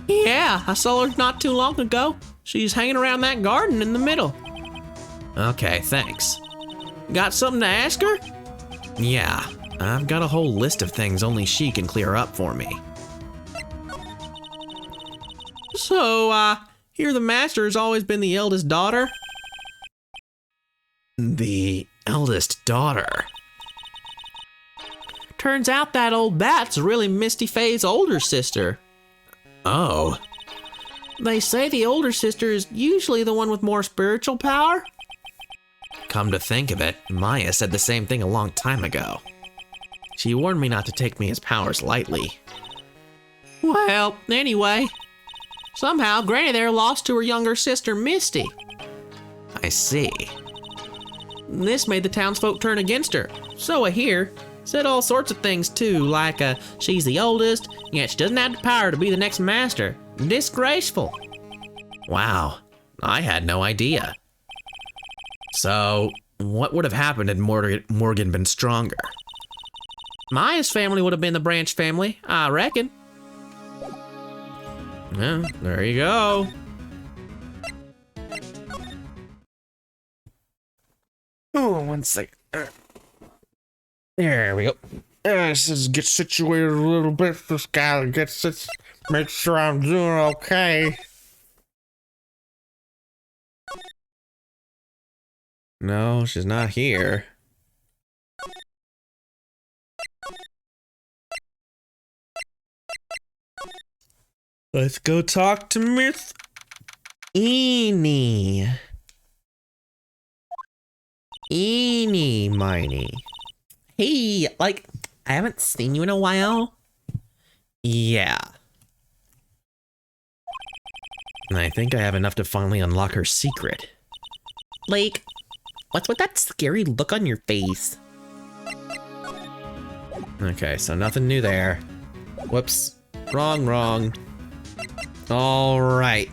Yeah, I saw her not too long ago. She's hanging around that garden in the middle. Okay, thanks. Got something to ask her? Yeah, I've got a whole list of things only she can clear up for me. So, here the master has always been the eldest daughter? The eldest daughter? Turns out that old bat's really Misty Faye's older sister. Oh. They say the older sister is usually the one with more spiritual power? Come to think of it, Maya said the same thing a long time ago. She warned me not to take Mia's powers lightly. Well, anyway, somehow Granny there lost to her younger sister, Misty. I see. This made the townsfolk turn against her. So I hear. Said all sorts of things too, like she's the oldest, yet she doesn't have the power to be the next master. Disgraceful. Wow, I had no idea. So, what would have happened had Morgan been stronger? Maya's family would have been the Branch family, I reckon. Yeah, there you go. Oh, 1 second. There we go. Let's just get situated a little bit. This guy gets it. Make sure I'm doing okay. No, she's not here. Let's go talk to Miss Eenie. Eenie Miny. Hey, like, I haven't seen you in a while. Yeah. And I think I have enough to finally unlock her secret. Like, what's with that scary look on your face? Okay, so nothing new there. Whoops. Wrong. All right.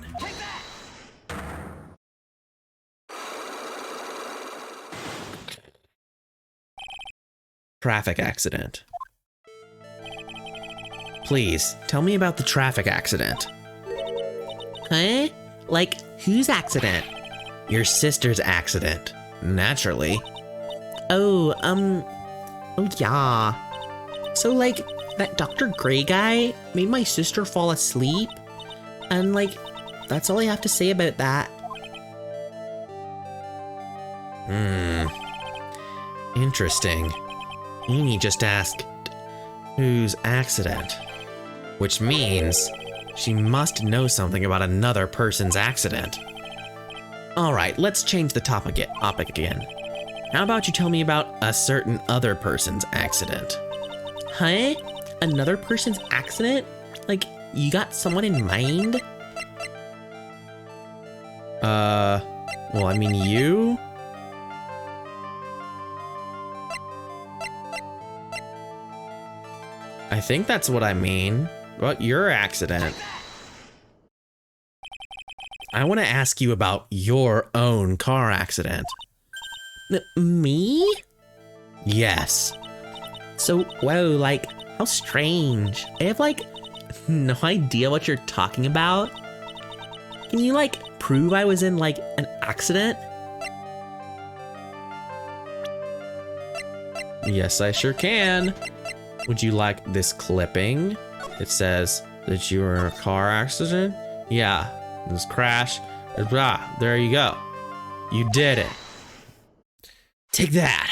Traffic accident. Please, tell me about the traffic accident. Huh? Like, whose accident? Your sister's accident. Naturally. Oh, yeah. So, like, that Dr. Gray guy made my sister fall asleep. And, like, that's all I have to say about that. Interesting. Eenie just asked, whose accident? Which means she must know something about another person's accident. Alright, let's change the topic again. How about you tell me about a certain other person's accident? Huh? Another person's accident? Like, you got someone in mind? Well, I mean, you? I think that's what I mean. What your accident? I want to ask you about your own car accident. Me? Yes. So, whoa, like, how strange. I have, like, no idea what you're talking about. Can you, like, prove I was in, like, an accident? Yes, I sure can. Would you like this clipping? It says that you were in a car accident? Yeah, this crash. Blah, there you go. You did it. Take that.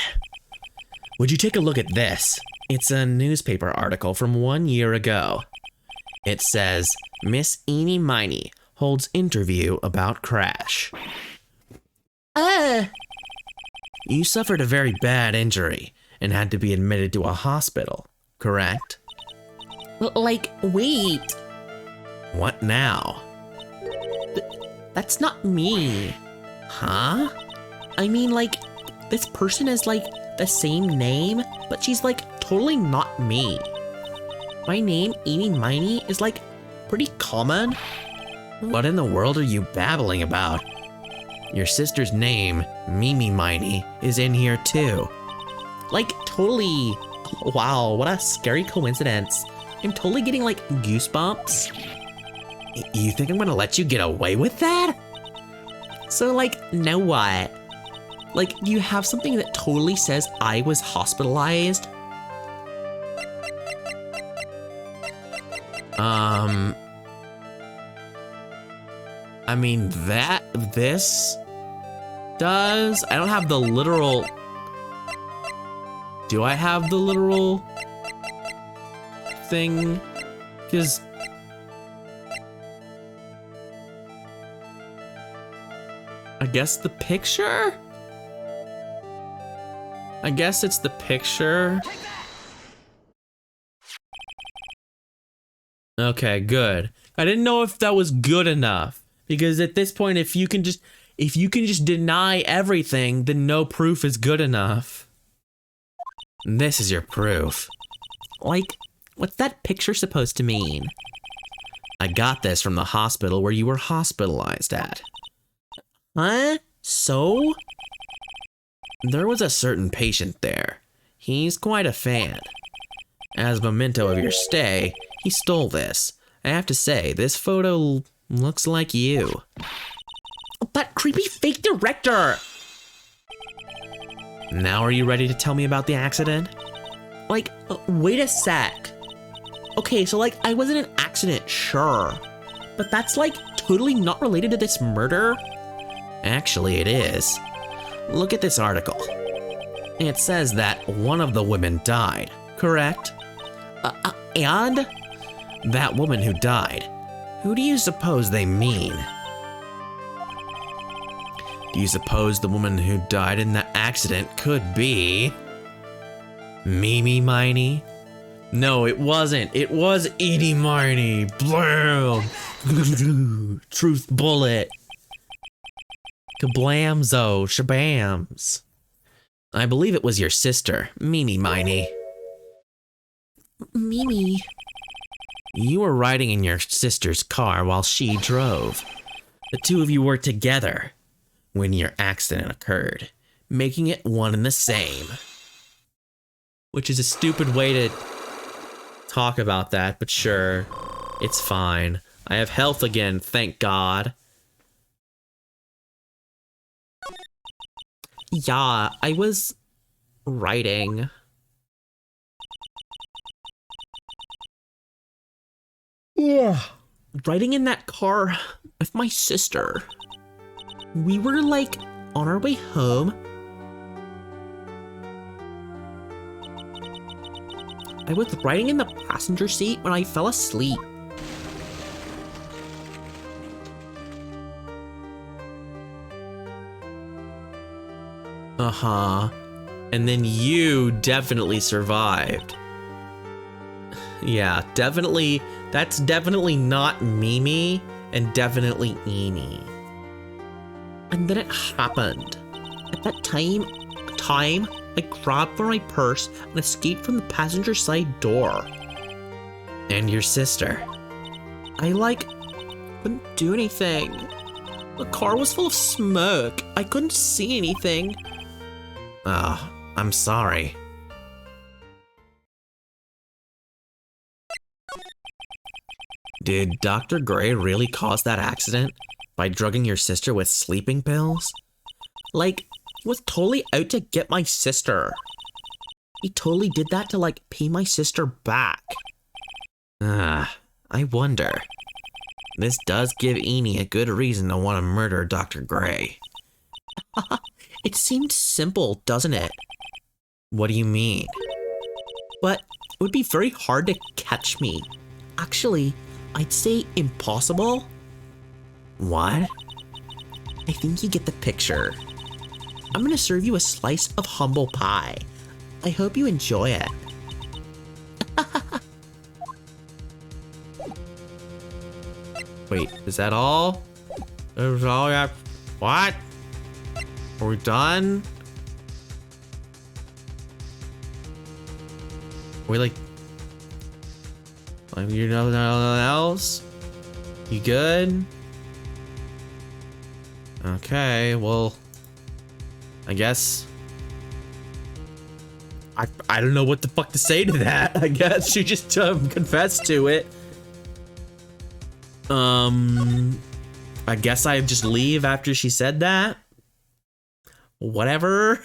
Would you take a look at this? It's a newspaper article from 1 year ago. It says, Miss Eenie Miny holds interview about crash. You suffered a very bad injury and had to be admitted to a hospital, correct? Like, wait. What now? That's not me. Huh? I mean, like, this person is, like, the same name, but she's, like, totally not me. My name, Eenie Miny, is, like, pretty common. What in the world are you babbling about? Your sister's name, Mimi Miny, is in here too. Like, totally. Wow, what a scary coincidence. I'm totally getting, like, goosebumps. You think I'm gonna let you get away with that? So, like, now what? Like, you have something that totally says I was hospitalized? I mean, this does. I don't have the literal. Do I have the literal thing? Because I guess the picture? I guess it's the picture. Okay, good. I didn't know if that was good enough. Because at this point, if you can just deny everything, then no proof is good enough. This is your proof. Like, what's that picture supposed to mean? I got this from the hospital where you were hospitalized at. Huh? So? There was a certain patient there. He's quite a fan. As a memento of your stay, he stole this. I have to say, this photo looks like you. That creepy fake director! Now are you ready to tell me about the accident? Like, wait a sec. Okay, so like, I was in an accident, sure. But that's like totally not related to this murder? Actually, it is. Look at this article. It says that one of the women died, correct? And That woman who died, who do you suppose they mean? Do you suppose the woman who died in that accident could be Mimi Miney? No, it wasn't. It was Edie Miney. Blam! Truth bullet. Kablamzo, shabams. I believe it was your sister, Mimi Miney. Mimi. You were riding in your sister's car while she drove. The two of you were together when your accident occurred, making it one and the same. Which is a stupid way to talk about that, but sure, it's fine. I have health again, thank God. Yeah, I was writing. Yeah. Riding in that car with my sister. We were like on our way home. I was riding in the passenger seat when I fell asleep. Uh-huh. And then you definitely survived. Yeah, definitely. That's definitely not Mimi and definitely Eenie. And then it happened. At that time, I grabbed for my purse and escaped from the passenger side door. And your sister. I couldn't do anything. The car was full of smoke. I couldn't see anything. Oh, I'm sorry. Did Dr. Gray really cause that accident by drugging your sister with sleeping pills? He was totally out to get my sister. He totally did that to pay my sister back. I wonder. This does give Eenie a good reason to want to murder Dr. Gray. It seemed simple, doesn't it? What do you mean? But it would be very hard to catch me. Actually, I'd say impossible. What? I think you get the picture. I'm gonna serve you a slice of humble pie. I hope you enjoy it. Wait, is that all? That was all I got? What? Are we done? We you know nothing else? You good? Okay, well, I guess I don't know what the fuck to say to that. I guess she just confessed to it. I guess I just leave after she said that. Whatever.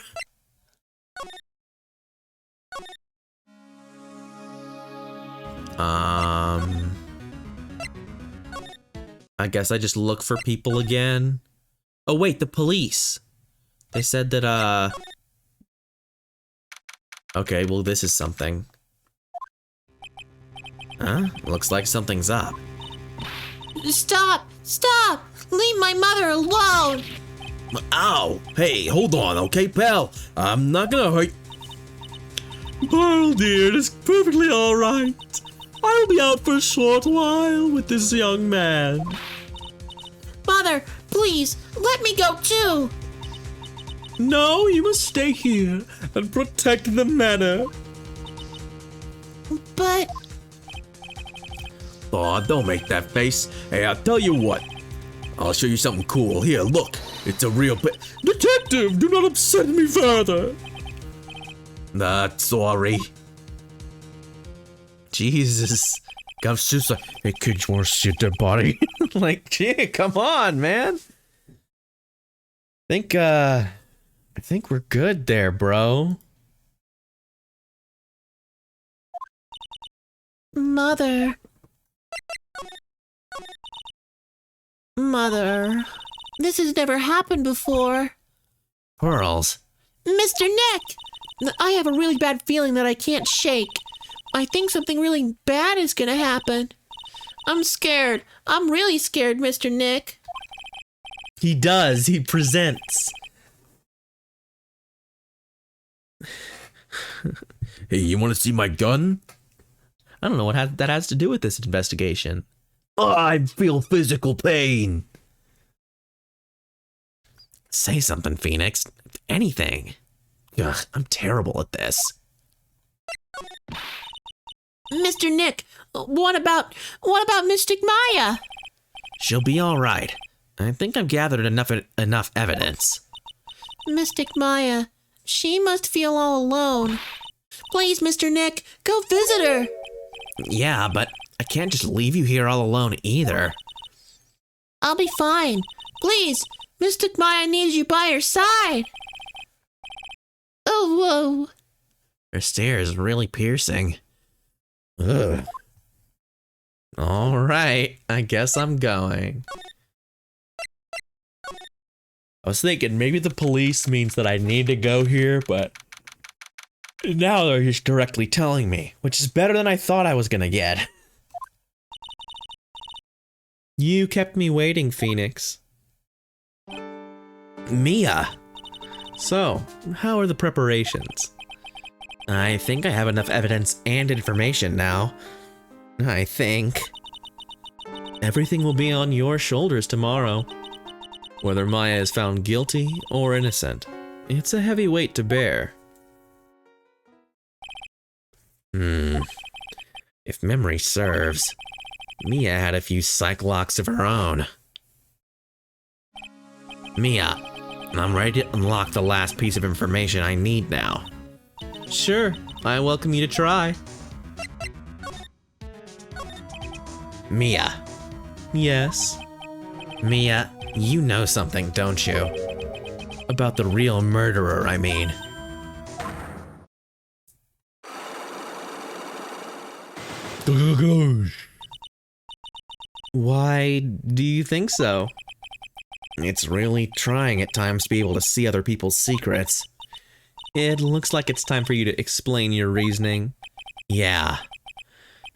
I guess I just look for people again. Oh wait, the police. They said that okay, well this is something. Huh? Looks like something's up. Stop! Stop! Leave my mother alone! Ow! Hey, hold on, okay, pal? I'm not gonna hurt. Pearl, dear, it's perfectly alright. I'll be out for a short while with this young man. Mother, please, let me go too! No, you must stay here and protect the manor. But... Aw, don't make that face. Hey, I'll tell you what. I'll show you something cool. Here, look. It's a real Detective, do not upset me further. Not sorry. Jesus. Gov's just like, hey kid, you wanna see their body? Like, gee, come on, man. I think we're good there, bro. Mother... Mother... This has never happened before. Pearls. Mr. Nick! I have a really bad feeling that I can't shake. I think something really bad is gonna happen. I'm scared. I'm really scared, Mr. Nick. He does. He presents. Hey, you want to see my gun? I don't know what that has to do with this investigation. I feel physical pain. Say something, Phoenix. Anything. Ugh, I'm terrible at this. Mr. Nick, what about Mystic Maya? She'll be all right. I think I've gathered enough evidence. Mystic Maya, she must feel all alone. Please, Mr. Nick, go visit her. Yeah, but I can't just leave you here all alone either. I'll be fine. Please, Mystic Maya needs you by her side. Oh, whoa. Her stare is really piercing. Ugh. All right, I guess I'm going. I was thinking maybe the police means that I need to go here, but now they're just directly telling me, which is better than I thought I was gonna get. You kept me waiting, Phoenix. Mia! So, how are the preparations? I think I have enough evidence and information now. I think. Everything will be on your shoulders tomorrow. Whether Maya is found guilty or innocent, it's a heavy weight to bear. If memory serves, Mia had a few psych locks of her own. Mia, I'm ready to unlock the last piece of information I need now. Sure, I welcome you to try. Mia. Yes? Mia, you know something, don't you? About the real murderer, I mean. Why do you think so? It's really trying at times to be able to see other people's secrets. It looks like it's time for you to explain your reasoning. Yeah.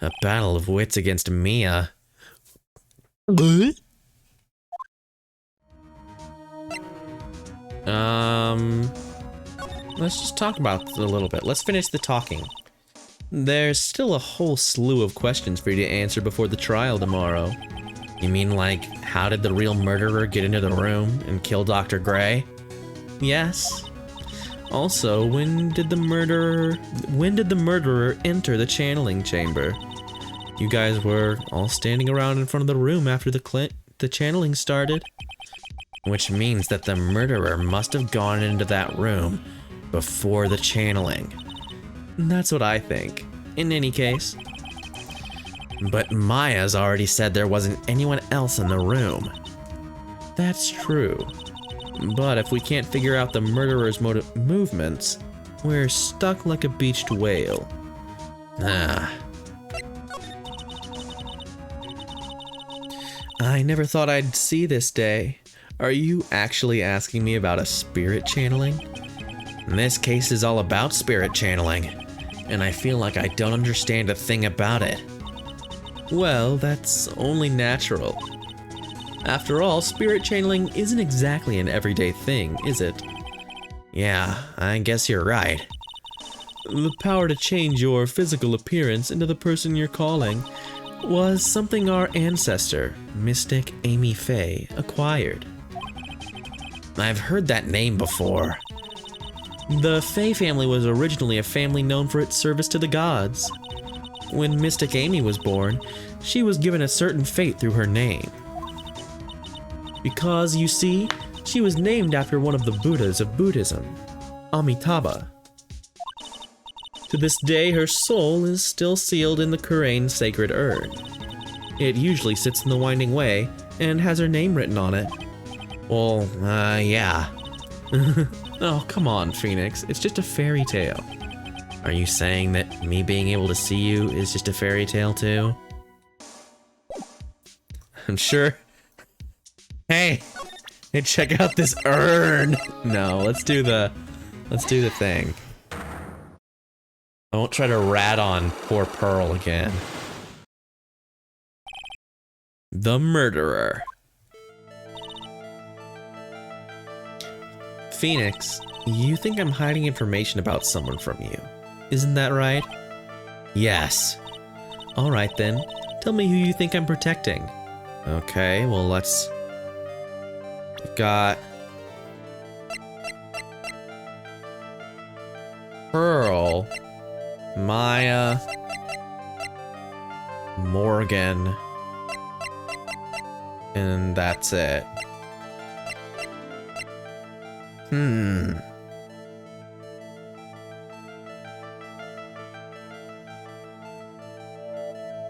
A battle of wits against Mia. Let's just talk about it a little bit. Let's finish the talking. There's still a whole slew of questions for you to answer before the trial tomorrow. You mean like, how did the real murderer get into the room and kill Dr. Gray? Yes. Also, when did the murderer enter the channeling chamber? You guys were all standing around in front of the room after the channeling started. Which means that the murderer must have gone into that room before the channeling. That's what I think, in any case. But Maya's already said there wasn't anyone else in the room. That's true. But if we can't figure out the murderer's movements, we're stuck like a beached whale. I never thought I'd see this day. Are you actually asking me about a spirit channeling? This case is all about spirit channeling, and I feel like I don't understand a thing about it. Well, that's only natural. After all, spirit channeling isn't exactly an everyday thing, is it? Yeah, I guess you're right. The power to change your physical appearance into the person you're calling was something our ancestor, Mystic Amy Faye, acquired. I've heard that name before. The Faye family was originally a family known for its service to the gods. When Mystic Amy was born, she was given a certain fate through her name. Because, you see, she was named after one of the Buddhas of Buddhism, Amitabha. To this day, her soul is still sealed in the Kurain sacred urn. It usually sits in the Winding Way and has her name written on it. Well, yeah. Oh, come on, Phoenix. It's just a fairy tale. Are you saying that me being able to see you is just a fairy tale too? I'm sure. Hey, Hey, check out this urn. No, let's do the thing. I won't try to rat on poor Pearl again. The murderer. Phoenix, you think I'm hiding information about someone from you. Isn't that right? Yes. All right then. Tell me who you think I'm protecting. Okay, well let's... We've got... Pearl, Maya, Morgan, and that's it.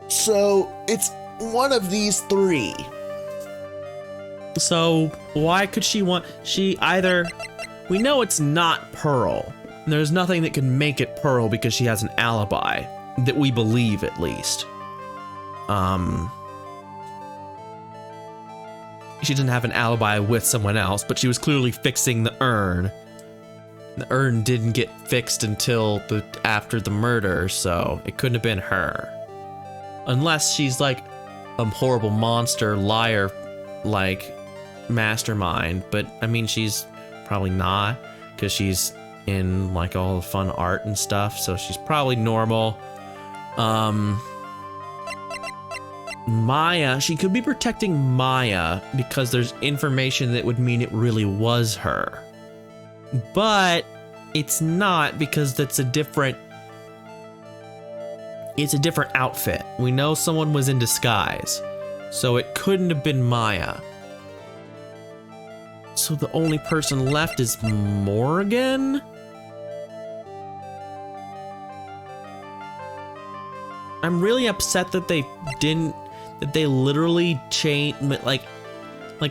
So it's one of these three. So why could she want... She either... We know it's not Pearl. There's nothing that can make it Pearl because she has an alibi. That we believe, at least. She didn't have an alibi with someone else, but she was clearly fixing the urn. The urn didn't get fixed until after the murder, so it couldn't have been her. Unless she's like a horrible monster, liar, like mastermind. But I mean, she's probably not, because she's in like all the fun art and stuff, so she's probably normal. Maya, she could be protecting Maya because there's information that would mean it really was her. But it's not, because it's a different outfit. We know someone was in disguise, so it couldn't have been Maya. So the only person left is Morgan? I'm really upset that they literally changed, like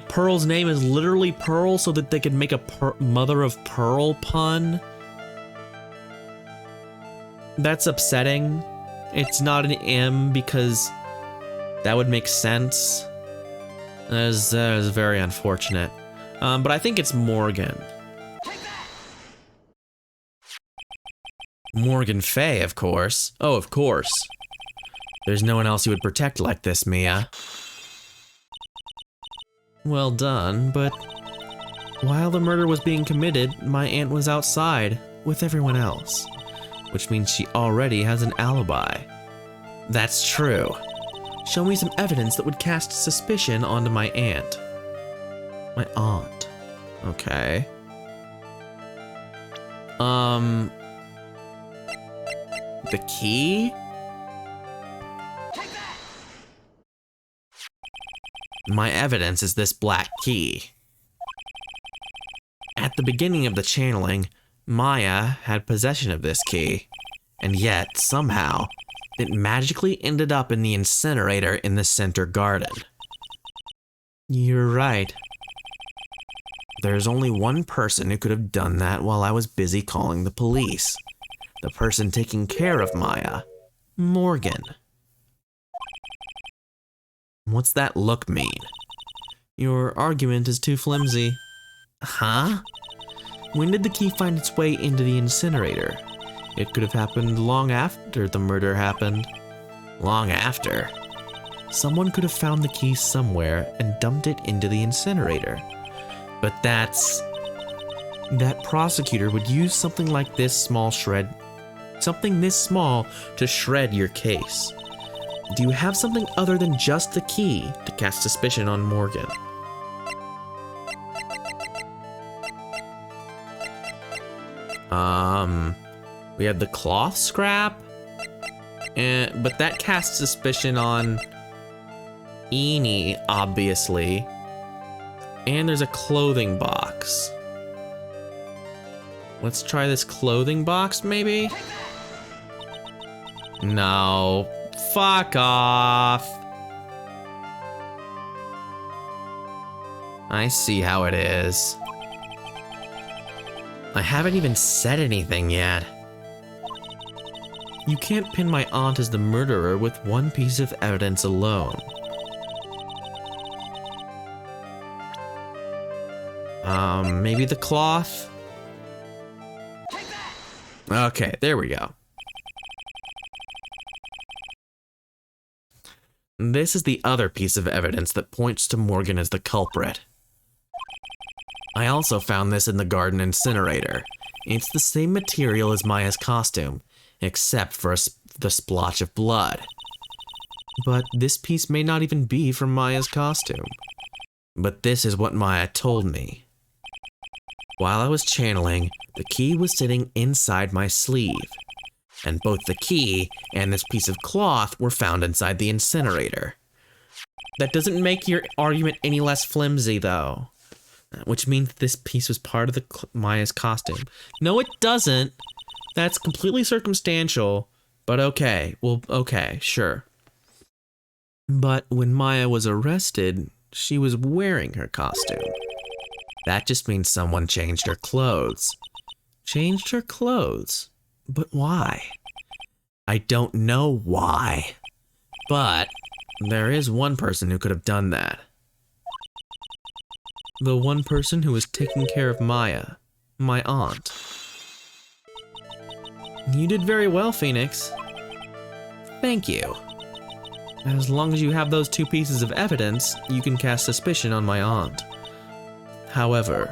Pearl's name is literally Pearl so that they could make a mother of pearl pun. That's upsetting. It's not an M because that would make sense. That is very unfortunate. But I think it's Morgan. Morgan Fay, of course. Oh, of course. There's no one else you would protect like this, Mia. Well done, but while the murder was being committed, my aunt was outside with everyone else, which means she already has an alibi. That's true. Show me some evidence that would cast suspicion onto my aunt. My aunt. Okay. The key? My evidence is this black key. At the beginning of the channeling, Maya had possession of this key, and yet, somehow, it magically ended up in the incinerator in the center garden. You're right. There's only one person who could have done that while I was busy calling the police. The person taking care of Maya, Morgan. What's that look mean? Your argument is too flimsy. Huh? When did the key find its way into the incinerator? It could have happened long after the murder happened. Long after? Someone could have found the key somewhere and dumped it into the incinerator. But that prosecutor would use something like this small to shred your case. Do you have something other than just the key to cast suspicion on Morgan? We have the cloth scrap, but that casts suspicion on Eni, obviously. And there's a clothing box. Let's try this clothing box, maybe? No. Fuck off. I see how it is. I haven't even said anything yet. You can't pin my aunt as the murderer with one piece of evidence alone. Maybe the cloth? Okay, there we go. This is the other piece of evidence that points to Morgan as the culprit. I also found this in the garden incinerator. It's the same material as Maya's costume, except for the splotch of blood. But this piece may not even be from Maya's costume. But this is what Maya told me. While I was channeling, the key was sitting inside my sleeve. And both the key and this piece of cloth were found inside the incinerator. That doesn't make your argument any less flimsy, though. Which means this piece was part of Maya's costume. No, it doesn't. That's completely circumstantial, but okay. Well, okay, sure. But when Maya was arrested, she was wearing her costume. That just means someone changed her clothes. Changed her clothes? But why? I don't know why. But there is one person who could have done that. The one person who was taking care of Maya, my aunt. You did very well, Phoenix. Thank you. As long as you have those two pieces of evidence, you can cast suspicion on my aunt. However,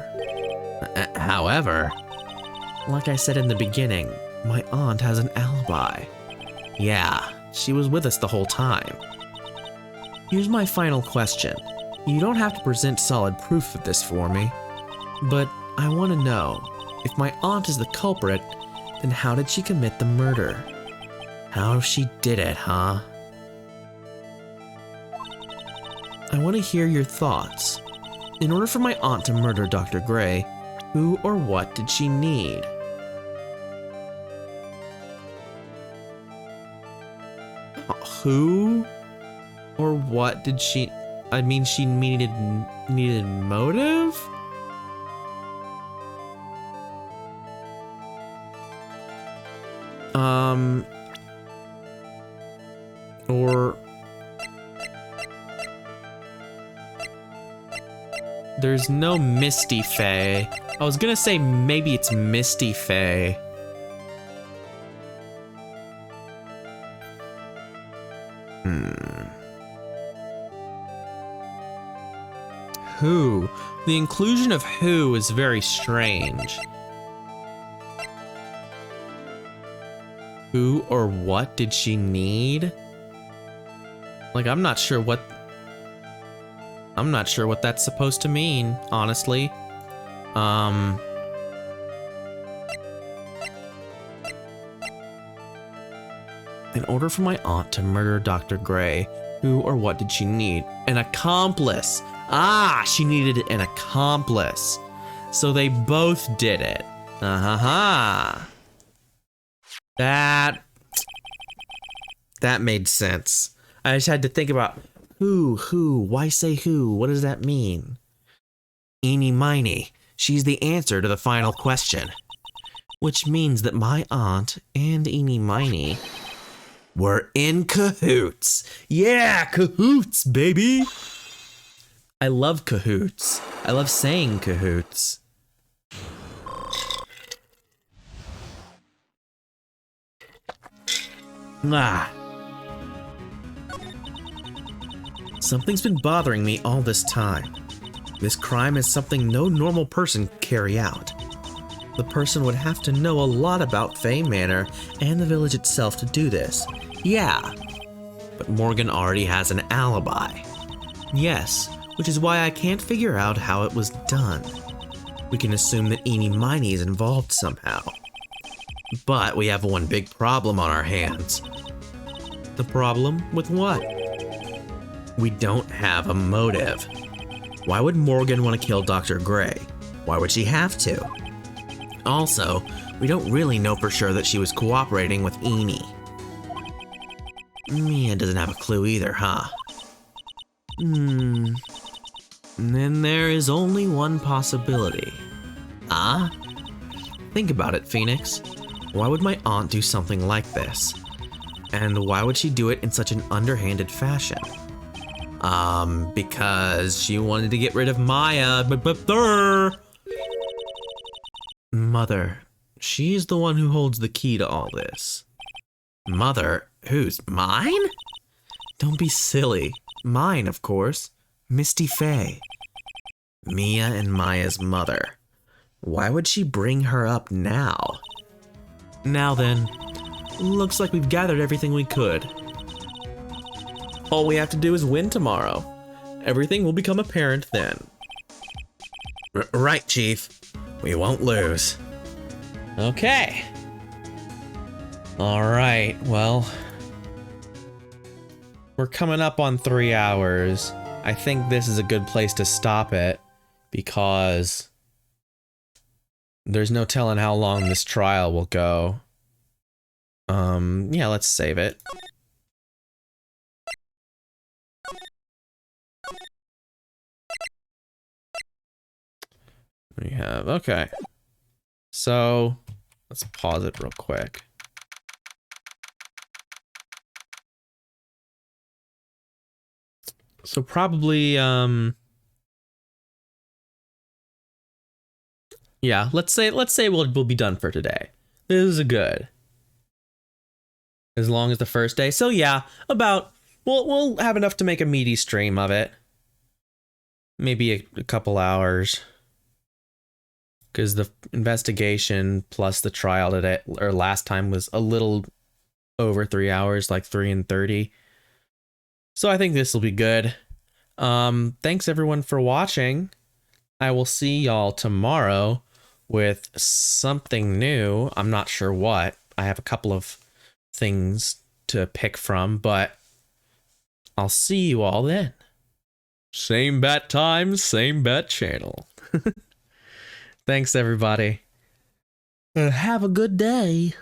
like I said in the beginning, my aunt has an alibi. Yeah, she was with us the whole time. Here's my final question. You don't have to present solid proof of this for me, but I want to know, if my aunt is the culprit, then how did she commit the murder? How she did it, huh? I want to hear your thoughts. In order for my aunt to murder Dr. Gray, who or what did she need? Who or what did she... I mean, she needed motive? Or... There's no Misty Faye. I was gonna say maybe it's Misty Faye. Who? The inclusion of who is very strange. Who or what did she need? Like, I'm not sure what that's supposed to mean, honestly. In order for my aunt to murder Dr. Gray, who or what did she need? An accomplice. Ah, she needed an accomplice. So they both did it. That made sense. I just had to think about who, why say who? What does that mean? Eeny Miny. She's the answer to the final question. Which means that my aunt and Eeny Miny were in cahoots. Yeah, cahoots, baby. I love cahoots. I love saying cahoots. Something's been bothering me all this time. This crime is something no normal person could carry out. The person would have to know a lot about Faye Manor and the village itself to do this. Yeah, but Morgan already has an alibi. Yes, which is why I can't figure out how it was done. We can assume that Eeny Miny is involved somehow. But we have one big problem on our hands. The problem with what? We don't have a motive. Why would Morgan want to kill Dr. Gray? Why would she have to? Also, we don't really know for sure that she was cooperating with Eeny. Mia doesn't have a clue either, huh? And then there is only one possibility. Think about it, Phoenix. Why would my aunt do something like this? And why would she do it in such an underhanded fashion? Because she wanted to get rid of Maya. Mother. She's the one who holds the key to all this. Mother? Whose? Mine? Don't be silly. Mine, of course. Misty Faye. Mia and Maya's mother. Why would she bring her up now? Now then, looks like we've gathered everything we could. All we have to do is win tomorrow. Everything will become apparent then. Right, Chief. We won't lose. Okay. All right, well, we're coming up on 3 hours. I think this is a good place to stop it because there's no telling how long this trial will go. Yeah, let's save it. We have, okay. So, let's pause it real quick. So probably, yeah, let's say we'll be done for today. This is a good. As long as the first day. So yeah, we'll have enough to make a meaty stream of it. Maybe a couple hours. Because the investigation plus the trial today, or last time, was a little over 3 hours, like 3 and 30. So I think this will be good. Thanks everyone for watching. I will see y'all tomorrow with something new. I'm not sure what. I have a couple of things to pick from, but I'll see you all then. Same bat time, same bat channel. Thanks everybody. Have a good day.